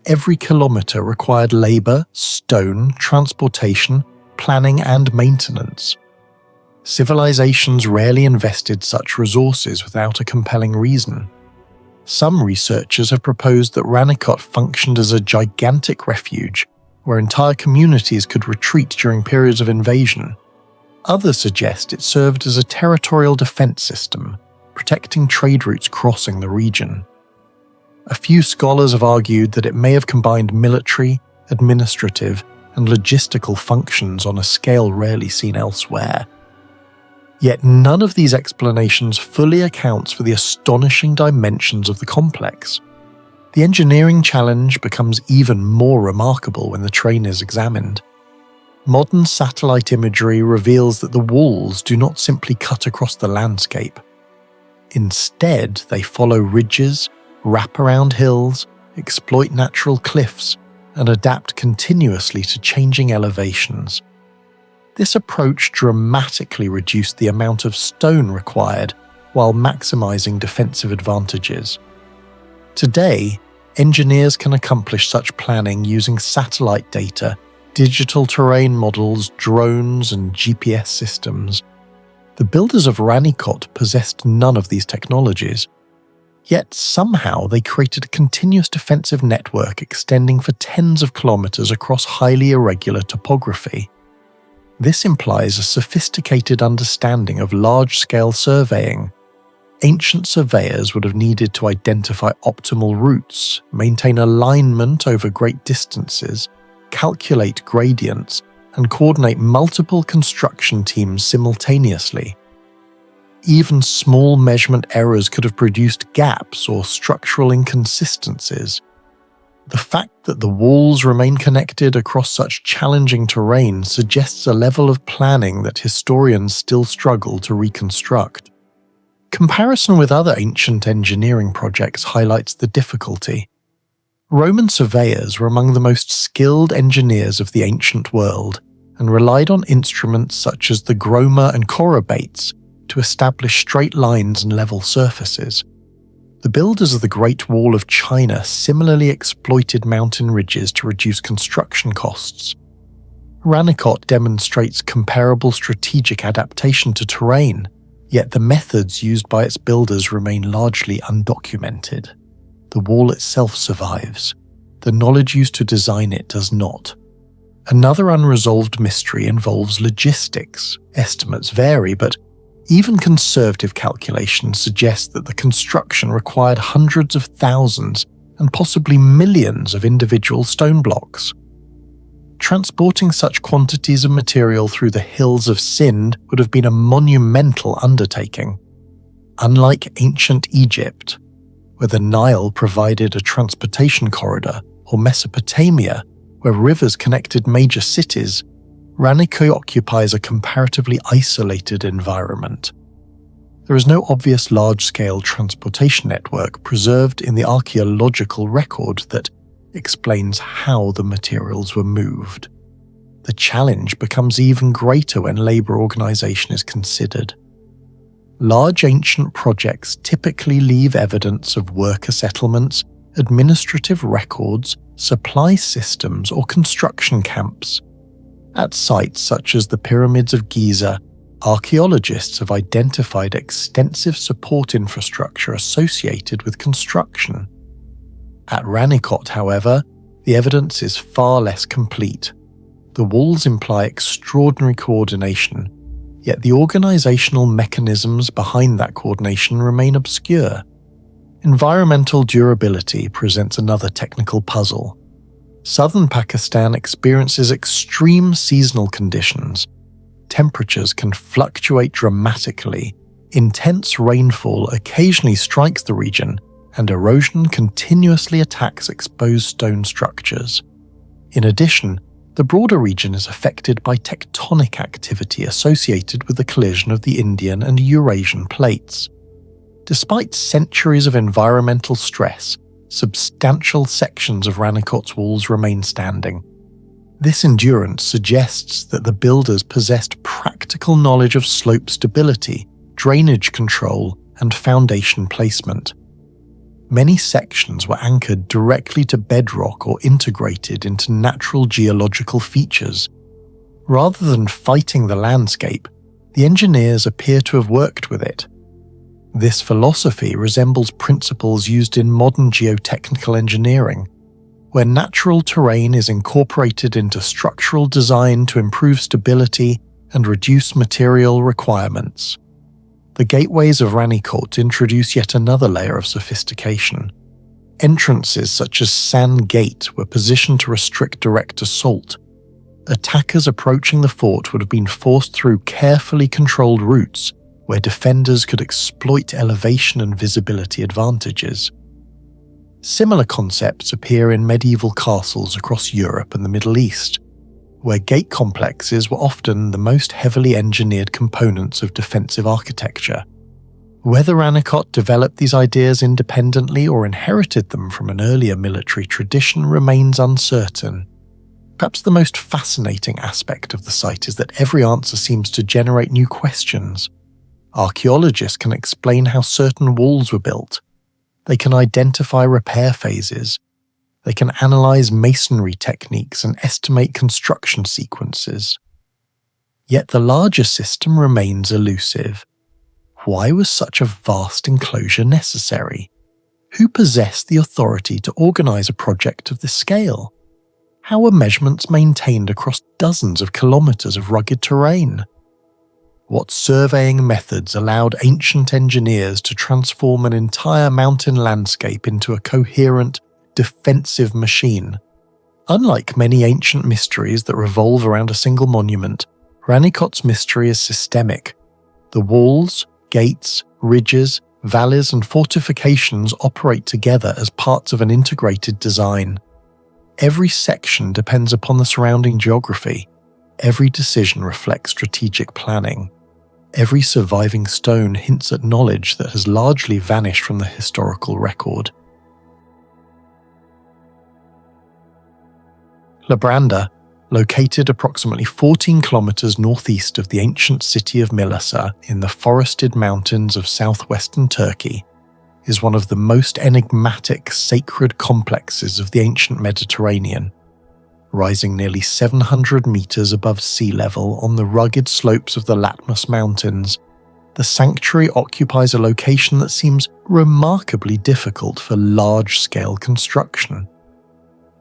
Every kilometer required labor, stone, transportation, planning, and maintenance. Civilizations rarely invested such resources without a compelling reason. Some researchers have proposed that Ranikot functioned as a gigantic refuge, where entire communities could retreat during periods of invasion. Others suggest it served as a territorial defense system, protecting trade routes crossing the region. A few scholars have argued that it may have combined military, administrative, and logistical functions on a scale rarely seen elsewhere. Yet none of these explanations fully accounts for the astonishing dimensions of the complex. The engineering challenge becomes even more remarkable when the terrain is examined. Modern satellite imagery reveals that the walls do not simply cut across the landscape. Instead, they follow ridges, wrap around hills, exploit natural cliffs, and adapt continuously to changing elevations. This approach dramatically reduced the amount of stone required while maximizing defensive advantages. Today, engineers can accomplish such planning using satellite data, digital terrain models, drones, and GPS systems. The builders of Ranikot possessed none of these technologies. Yet somehow they created a continuous defensive network extending for tens of kilometers across highly irregular topography. This implies a sophisticated understanding of large-scale surveying. Ancient surveyors would have needed to identify optimal routes, maintain alignment over great distances, calculate gradients, and coordinate multiple construction teams simultaneously. Even small measurement errors could have produced gaps or structural inconsistencies. The fact that the walls remain connected across such challenging terrain suggests a level of planning that historians still struggle to reconstruct. Comparison with other ancient engineering projects highlights the difficulty. Roman surveyors were among the most skilled engineers of the ancient world and relied on instruments such as the groma and chorobates to establish straight lines and level surfaces. The builders of the Great Wall of China similarly exploited mountain ridges to reduce construction costs. Ranikot demonstrates comparable strategic adaptation to terrain, yet the methods used by its builders remain largely undocumented. The wall itself survives. The knowledge used to design it does not. Another unresolved mystery involves logistics. Estimates vary, but even conservative calculations suggest that the construction required hundreds of thousands and possibly millions of individual stone blocks. Transporting such quantities of material through the hills of Sindh would have been a monumental undertaking. Unlike ancient Egypt, where the Nile provided a transportation corridor, or Mesopotamia, where rivers connected major cities, Ranikot occupies a comparatively isolated environment. There is no obvious large-scale transportation network preserved in the archaeological record that explains how the materials were moved. The challenge becomes even greater when labor organization is considered. Large ancient projects typically leave evidence of worker settlements, administrative records, supply systems, or construction camps. At sites such as the pyramids of Giza, archaeologists have identified extensive support infrastructure associated with construction. At Ranikot, however, the evidence is far less complete. The walls imply extraordinary coordination, yet the organizational mechanisms behind that coordination remain obscure. Environmental durability presents another technical puzzle. Southern Pakistan experiences extreme seasonal conditions. Temperatures can fluctuate dramatically. Intense rainfall occasionally strikes the region, and erosion continuously attacks exposed stone structures. In addition, the broader region is affected by tectonic activity associated with the collision of the Indian and Eurasian plates. Despite centuries of environmental stress, substantial sections of Ranikot's walls remain standing. This endurance suggests that the builders possessed practical knowledge of slope stability, drainage control, and foundation placement. Many sections were anchored directly to bedrock or integrated into natural geological features. Rather than fighting the landscape, the engineers appear to have worked with it. This philosophy resembles principles used in modern geotechnical engineering, where natural terrain is incorporated into structural design to improve stability and reduce material requirements. The gateways of Ranikot introduce yet another layer of sophistication. Entrances such as San Gate were positioned to restrict direct assault. Attackers approaching the fort would have been forced through carefully controlled routes, where defenders could exploit elevation and visibility advantages. Similar concepts appear in medieval castles across Europe and the Middle East, where gate complexes were often the most heavily engineered components of defensive architecture. Whether Ranikot developed these ideas independently or inherited them from an earlier military tradition remains uncertain. Perhaps the most fascinating aspect of the site is that every answer seems to generate new questions. Archaeologists can explain how certain walls were built. They can identify repair phases. They can analyze masonry techniques and estimate construction sequences. Yet the larger system remains elusive. Why was such a vast enclosure necessary? Who possessed the authority to organize a project of this scale? How were measurements maintained across dozens of kilometers of rugged terrain? What surveying methods allowed ancient engineers to transform an entire mountain landscape into a coherent, defensive machine? Unlike many ancient mysteries that revolve around a single monument, Ranikot's mystery is systemic. The walls, gates, ridges, valleys and fortifications operate together as parts of an integrated design. Every section depends upon the surrounding geography. Every decision reflects strategic planning. Every surviving stone hints at knowledge that has largely vanished from the historical record. Labraunda, located approximately 14 kilometers northeast of the ancient city of Mealea in the forested mountains of southwestern Turkey, is one of the most enigmatic sacred complexes of the ancient Mediterranean. Rising nearly 700 meters above sea level on the rugged slopes of the Latmus Mountains, the sanctuary occupies a location that seems remarkably difficult for large-scale construction.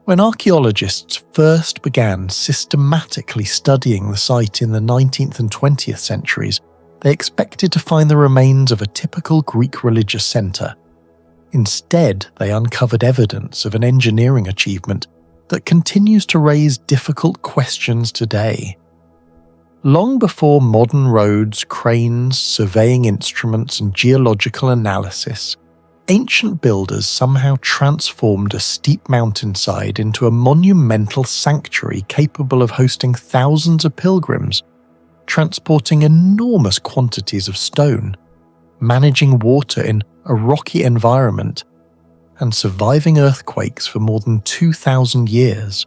When archaeologists first began systematically studying the site in the 19th and 20th centuries, they expected to find the remains of a typical Greek religious centre. Instead, they uncovered evidence of an engineering achievement that continues to raise difficult questions today. Long before modern roads, cranes, surveying instruments, and geological analysis, ancient builders somehow transformed a steep mountainside into a monumental sanctuary capable of hosting thousands of pilgrims, transporting enormous quantities of stone, managing water in a rocky environment, and surviving earthquakes for more than 2,000 years.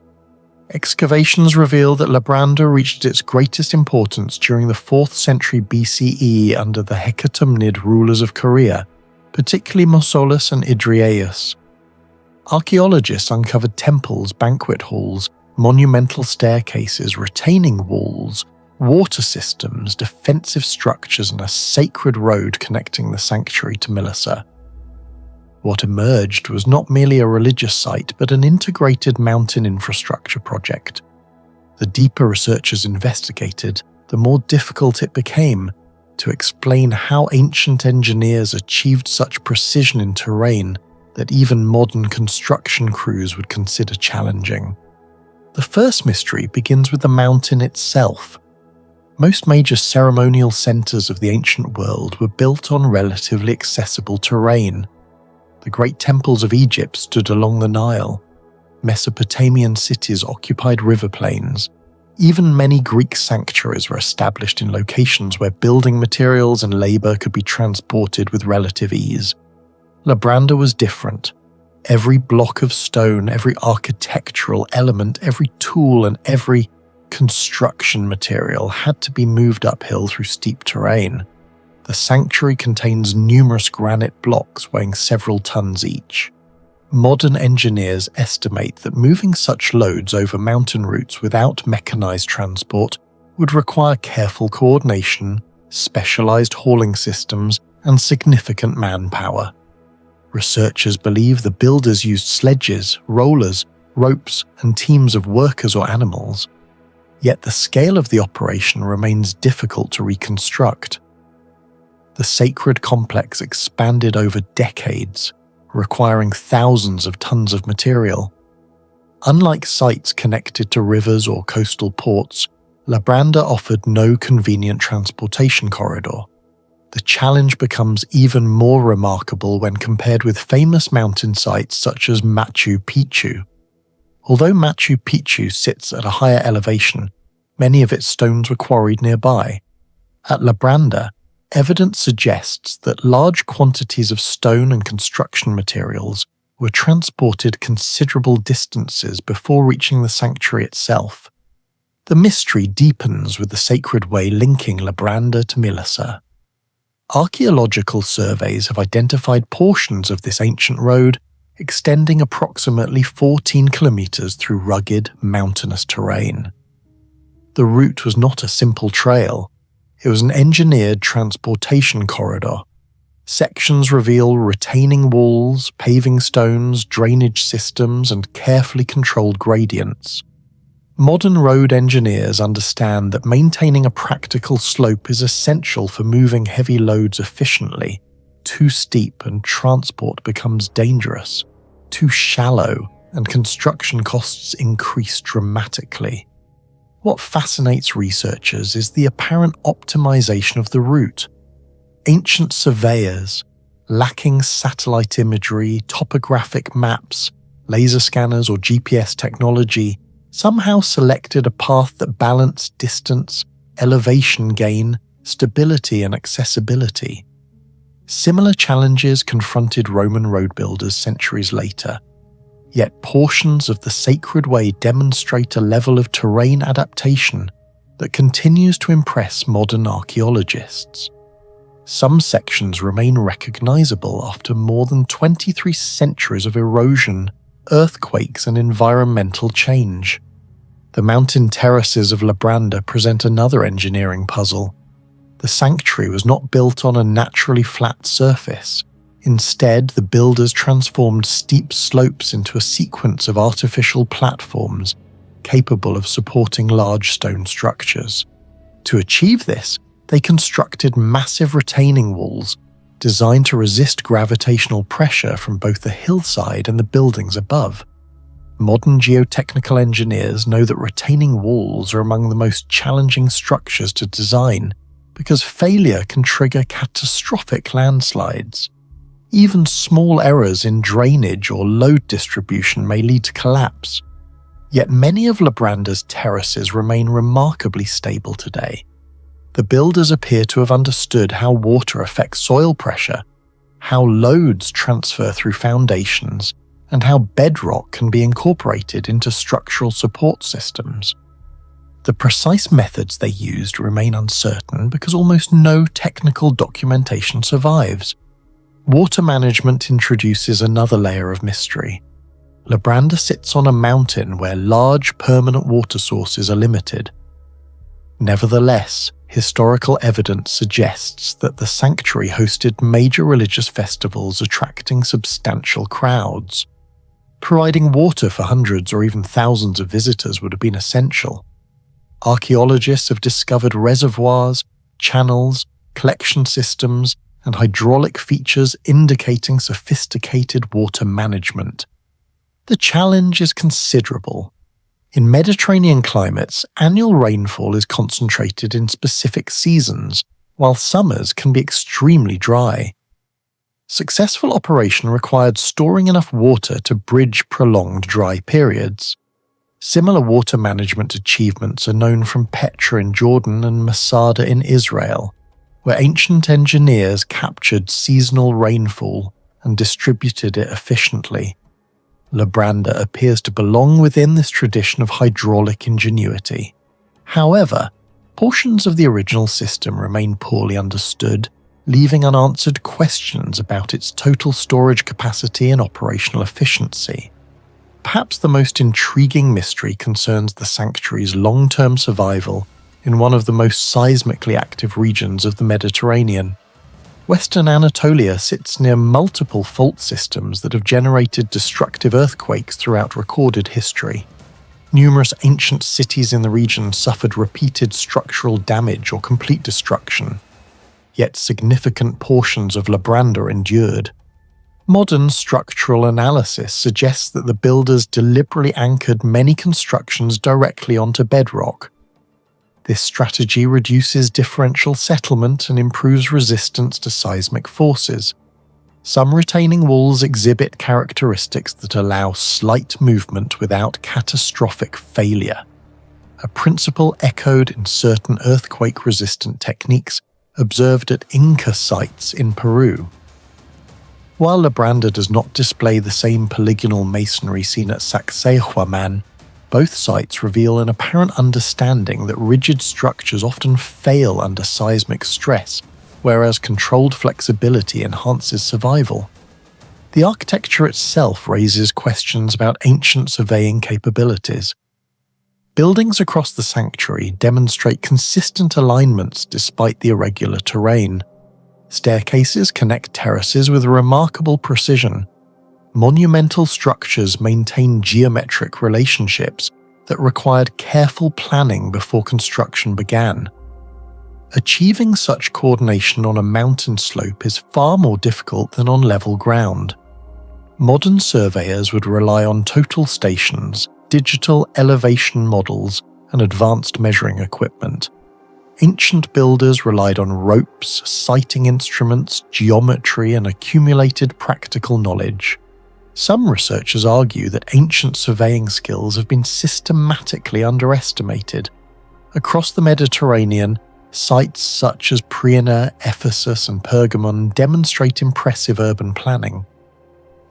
Excavations reveal that Labraunda reached its greatest importance during the 4th century BCE under the Hecatomnid rulers of Korea, particularly Mausolus and Idrieus. Archaeologists uncovered temples, banquet halls, monumental staircases, retaining walls, water systems, defensive structures, and a sacred road connecting the sanctuary to Mealea. What emerged was not merely a religious site, but an integrated mountain infrastructure project. The deeper researchers investigated, the more difficult it became to explain how ancient engineers achieved such precision in terrain that even modern construction crews would consider challenging. The first mystery begins with the mountain itself. Most major ceremonial centers of the ancient world were built on relatively accessible terrain. The great temples of Egypt stood along the Nile. Mesopotamian cities occupied river plains. Even many Greek sanctuaries were established in locations where building materials and labor could be transported with relative ease. Labraunda was different. Every block of stone, every architectural element, every tool, and every construction material had to be moved uphill through steep terrain. The sanctuary contains numerous granite blocks weighing several tons each. Modern engineers estimate that moving such loads over mountain routes without mechanized transport would require careful coordination, specialized hauling systems, and significant manpower. Researchers believe the builders used sledges, rollers, ropes, and teams of workers or animals. Yet the scale of the operation remains difficult to reconstruct. The sacred complex expanded over decades, requiring thousands of tons of material. Unlike sites connected to rivers or coastal ports, Labraunda offered no convenient transportation corridor. The challenge becomes even more remarkable when compared with famous mountain sites such as Machu Picchu. Although Machu Picchu sits at a higher elevation, many of its stones were quarried nearby. At Labraunda, evidence suggests that large quantities of stone and construction materials were transported considerable distances before reaching the sanctuary itself. The mystery deepens with the sacred way linking Labraunda to Mealea. Archaeological surveys have identified portions of this ancient road extending approximately 14 kilometers through rugged, mountainous terrain. The route was not a simple trail. It was an engineered transportation corridor. Sections reveal retaining walls, paving stones, drainage systems, and carefully controlled gradients. Modern road engineers understand that maintaining a practical slope is essential for moving heavy loads efficiently. Too steep and transport becomes dangerous. Too shallow and construction costs increase dramatically. What fascinates researchers is the apparent optimization of the route. Ancient surveyors, lacking satellite imagery, topographic maps, laser scanners, or GPS technology, somehow selected a path that balanced distance, elevation gain, stability, and accessibility. Similar challenges confronted Roman road builders centuries later, yet portions of the Sacred Way demonstrate a level of terrain adaptation that continues to impress modern archaeologists. Some sections remain recognizable after more than 23 centuries of erosion, earthquakes, and environmental change. The mountain terraces of Labraunda present another engineering puzzle. The sanctuary was not built on a naturally flat surface. Instead, the builders transformed steep slopes into a sequence of artificial platforms capable of supporting large stone structures. To achieve this, they constructed massive retaining walls designed to resist gravitational pressure from both the hillside and the buildings above. Modern geotechnical engineers know that retaining walls are among the most challenging structures to design because failure can trigger catastrophic landslides. Even small errors in drainage or load distribution may lead to collapse. Yet many of Labraunda's terraces remain remarkably stable today. The builders appear to have understood how water affects soil pressure, how loads transfer through foundations, and how bedrock can be incorporated into structural support systems. The precise methods they used remain uncertain because almost no technical documentation survives. Water management introduces another layer of mystery. Labraunda sits on a mountain where large permanent water sources are limited. Nevertheless, historical evidence suggests that the sanctuary hosted major religious festivals attracting substantial crowds. Providing water for hundreds or even thousands of visitors would have been essential. Archaeologists have discovered reservoirs, channels, collection systems, and hydraulic features indicating sophisticated water management. The challenge is considerable. In Mediterranean climates, annual rainfall is concentrated in specific seasons, while summers can be extremely dry. Successful operation required storing enough water to bridge prolonged dry periods. Similar water management achievements are known from Petra in Jordan and Masada in Israel, where ancient engineers captured seasonal rainfall and distributed it efficiently. Labraunda appears to belong within this tradition of hydraulic ingenuity. However, portions of the original system remain poorly understood, leaving unanswered questions about its total storage capacity and operational efficiency. Perhaps the most intriguing mystery concerns the sanctuary's long-term survival in one of the most seismically active regions of the Mediterranean. Western Anatolia sits near multiple fault systems that have generated destructive earthquakes throughout recorded history. Numerous ancient cities in the region suffered repeated structural damage or complete destruction, yet significant portions of Labraunda endured. Modern structural analysis suggests that the builders deliberately anchored many constructions directly onto bedrock. This strategy reduces differential settlement and improves resistance to seismic forces. Some retaining walls exhibit characteristics that allow slight movement without catastrophic failure, a principle echoed in certain earthquake-resistant techniques observed at Inca sites in Peru. While Labraunda does not display the same polygonal masonry seen at Sacsayhuaman, both sites reveal an apparent understanding that rigid structures often fail under seismic stress, whereas controlled flexibility enhances survival. The architecture itself raises questions about ancient surveying capabilities. Buildings across the sanctuary demonstrate consistent alignments despite the irregular terrain. Staircases connect terraces with remarkable precision. Monumental structures maintain geometric relationships, that required careful planning before construction began. Achieving such coordination on a mountain slope is far more difficult than on level ground. Modern surveyors would rely on total stations, digital elevation models, and advanced measuring equipment. Ancient builders relied on ropes, sighting instruments, geometry, and accumulated practical knowledge. Some researchers argue that ancient surveying skills have been systematically underestimated. Across the Mediterranean, sites such as Priena, Ephesus, and Pergamon demonstrate impressive urban planning.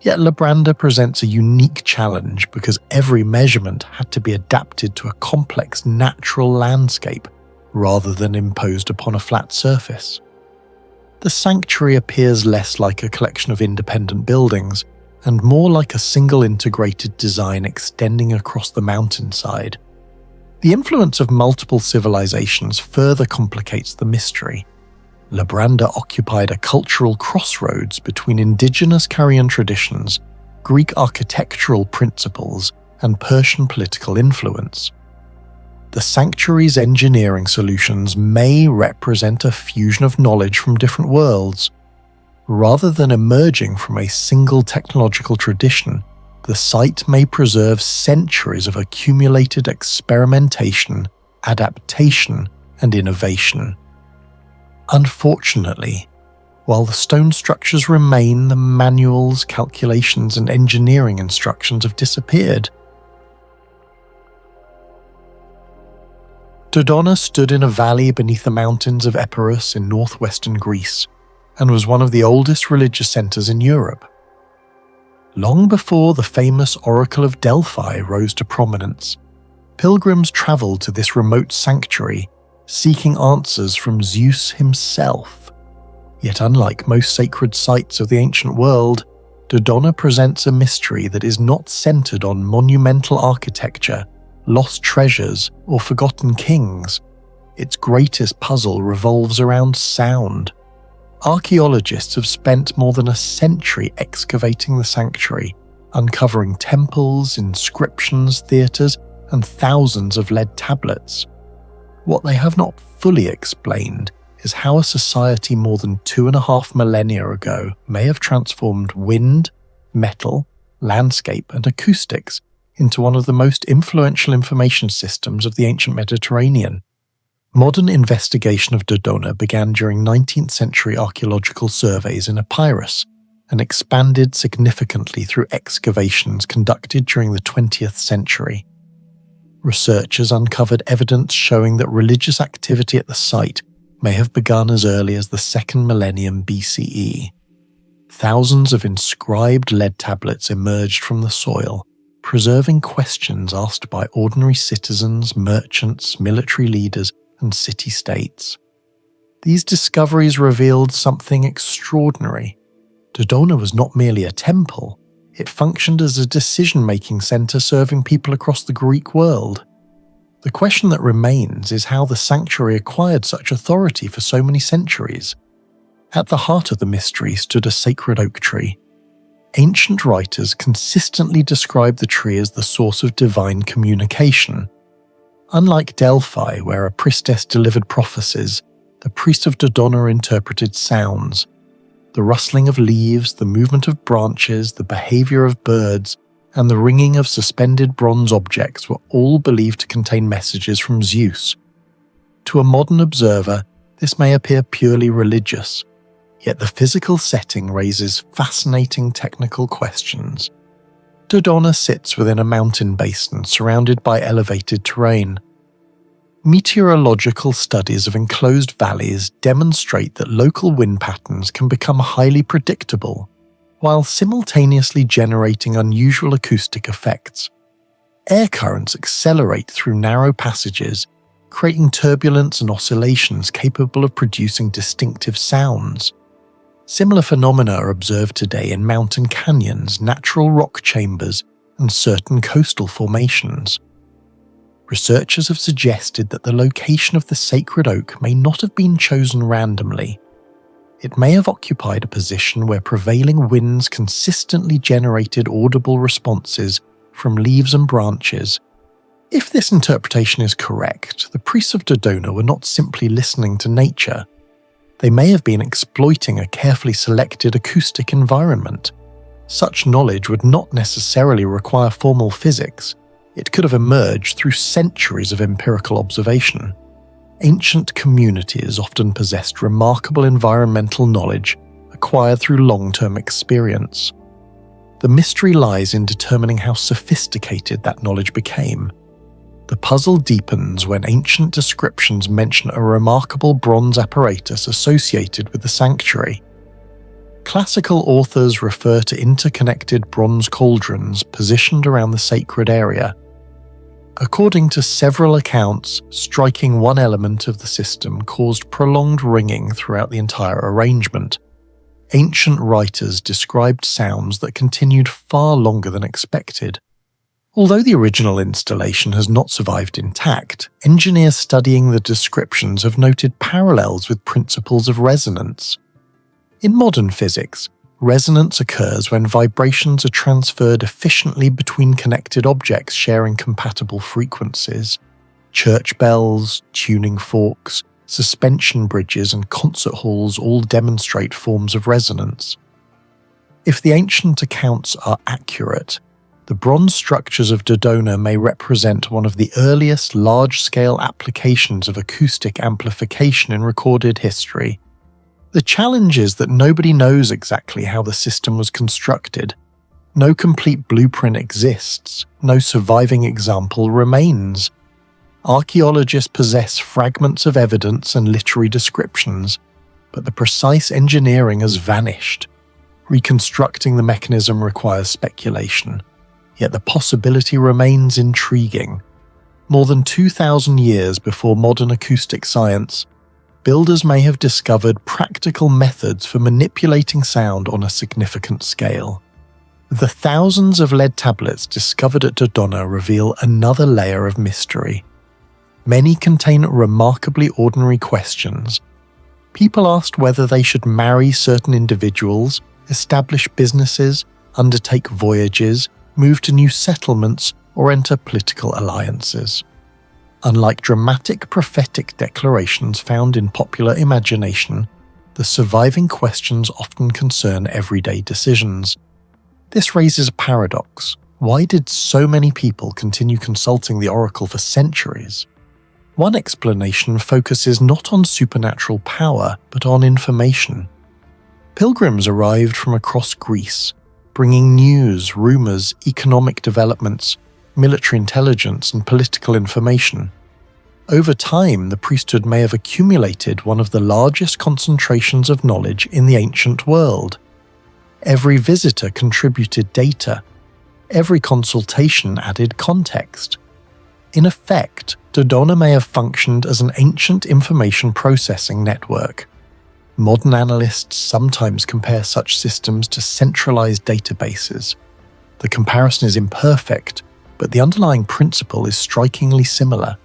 Yet Labraunda presents a unique challenge because every measurement had to be adapted to a complex natural landscape rather than imposed upon a flat surface. The sanctuary appears less like a collection of independent buildings and more like a single integrated design extending across the mountainside. The influence of multiple civilizations further complicates the mystery. Labraunda occupied a cultural crossroads between indigenous Carian traditions, Greek architectural principles, and Persian political influence. The sanctuary's engineering solutions may represent a fusion of knowledge from different worlds. Rather than emerging from a single technological tradition, the site may preserve centuries of accumulated experimentation, adaptation, and innovation. Unfortunately, while the stone structures remain, the manuals, calculations, and engineering instructions have disappeared. Dodona stood in a valley beneath the mountains of Epirus in northwestern Greece, and was one of the oldest religious centres in Europe. Long before the famous Oracle of Delphi rose to prominence, pilgrims travelled to this remote sanctuary, seeking answers from Zeus himself. Yet unlike most sacred sites of the ancient world, Dodona presents a mystery that is not centred on monumental architecture, lost treasures, or forgotten kings. Its greatest puzzle revolves around sound. Archaeologists have spent more than a century excavating the sanctuary, uncovering temples, inscriptions, theatres, and thousands of lead tablets. What they have not fully explained is how a society more than 2.5 millennia ago may have transformed wind, metal, landscape, and acoustics into one of the most influential information systems of the ancient Mediterranean. Modern investigation of Dodona began during 19th century archaeological surveys in Epirus and expanded significantly through excavations conducted during the 20th century. Researchers uncovered evidence showing that religious activity at the site may have begun as early as the 2nd millennium BCE. Thousands of inscribed lead tablets emerged from the soil, preserving questions asked by ordinary citizens, merchants, military leaders, and city-states. These discoveries revealed something extraordinary. Dodona was not merely a temple, it functioned as a decision-making centre serving people across the Greek world. The question that remains is how the sanctuary acquired such authority for so many centuries. At the heart of the mystery stood a sacred oak tree. Ancient writers consistently describe the tree as the source of divine communication. Unlike Delphi, where a priestess delivered prophecies, the priest of Dodona interpreted sounds. The rustling of leaves, the movement of branches, the behaviour of birds, and the ringing of suspended bronze objects were all believed to contain messages from Zeus. To a modern observer, this may appear purely religious, yet the physical setting raises fascinating technical questions. Dodona sits within a mountain basin surrounded by elevated terrain. Meteorological studies of enclosed valleys demonstrate that local wind patterns can become highly predictable, while simultaneously generating unusual acoustic effects. Air currents accelerate through narrow passages, creating turbulence and oscillations capable of producing distinctive sounds. Similar phenomena are observed today in mountain canyons, natural rock chambers, and certain coastal formations. Researchers have suggested that the location of the sacred oak may not have been chosen randomly. It may have occupied a position where prevailing winds consistently generated audible responses from leaves and branches. If this interpretation is correct, the priests of Dodona were not simply listening to nature. They may have been exploiting a carefully selected acoustic environment. Such knowledge would not necessarily require formal physics. It could have emerged through centuries of empirical observation. Ancient communities often possessed remarkable environmental knowledge acquired through long-term experience. The mystery lies in determining how sophisticated that knowledge became. The puzzle deepens when ancient descriptions mention a remarkable bronze apparatus associated with the sanctuary. Classical authors refer to interconnected bronze cauldrons positioned around the sacred area. According to several accounts, striking one element of the system caused prolonged ringing throughout the entire arrangement. Ancient writers described sounds that continued far longer than expected. Although the original installation has not survived intact, engineers studying the descriptions have noted parallels with principles of resonance. In modern physics, resonance occurs when vibrations are transferred efficiently between connected objects sharing compatible frequencies. Church bells, tuning forks, suspension bridges, and concert halls all demonstrate forms of resonance. If the ancient accounts are accurate, the bronze structures of Dodona may represent one of the earliest large-scale applications of acoustic amplification in recorded history. The challenge is that nobody knows exactly how the system was constructed. No complete blueprint exists, no surviving example remains. Archaeologists possess fragments of evidence and literary descriptions, but the precise engineering has vanished. Reconstructing the mechanism requires speculation. Yet the possibility remains intriguing. More than 2,000 years before modern acoustic science, builders may have discovered practical methods for manipulating sound on a significant scale. The thousands of lead tablets discovered at Dodona reveal another layer of mystery. Many contain remarkably ordinary questions. People asked whether they should marry certain individuals, establish businesses, undertake voyages, move to new settlements, or enter political alliances. Unlike dramatic prophetic declarations found in popular imagination, the surviving questions often concern everyday decisions. This raises a paradox. Why did so many people continue consulting the oracle for centuries? One explanation focuses not on supernatural power, but on information. Pilgrims arrived from across Greece, bringing news, rumours, economic developments, military intelligence, and political information. Over time, the priesthood may have accumulated one of the largest concentrations of knowledge in the ancient world. Every visitor contributed data. Every consultation added context. In effect, Dodona may have functioned as an ancient information processing network. Modern analysts sometimes compare such systems to centralized databases. The comparison is imperfect, but the underlying principle is strikingly similar.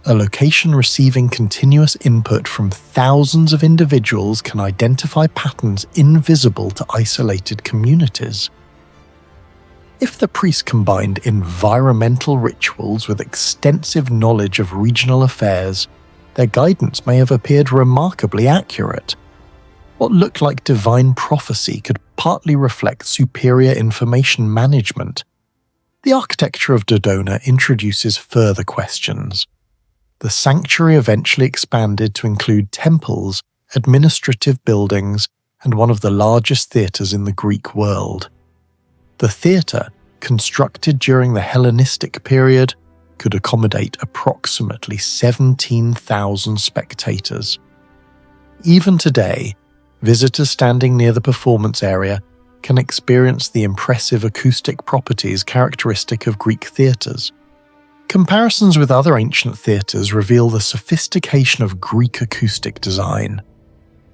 A location receiving continuous input from thousands of individuals can identify patterns invisible to isolated communities. If the priests combined environmental rituals with extensive knowledge of regional affairs, their guidance may have appeared remarkably accurate. What looked like divine prophecy could partly reflect superior information management. The architecture of Dodona introduces further questions. The sanctuary eventually expanded to include temples, administrative buildings, and one of the largest theatres in the Greek world. The theatre, constructed during the Hellenistic period, could accommodate approximately 17,000 spectators. Even today, visitors standing near the performance area can experience the impressive acoustic properties characteristic of Greek theatres. Comparisons with other ancient theatres reveal the sophistication of Greek acoustic design.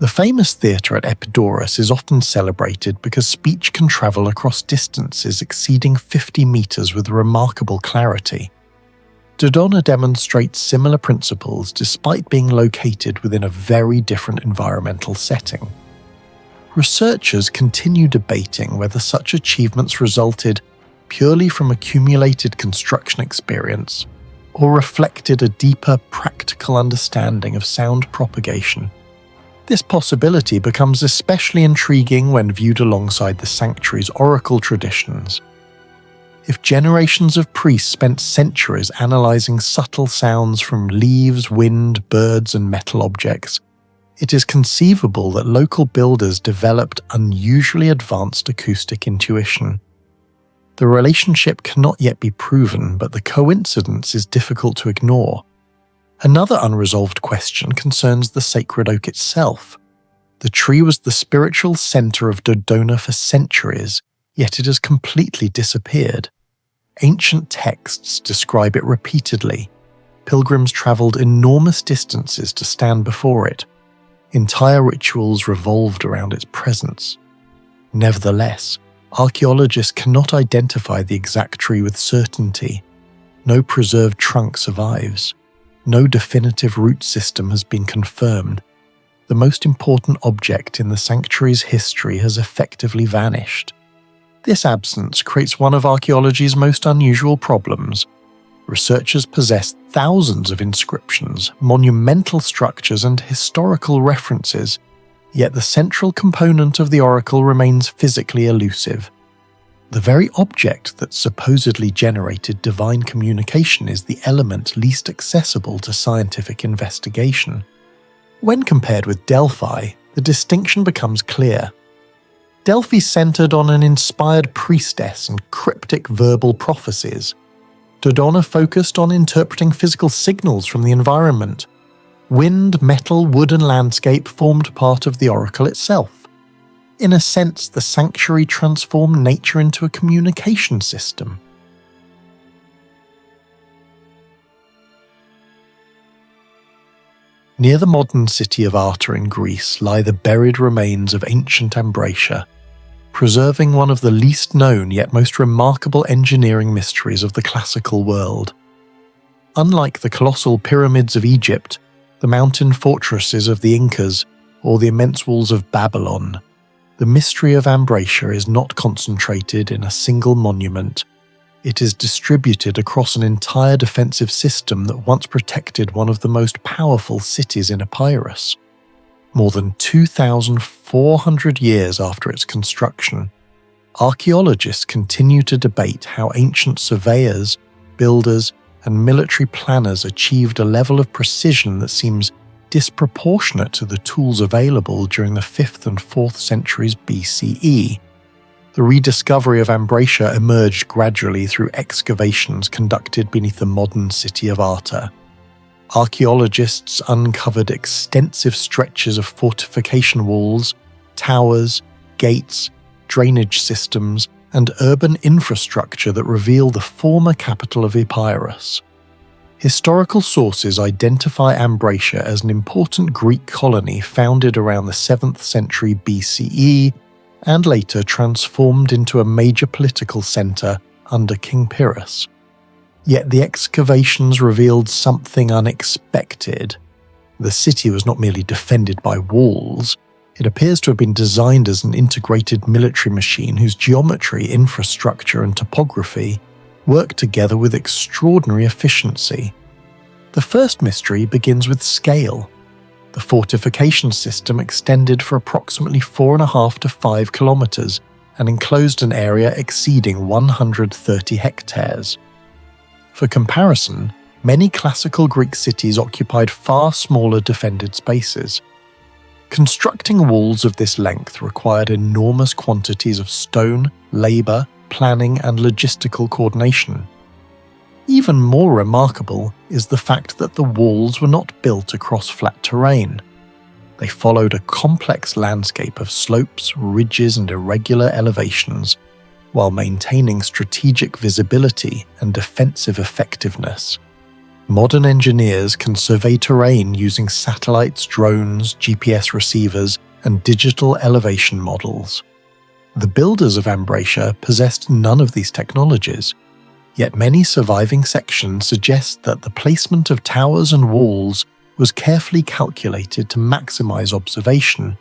The famous theatre at Epidaurus is often celebrated because speech can travel across distances exceeding 50 meters with remarkable clarity. Dodona demonstrates similar principles despite being located within a very different environmental setting. Researchers continue debating whether such achievements resulted purely from accumulated construction experience or reflected a deeper practical understanding of sound propagation. This possibility becomes especially intriguing when viewed alongside the sanctuary's oracle traditions. If generations of priests spent centuries analysing subtle sounds from leaves, wind, birds, and metal objects, it is conceivable that local builders developed unusually advanced acoustic intuition. The relationship cannot yet be proven, but the coincidence is difficult to ignore. Another unresolved question concerns the sacred oak itself. The tree was the spiritual centre of Dodona for centuries, yet it has completely disappeared. Ancient texts describe it repeatedly. Pilgrims travelled enormous distances to stand before it. Entire rituals revolved around its presence. Nevertheless, archaeologists cannot identify the exact tree with certainty. No preserved trunk survives. No definitive root system has been confirmed. The most important object in the sanctuary's history has effectively vanished. This absence creates one of archaeology's most unusual problems. Researchers possess thousands of inscriptions, monumental structures, and historical references, yet the central component of the oracle remains physically elusive. The very object that supposedly generated divine communication is the element least accessible to scientific investigation. When compared with Delphi, the distinction becomes clear. Delphi centered on an inspired priestess and cryptic verbal prophecies. Dodona focused on interpreting physical signals from the environment. Wind, metal, wood, and landscape formed part of the oracle itself. In a sense, the sanctuary transformed nature into a communication system. Near the modern city of Arta in Greece lie the buried remains of ancient Ambracia, preserving one of the least known yet most remarkable engineering mysteries of the classical world. Unlike the colossal pyramids of Egypt, the mountain fortresses of the Incas, or the immense walls of Babylon, the mystery of Ambracia is not concentrated in a single monument. It is distributed across an entire defensive system that once protected one of the most powerful cities in Epirus. More than 2,400 years after its construction, archaeologists continue to debate how ancient surveyors, builders, and military planners achieved a level of precision that seems disproportionate to the tools available during the 5th and 4th centuries BCE. The rediscovery of Ambracia emerged gradually through excavations conducted beneath the modern city of Arta. Archaeologists uncovered extensive stretches of fortification walls, towers, gates, drainage systems, and urban infrastructure that reveal the former capital of Epirus. Historical sources identify Ambracia as an important Greek colony founded around the 7th century BCE and later transformed into a major political centre under King Pyrrhus. Yet the excavations revealed something unexpected. The city was not merely defended by walls. It appears to have been designed as an integrated military machine whose geometry, infrastructure, and topography work together with extraordinary efficiency. The first mystery begins with scale. The fortification system extended for approximately 4.5 to 5 kilometers and enclosed an area exceeding 130 hectares. For comparison, many classical Greek cities occupied far smaller defended spaces. Constructing walls of this length required enormous quantities of stone, labour, planning, and logistical coordination. Even more remarkable is the fact that the walls were not built across flat terrain. They followed a complex landscape of slopes, ridges, and irregular elevations, while maintaining strategic visibility and defensive effectiveness. Modern engineers can survey terrain using satellites, drones, GPS receivers, and digital elevation models. The builders of Ambracia possessed none of these technologies, yet many surviving sections suggest that the placement of towers and walls was carefully calculated to maximize observation,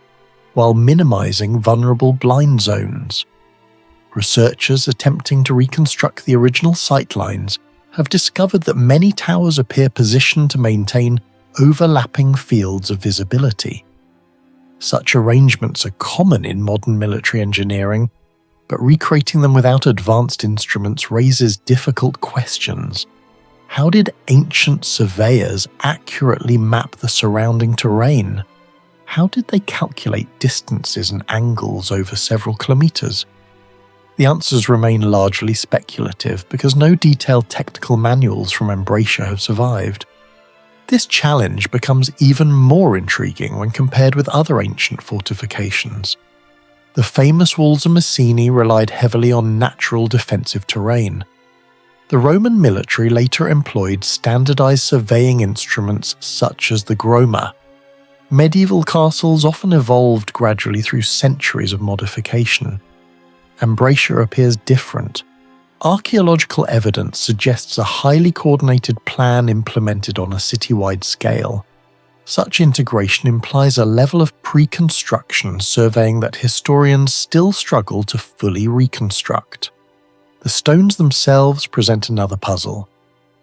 while minimizing vulnerable blind zones. researchers attempting to reconstruct the original sightlines have discovered that many towers appear positioned to maintain overlapping fields of visibility. Such arrangements are common in modern military engineering, but recreating them without advanced instruments raises difficult questions. How did ancient surveyors accurately map the surrounding terrain? How did they calculate distances and angles over several kilometers? The answers remain largely speculative because no detailed technical manuals from Ambracia have survived. This challenge becomes even more intriguing when compared with other ancient fortifications. The famous walls of Messene relied heavily on natural defensive terrain. The Roman military later employed standardized surveying instruments such as the groma. Medieval castles often evolved gradually through centuries of modification. Ambracia appears different. Archaeological evidence suggests a highly coordinated plan implemented on a citywide scale. Such integration implies a level of pre-construction surveying that historians still struggle to fully reconstruct. The stones themselves present another puzzle.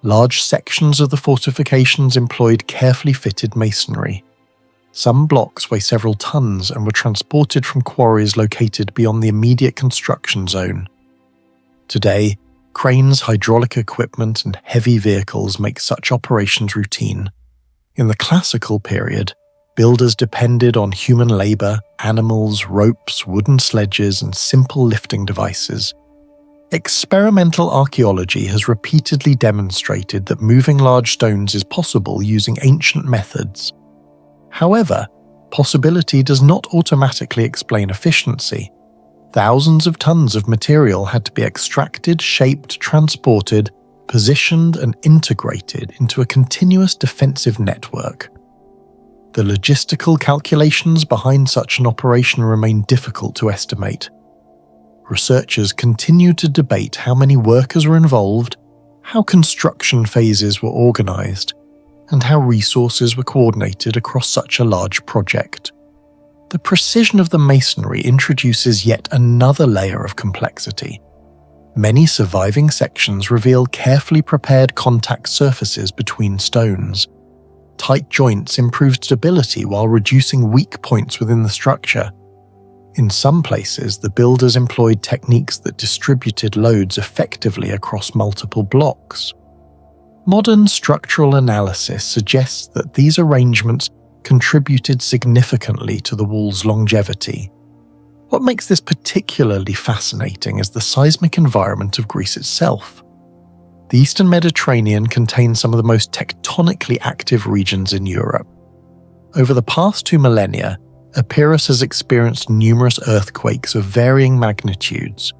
Large sections of the fortifications employed carefully fitted masonry. Some blocks weigh several tons and were transported from quarries located beyond the immediate construction zone. Today, cranes, hydraulic equipment, and heavy vehicles make such operations routine. In the classical period, builders depended on human labor, animals, ropes, wooden sledges, and simple lifting devices. Experimental archaeology has repeatedly demonstrated that moving large stones is possible using ancient methods. However, possibility does not automatically explain efficiency. Thousands of tons of material had to be extracted, shaped, transported, positioned, and integrated into a continuous defensive network. The logistical calculations behind such an operation remain difficult to estimate. Researchers continue to debate how many workers were involved, how construction phases were organized, and how resources were coordinated across such a large project. The precision of the masonry introduces yet another layer of complexity. Many surviving sections reveal carefully prepared contact surfaces between stones. Tight joints improve stability while reducing weak points within the structure. In some places, the builders employed techniques that distributed loads effectively across multiple blocks. Modern structural analysis suggests that these arrangements contributed significantly to the wall's longevity. What makes this particularly fascinating is the seismic environment of Greece itself. The Eastern Mediterranean contains some of the most tectonically active regions in Europe. Over the past 2 millennia, Epirus has experienced numerous earthquakes of varying magnitudes.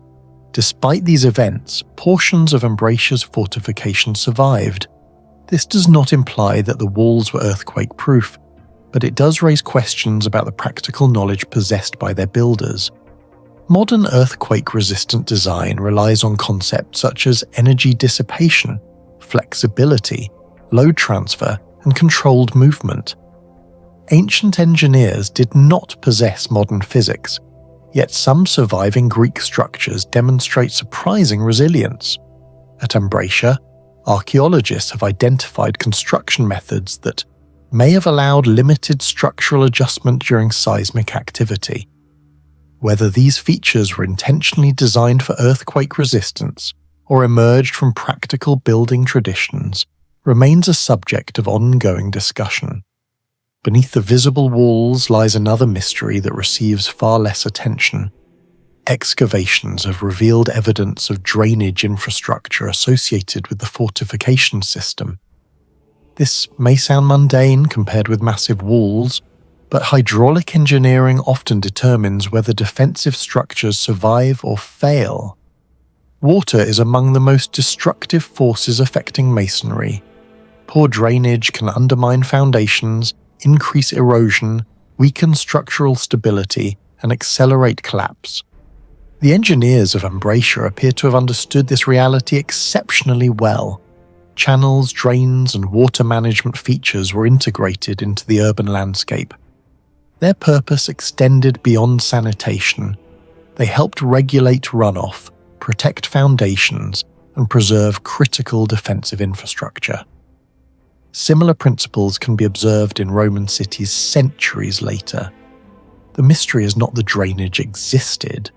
Despite these events, portions of Ambracia's fortification survived. This does not imply that the walls were earthquake-proof, but it does raise questions about the practical knowledge possessed by their builders. Modern earthquake-resistant design relies on concepts such as energy dissipation, flexibility, load transfer, and controlled movement. Ancient engineers did not possess modern physics, yet some surviving Greek structures demonstrate surprising resilience. At Ambracia, archaeologists have identified construction methods that may have allowed limited structural adjustment during seismic activity. Whether these features were intentionally designed for earthquake resistance or emerged from practical building traditions remains a subject of ongoing discussion. Beneath the visible walls lies another mystery that receives far less attention. Excavations have revealed evidence of drainage infrastructure associated with the fortification system. This may sound mundane compared with massive walls, but hydraulic engineering often determines whether defensive structures survive or fail. Water is among the most destructive forces affecting masonry. Poor drainage can undermine foundations, increase erosion, weaken structural stability, and accelerate collapse. The engineers of Ambracia appear to have understood this reality exceptionally well. Channels, drains, and water management features were integrated into the urban landscape. Their purpose extended beyond sanitation. They helped regulate runoff, protect foundations, and preserve critical defensive infrastructure. Similar principles can be observed in Roman cities centuries later. The mystery is not that drainage existed.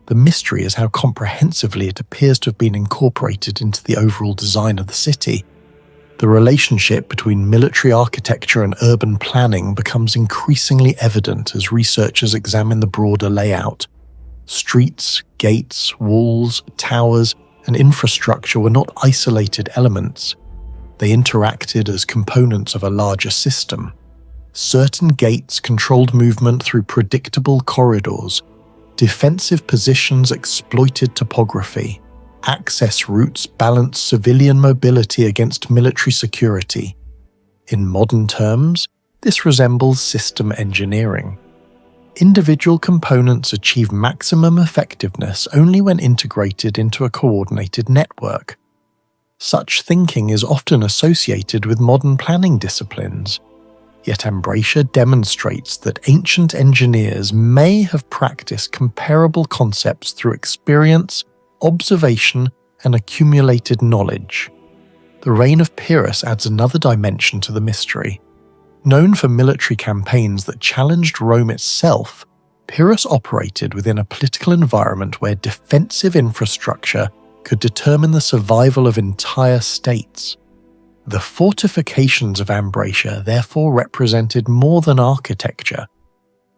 The mystery is how comprehensively it appears to have been incorporated into the overall design of the city. The relationship between military architecture and urban planning becomes increasingly evident as researchers examine the broader layout. Streets, gates, walls, towers, and infrastructure were not isolated elements. They interacted as components of a larger system. Certain gates controlled movement through predictable corridors. Defensive positions exploited topography. Access routes balanced civilian mobility against military security. In modern terms, this resembles system engineering. Individual components achieve maximum effectiveness only when integrated into a coordinated network. Such thinking is often associated with modern planning disciplines. Yet Ambracia demonstrates that ancient engineers may have practiced comparable concepts through experience, observation, and accumulated knowledge. The reign of Pyrrhus adds another dimension to the mystery. Known for military campaigns that challenged Rome itself, Pyrrhus operated within a political environment where defensive infrastructure could determine the survival of entire states. The fortifications of Ambracia therefore represented more than architecture.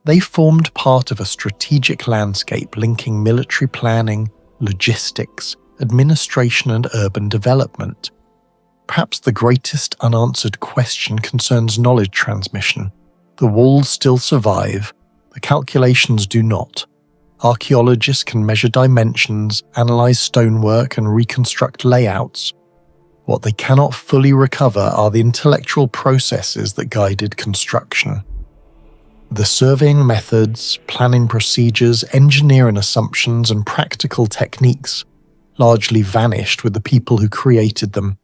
They formed part of a strategic landscape linking military planning, logistics, administration, and urban development. Perhaps the greatest unanswered question concerns knowledge transmission. The walls still survive, the calculations do not. Archaeologists can measure dimensions, analyze stonework, and reconstruct layouts. What they cannot fully recover are the intellectual processes that guided construction. The surveying methods, planning procedures, engineering assumptions, and practical techniques largely vanished with the people who created them.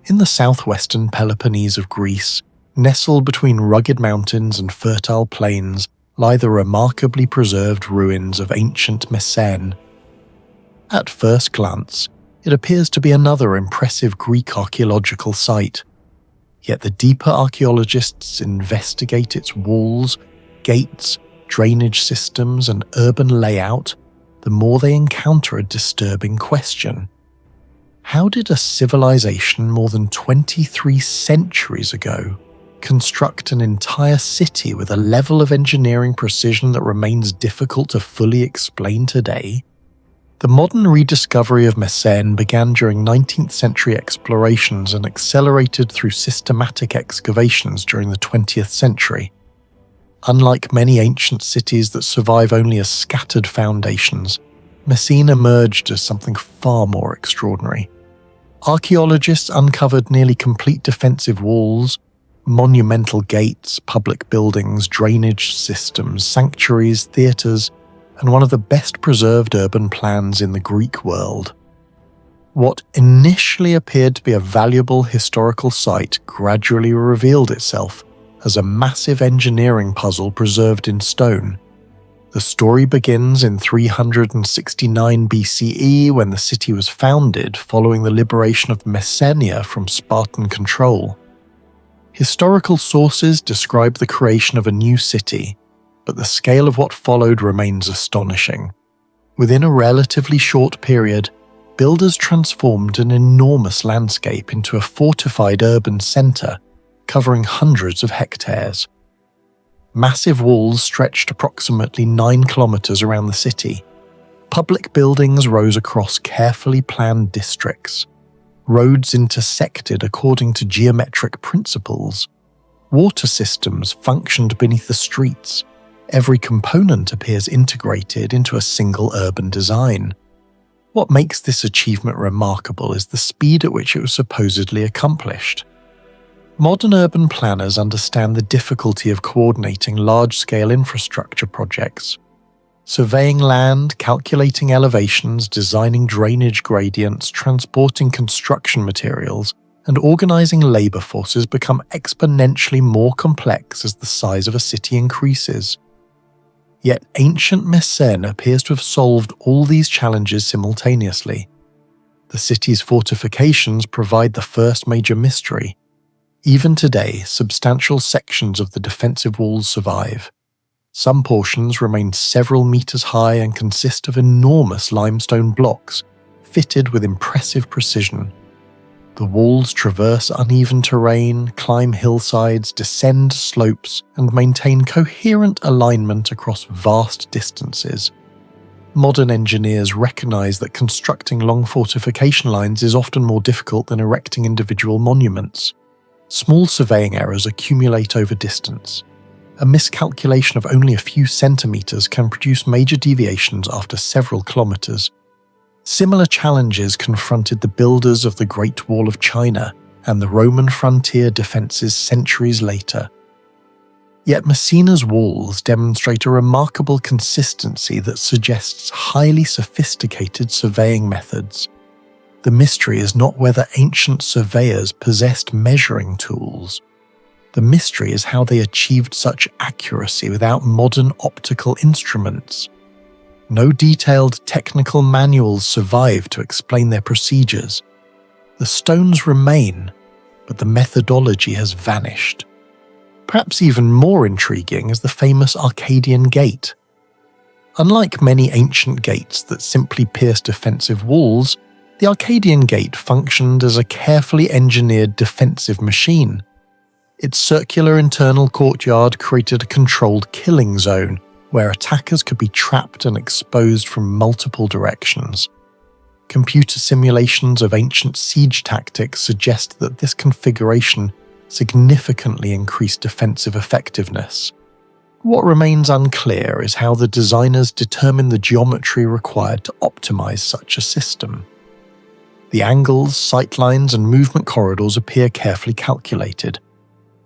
In the southwestern Peloponnese of Greece, nestled between rugged mountains and fertile plains, lie the remarkably preserved ruins of ancient Messene. At first glance, it appears to be another impressive Greek archaeological site. Yet the deeper archaeologists investigate its walls, gates, drainage systems, and urban layout, the more they encounter a disturbing question. How did a civilization more than 23 centuries ago construct an entire city with a level of engineering precision that remains difficult to fully explain today? The modern rediscovery of Messene began during 19th century explorations and accelerated through systematic excavations during the 20th century. Unlike many ancient cities that survive only as scattered foundations, Messene emerged as something far more extraordinary. Archaeologists uncovered nearly complete defensive walls, monumental gates, public buildings, drainage systems, sanctuaries, theatres, and one of the best preserved urban plans in the Greek world. What initially appeared to be a valuable historical site gradually revealed itself as a massive engineering puzzle preserved in stone. The story begins in 369 BCE when the city was founded following the liberation of Messene from Spartan control. Historical sources describe the creation of a new city, but the scale of what followed remains astonishing. Within a relatively short period, builders transformed an enormous landscape into a fortified urban centre, covering hundreds of hectares. Massive walls stretched approximately 9 kilometers around the city. Public buildings rose across carefully planned districts. Roads intersected according to geometric principles. Water systems functioned beneath the streets. Every component appears integrated into a single urban design. What makes this achievement remarkable is the speed at which it was supposedly accomplished. Modern urban planners understand the difficulty of coordinating large-scale infrastructure projects. Surveying land, calculating elevations, designing drainage gradients, transporting construction materials, and organising labour forces become exponentially more complex as the size of a city increases. Yet ancient Messene appears to have solved all these challenges simultaneously. The city's fortifications provide the first major mystery. Even today, substantial sections of the defensive walls survive. Some portions remain several metres high and consist of enormous limestone blocks, fitted with impressive precision. The walls traverse uneven terrain, climb hillsides, descend slopes, and maintain coherent alignment across vast distances. Modern engineers recognise that constructing long fortification lines is often more difficult than erecting individual monuments. Small surveying errors accumulate over distance. A miscalculation of only a few centimetres can produce major deviations after several kilometres. Similar challenges confronted the builders of the Great Wall of China and the Roman frontier defences centuries later. Yet Messena's walls demonstrate a remarkable consistency that suggests highly sophisticated surveying methods. The mystery is not whether ancient surveyors possessed measuring tools. The mystery is how they achieved such accuracy without modern optical instruments. No detailed technical manuals survive to explain their procedures. The stones remain, but the methodology has vanished. Perhaps even more intriguing is the famous Arcadian Gate. Unlike many ancient gates that simply pierced defensive walls, the Arcadian Gate functioned as a carefully engineered defensive machine. Its circular internal courtyard created a controlled killing zone, where attackers could be trapped and exposed from multiple directions. Computer simulations of ancient siege tactics suggest that this configuration significantly increased defensive effectiveness. What remains unclear is how the designers determined the geometry required to optimize such a system. The angles, sightlines, and movement corridors appear carefully calculated.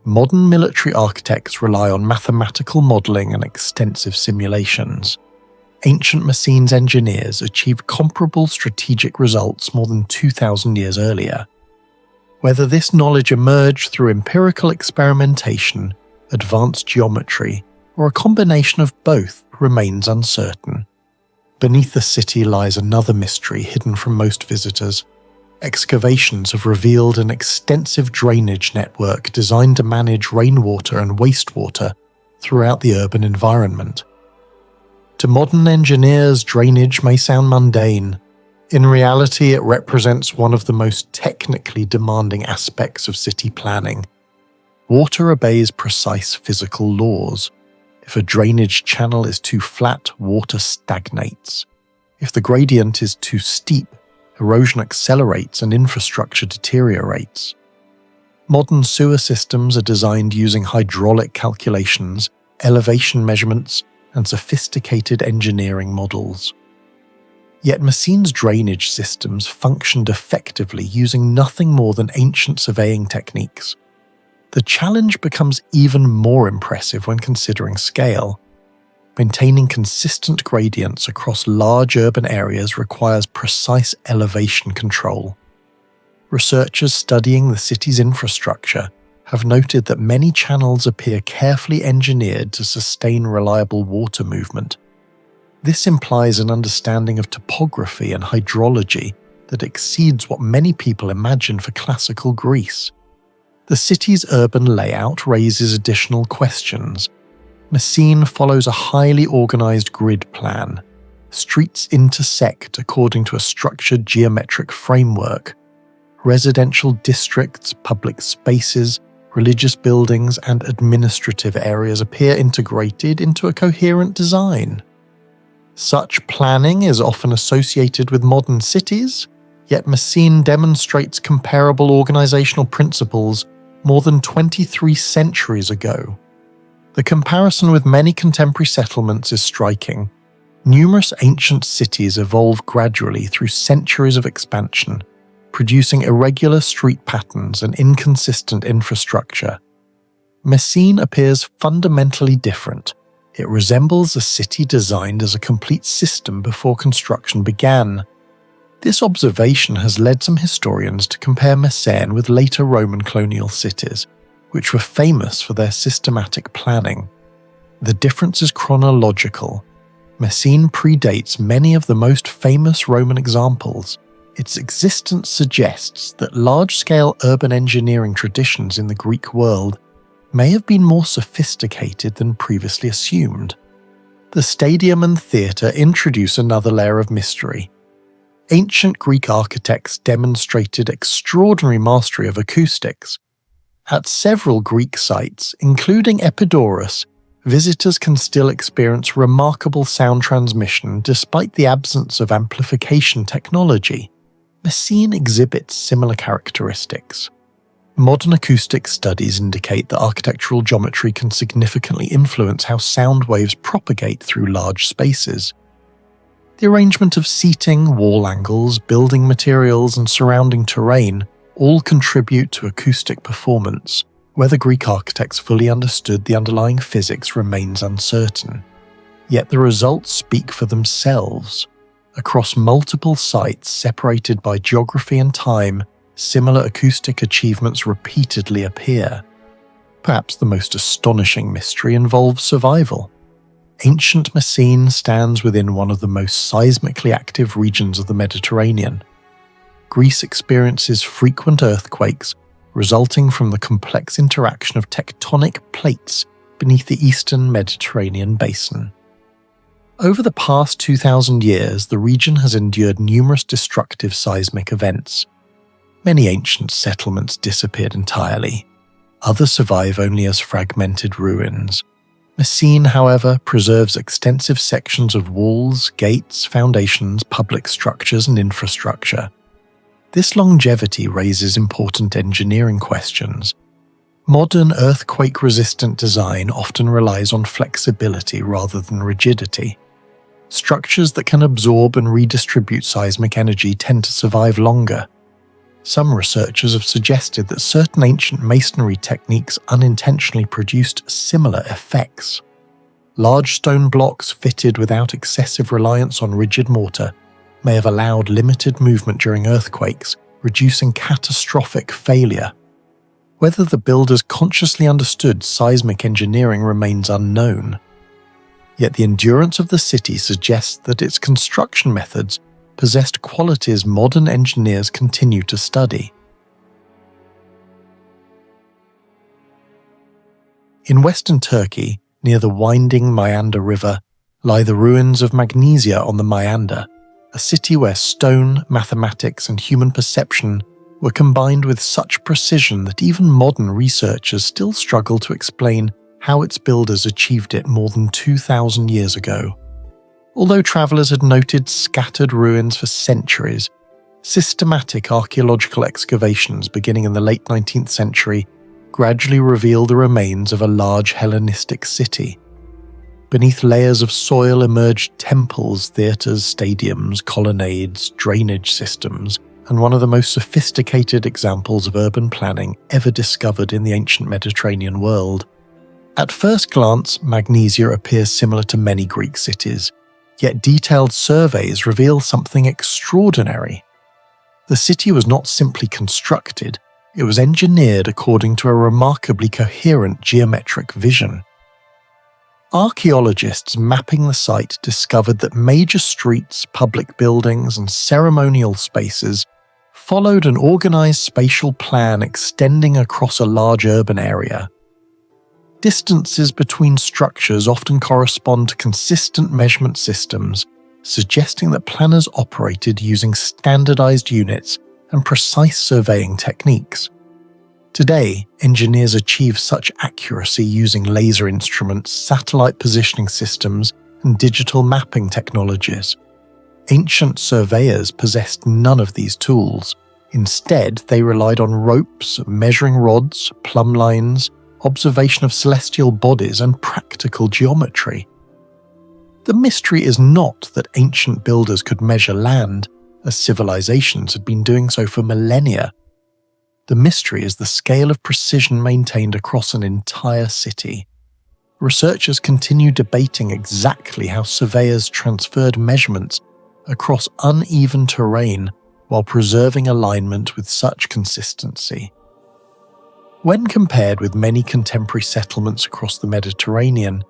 Modern military architects rely on mathematical modelling and extensive simulations. Ancient Messene's engineers achieved comparable strategic results more than 2,000 years earlier. Whether this knowledge emerged through empirical experimentation, advanced geometry, or a combination of both remains uncertain. Beneath the city lies another mystery hidden from most visitors. Excavations have revealed an extensive drainage network designed to manage rainwater and wastewater throughout the urban environment. To modern engineers, drainage may sound mundane. In reality, it represents one of the most technically demanding aspects of city planning. Water obeys precise physical laws. If a drainage channel is too flat, water stagnates. If the gradient is too steep, erosion accelerates and infrastructure deteriorates. Modern sewer systems are designed using hydraulic calculations, elevation measurements, and sophisticated engineering models. Yet Messene's drainage systems functioned effectively using nothing more than ancient surveying techniques. The challenge becomes even more impressive when considering scale. Maintaining consistent gradients across large urban areas requires precise elevation control. Researchers studying the city's infrastructure have noted that many channels appear carefully engineered to sustain reliable water movement. This implies an understanding of topography and hydrology that exceeds what many people imagine for classical Greece. The city's urban layout raises additional questions. Messene follows a highly organized grid plan. Streets intersect according to a structured geometric framework. Residential districts, public spaces, religious buildings, and administrative areas appear integrated into a coherent design. Such planning is often associated with modern cities, yet Messene demonstrates comparable organizational principles more than 23 centuries ago. The comparison with many contemporary settlements is striking. Numerous ancient cities evolve gradually through centuries of expansion, producing irregular street patterns and inconsistent infrastructure. Messene appears fundamentally different. It resembles a city designed as a complete system before construction began. This observation has led some historians to compare Messene with later Roman colonial cities, which were famous for their systematic planning. The difference is chronological. Messene predates many of the most famous Roman examples. Its existence suggests that large-scale urban engineering traditions in the Greek world may have been more sophisticated than previously assumed. The stadium and theatre introduce another layer of mystery. Ancient Greek architects demonstrated extraordinary mastery of acoustics. At several Greek sites, including Epidaurus, visitors can still experience remarkable sound transmission despite the absence of amplification technology. Messene exhibits similar characteristics. Modern acoustic studies indicate that architectural geometry can significantly influence how sound waves propagate through large spaces. The arrangement of seating, wall angles, building materials, and surrounding terrain all contribute to acoustic performance. Whether Greek architects fully understood the underlying physics remains uncertain. Yet the results speak for themselves. Across multiple sites separated by geography and time, similar acoustic achievements repeatedly appear. Perhaps the most astonishing mystery involves survival. Ancient Messene stands within one of the most seismically active regions of the Mediterranean. Greece experiences frequent earthquakes resulting from the complex interaction of tectonic plates beneath the eastern Mediterranean basin. Over the past 2,000 years, the region has endured numerous destructive seismic events. Many ancient settlements disappeared entirely. Others survive only as fragmented ruins. Messene, however, preserves extensive sections of walls, gates, foundations, public structures, and infrastructure. This longevity raises important engineering questions. Modern earthquake-resistant design often relies on flexibility rather than rigidity. Structures that can absorb and redistribute seismic energy tend to survive longer. Some researchers have suggested that certain ancient masonry techniques unintentionally produced similar effects. Large stone blocks fitted without excessive reliance on rigid mortar may have allowed limited movement during earthquakes, reducing catastrophic failure. Whether the builders consciously understood seismic engineering remains unknown. Yet the endurance of the city suggests that its construction methods possessed qualities modern engineers continue to study. In western Turkey, near the winding Meander River, lie the ruins of Magnesia on the Meander, a city where stone, mathematics, and human perception were combined with such precision that even modern researchers still struggle to explain how its builders achieved it more than 2,000 years ago. Although travellers had noted scattered ruins for centuries, systematic archaeological excavations beginning in the late 19th century gradually revealed the remains of a large Hellenistic city. Beneath layers of soil emerged temples, theatres, stadiums, colonnades, drainage systems, and one of the most sophisticated examples of urban planning ever discovered in the ancient Mediterranean world. At first glance, Magnesia appears similar to many Greek cities, yet detailed surveys reveal something extraordinary. The city was not simply constructed, it was engineered according to a remarkably coherent geometric vision. Archaeologists mapping the site discovered that major streets, public buildings, and ceremonial spaces followed an organized spatial plan extending across a large urban area. Distances between structures often correspond to consistent measurement systems, suggesting that planners operated using standardized units and precise surveying techniques. Today, engineers achieve such accuracy using laser instruments, satellite positioning systems, and digital mapping technologies. Ancient surveyors possessed none of these tools. Instead, they relied on ropes, measuring rods, plumb lines, observation of celestial bodies, and practical geometry. The mystery is not that ancient builders could measure land, as civilizations had been doing so for millennia. The mystery is the scale of precision maintained across an entire city. Researchers continue debating exactly how surveyors transferred measurements across uneven terrain while preserving alignment with such consistency. When compared with many contemporary settlements across the Mediterranean,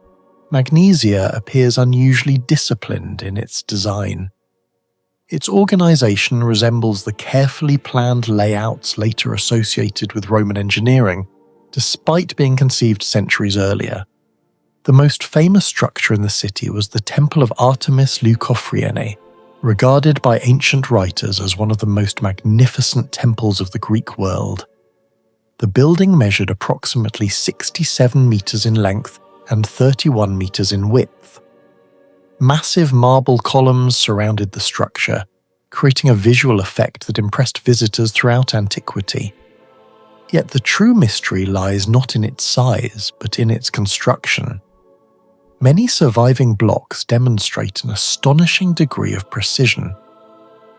Magnesia appears unusually disciplined in its design. Its organisation resembles the carefully planned layouts later associated with Roman engineering, despite being conceived centuries earlier. The most famous structure in the city was the Temple of Artemis Leukophrene, regarded by ancient writers as one of the most magnificent temples of the Greek world. The building measured approximately 67 metres in length and 31 metres in width. Massive marble columns surrounded the structure, creating a visual effect that impressed visitors throughout antiquity. Yet the true mystery lies not in its size, but in its construction. Many surviving blocks demonstrate an astonishing degree of precision.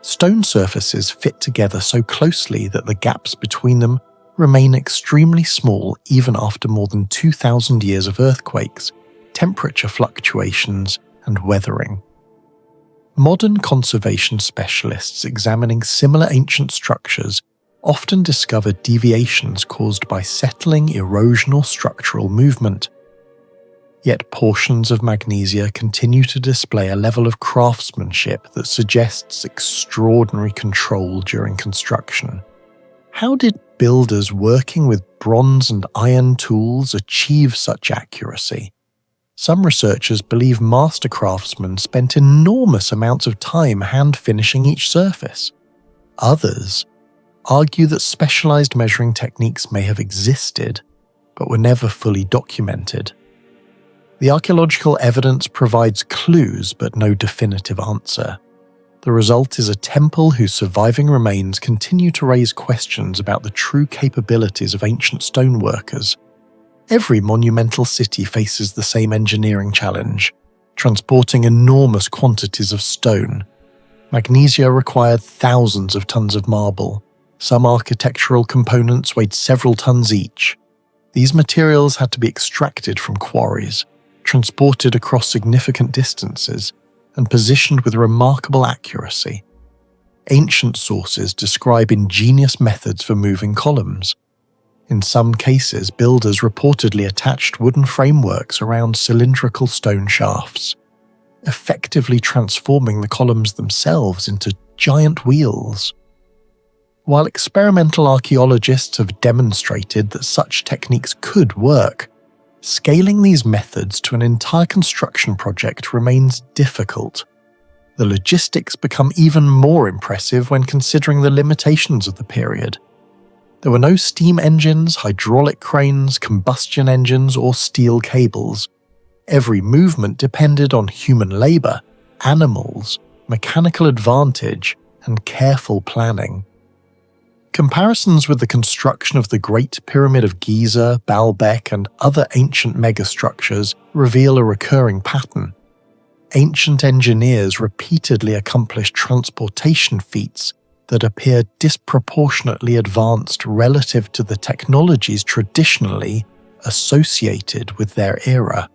Stone surfaces fit together so closely that the gaps between them remain extremely small even after more than 2,000 years of earthquakes, temperature fluctuations, and weathering. Modern conservation specialists examining similar ancient structures often discover deviations caused by settling erosional structural movement. Yet portions of Magnesia continue to display a level of craftsmanship that suggests extraordinary control during construction. How did builders working with bronze and iron tools achieve such accuracy? Some researchers believe master craftsmen spent enormous amounts of time hand-finishing each surface. Others argue that specialized measuring techniques may have existed, but were never fully documented. The archaeological evidence provides clues but no definitive answer. The result is a temple whose surviving remains continue to raise questions about the true capabilities of ancient stoneworkers. Every monumental city faces the same engineering challenge, transporting enormous quantities of stone. Magnesia required thousands of tons of marble. Some architectural components weighed several tons each. These materials had to be extracted from quarries, transported across significant distances, and positioned with remarkable accuracy. Ancient sources describe ingenious methods for moving columns. In some cases, builders reportedly attached wooden frameworks around cylindrical stone shafts, effectively transforming the columns themselves into giant wheels. While experimental archaeologists have demonstrated that such techniques could work, scaling these methods to an entire construction project remains difficult. The logistics become even more impressive when considering the limitations of the period. There were no steam engines, hydraulic cranes, combustion engines, or steel cables. Every movement depended on human labor, animals, mechanical advantage, and careful planning. Comparisons with the construction of the Great Pyramid of Giza, Baalbek, and other ancient megastructures reveal a recurring pattern. Ancient engineers repeatedly accomplished transportation feats that appear disproportionately advanced relative to the technologies traditionally associated with their era.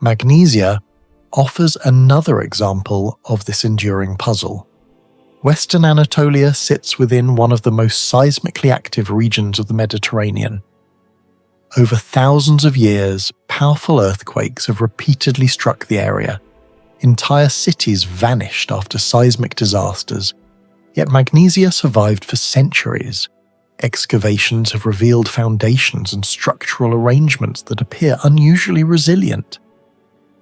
Magnesia offers another example of this enduring puzzle. Western Anatolia sits within one of the most seismically active regions of the Mediterranean. Over thousands of years, powerful earthquakes have repeatedly struck the area. Entire cities vanished after seismic disasters, yet Magnesia survived for centuries. Excavations have revealed foundations and structural arrangements that appear unusually resilient.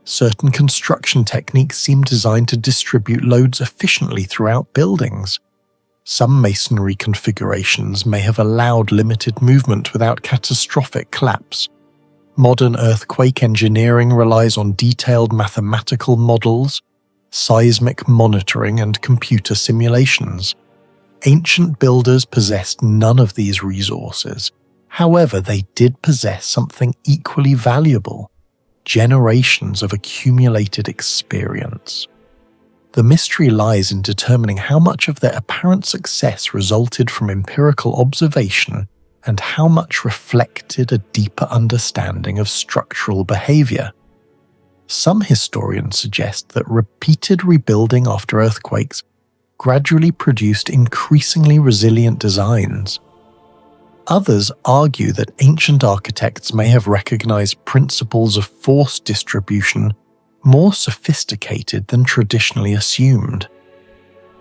Certain construction techniques seem designed to distribute loads efficiently throughout buildings. Some masonry configurations may have allowed limited movement without catastrophic collapse. Modern earthquake engineering relies on detailed mathematical models, seismic monitoring, and computer simulations. Ancient builders possessed none of these resources. However, they did possess something equally valuable: generations of accumulated experience. The mystery lies in determining how much of their apparent success resulted from empirical observation and how much reflected a deeper understanding of structural behavior. Some historians suggest that repeated rebuilding after earthquakes gradually produced increasingly resilient designs. Others argue that ancient architects may have recognized principles of force distribution more sophisticated than traditionally assumed.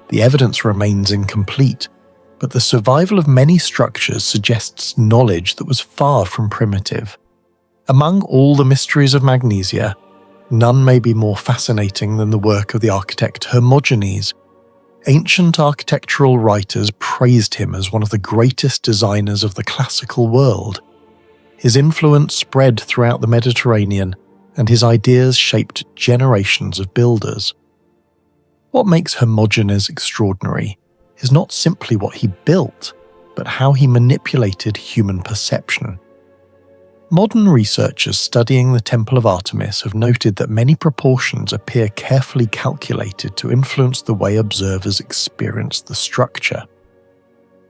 The evidence remains incomplete, but the survival of many structures suggests knowledge that was far from primitive. Among all the mysteries of Magnesia, none may be more fascinating than the work of the architect Hermogenes. Ancient architectural writers praised him as one of the greatest designers of the classical world. His influence spread throughout the Mediterranean, and his ideas shaped generations of builders. What makes Hermogenes extraordinary is not simply what he built, but how he manipulated human perception. Modern researchers studying the Temple of Artemis have noted that many proportions appear carefully calculated to influence the way observers experience the structure.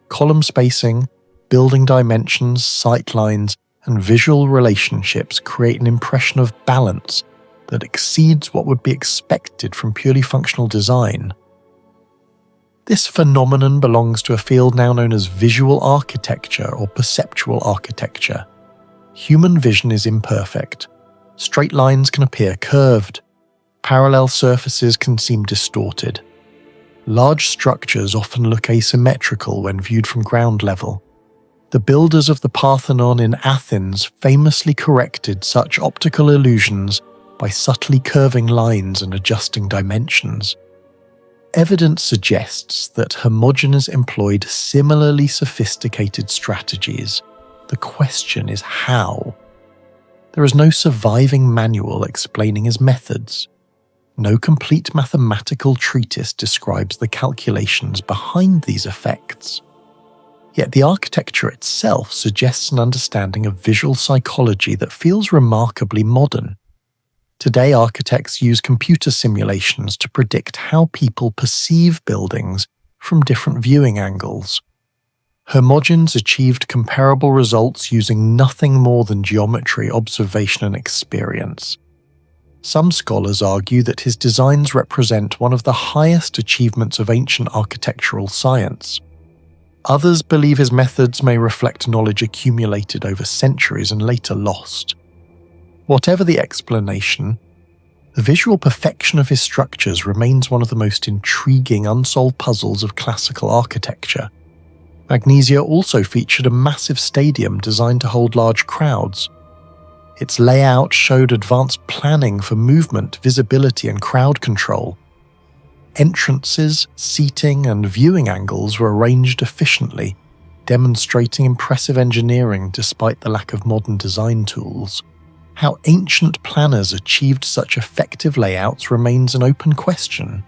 Column spacing, building dimensions, sight lines, and visual relationships create an impression of balance that exceeds what would be expected from purely functional design. This phenomenon belongs to a field now known as visual architecture or perceptual architecture. Human vision is imperfect. Straight lines can appear curved. Parallel surfaces can seem distorted. Large structures often look asymmetrical when viewed from ground level. The builders of the Parthenon in Athens famously corrected such optical illusions by subtly curving lines and adjusting dimensions. Evidence suggests that Hermogenes employed similarly sophisticated strategies. The question is how. There is no surviving manual explaining his methods. No complete mathematical treatise describes the calculations behind these effects. Yet the architecture itself suggests an understanding of visual psychology that feels remarkably modern. Today, architects use computer simulations to predict how people perceive buildings from different viewing angles. Hermogenes achieved comparable results using nothing more than geometry, observation, and experience. Some scholars argue that his designs represent one of the highest achievements of ancient architectural science. Others believe his methods may reflect knowledge accumulated over centuries and later lost. Whatever the explanation, the visual perfection of his structures remains one of the most intriguing unsolved puzzles of classical architecture. Magnesia also featured a massive stadium designed to hold large crowds. Its layout showed advanced planning for movement, visibility, and crowd control. Entrances, seating, and viewing angles were arranged efficiently, demonstrating impressive engineering despite the lack of modern design tools. How ancient planners achieved such effective layouts remains an open question.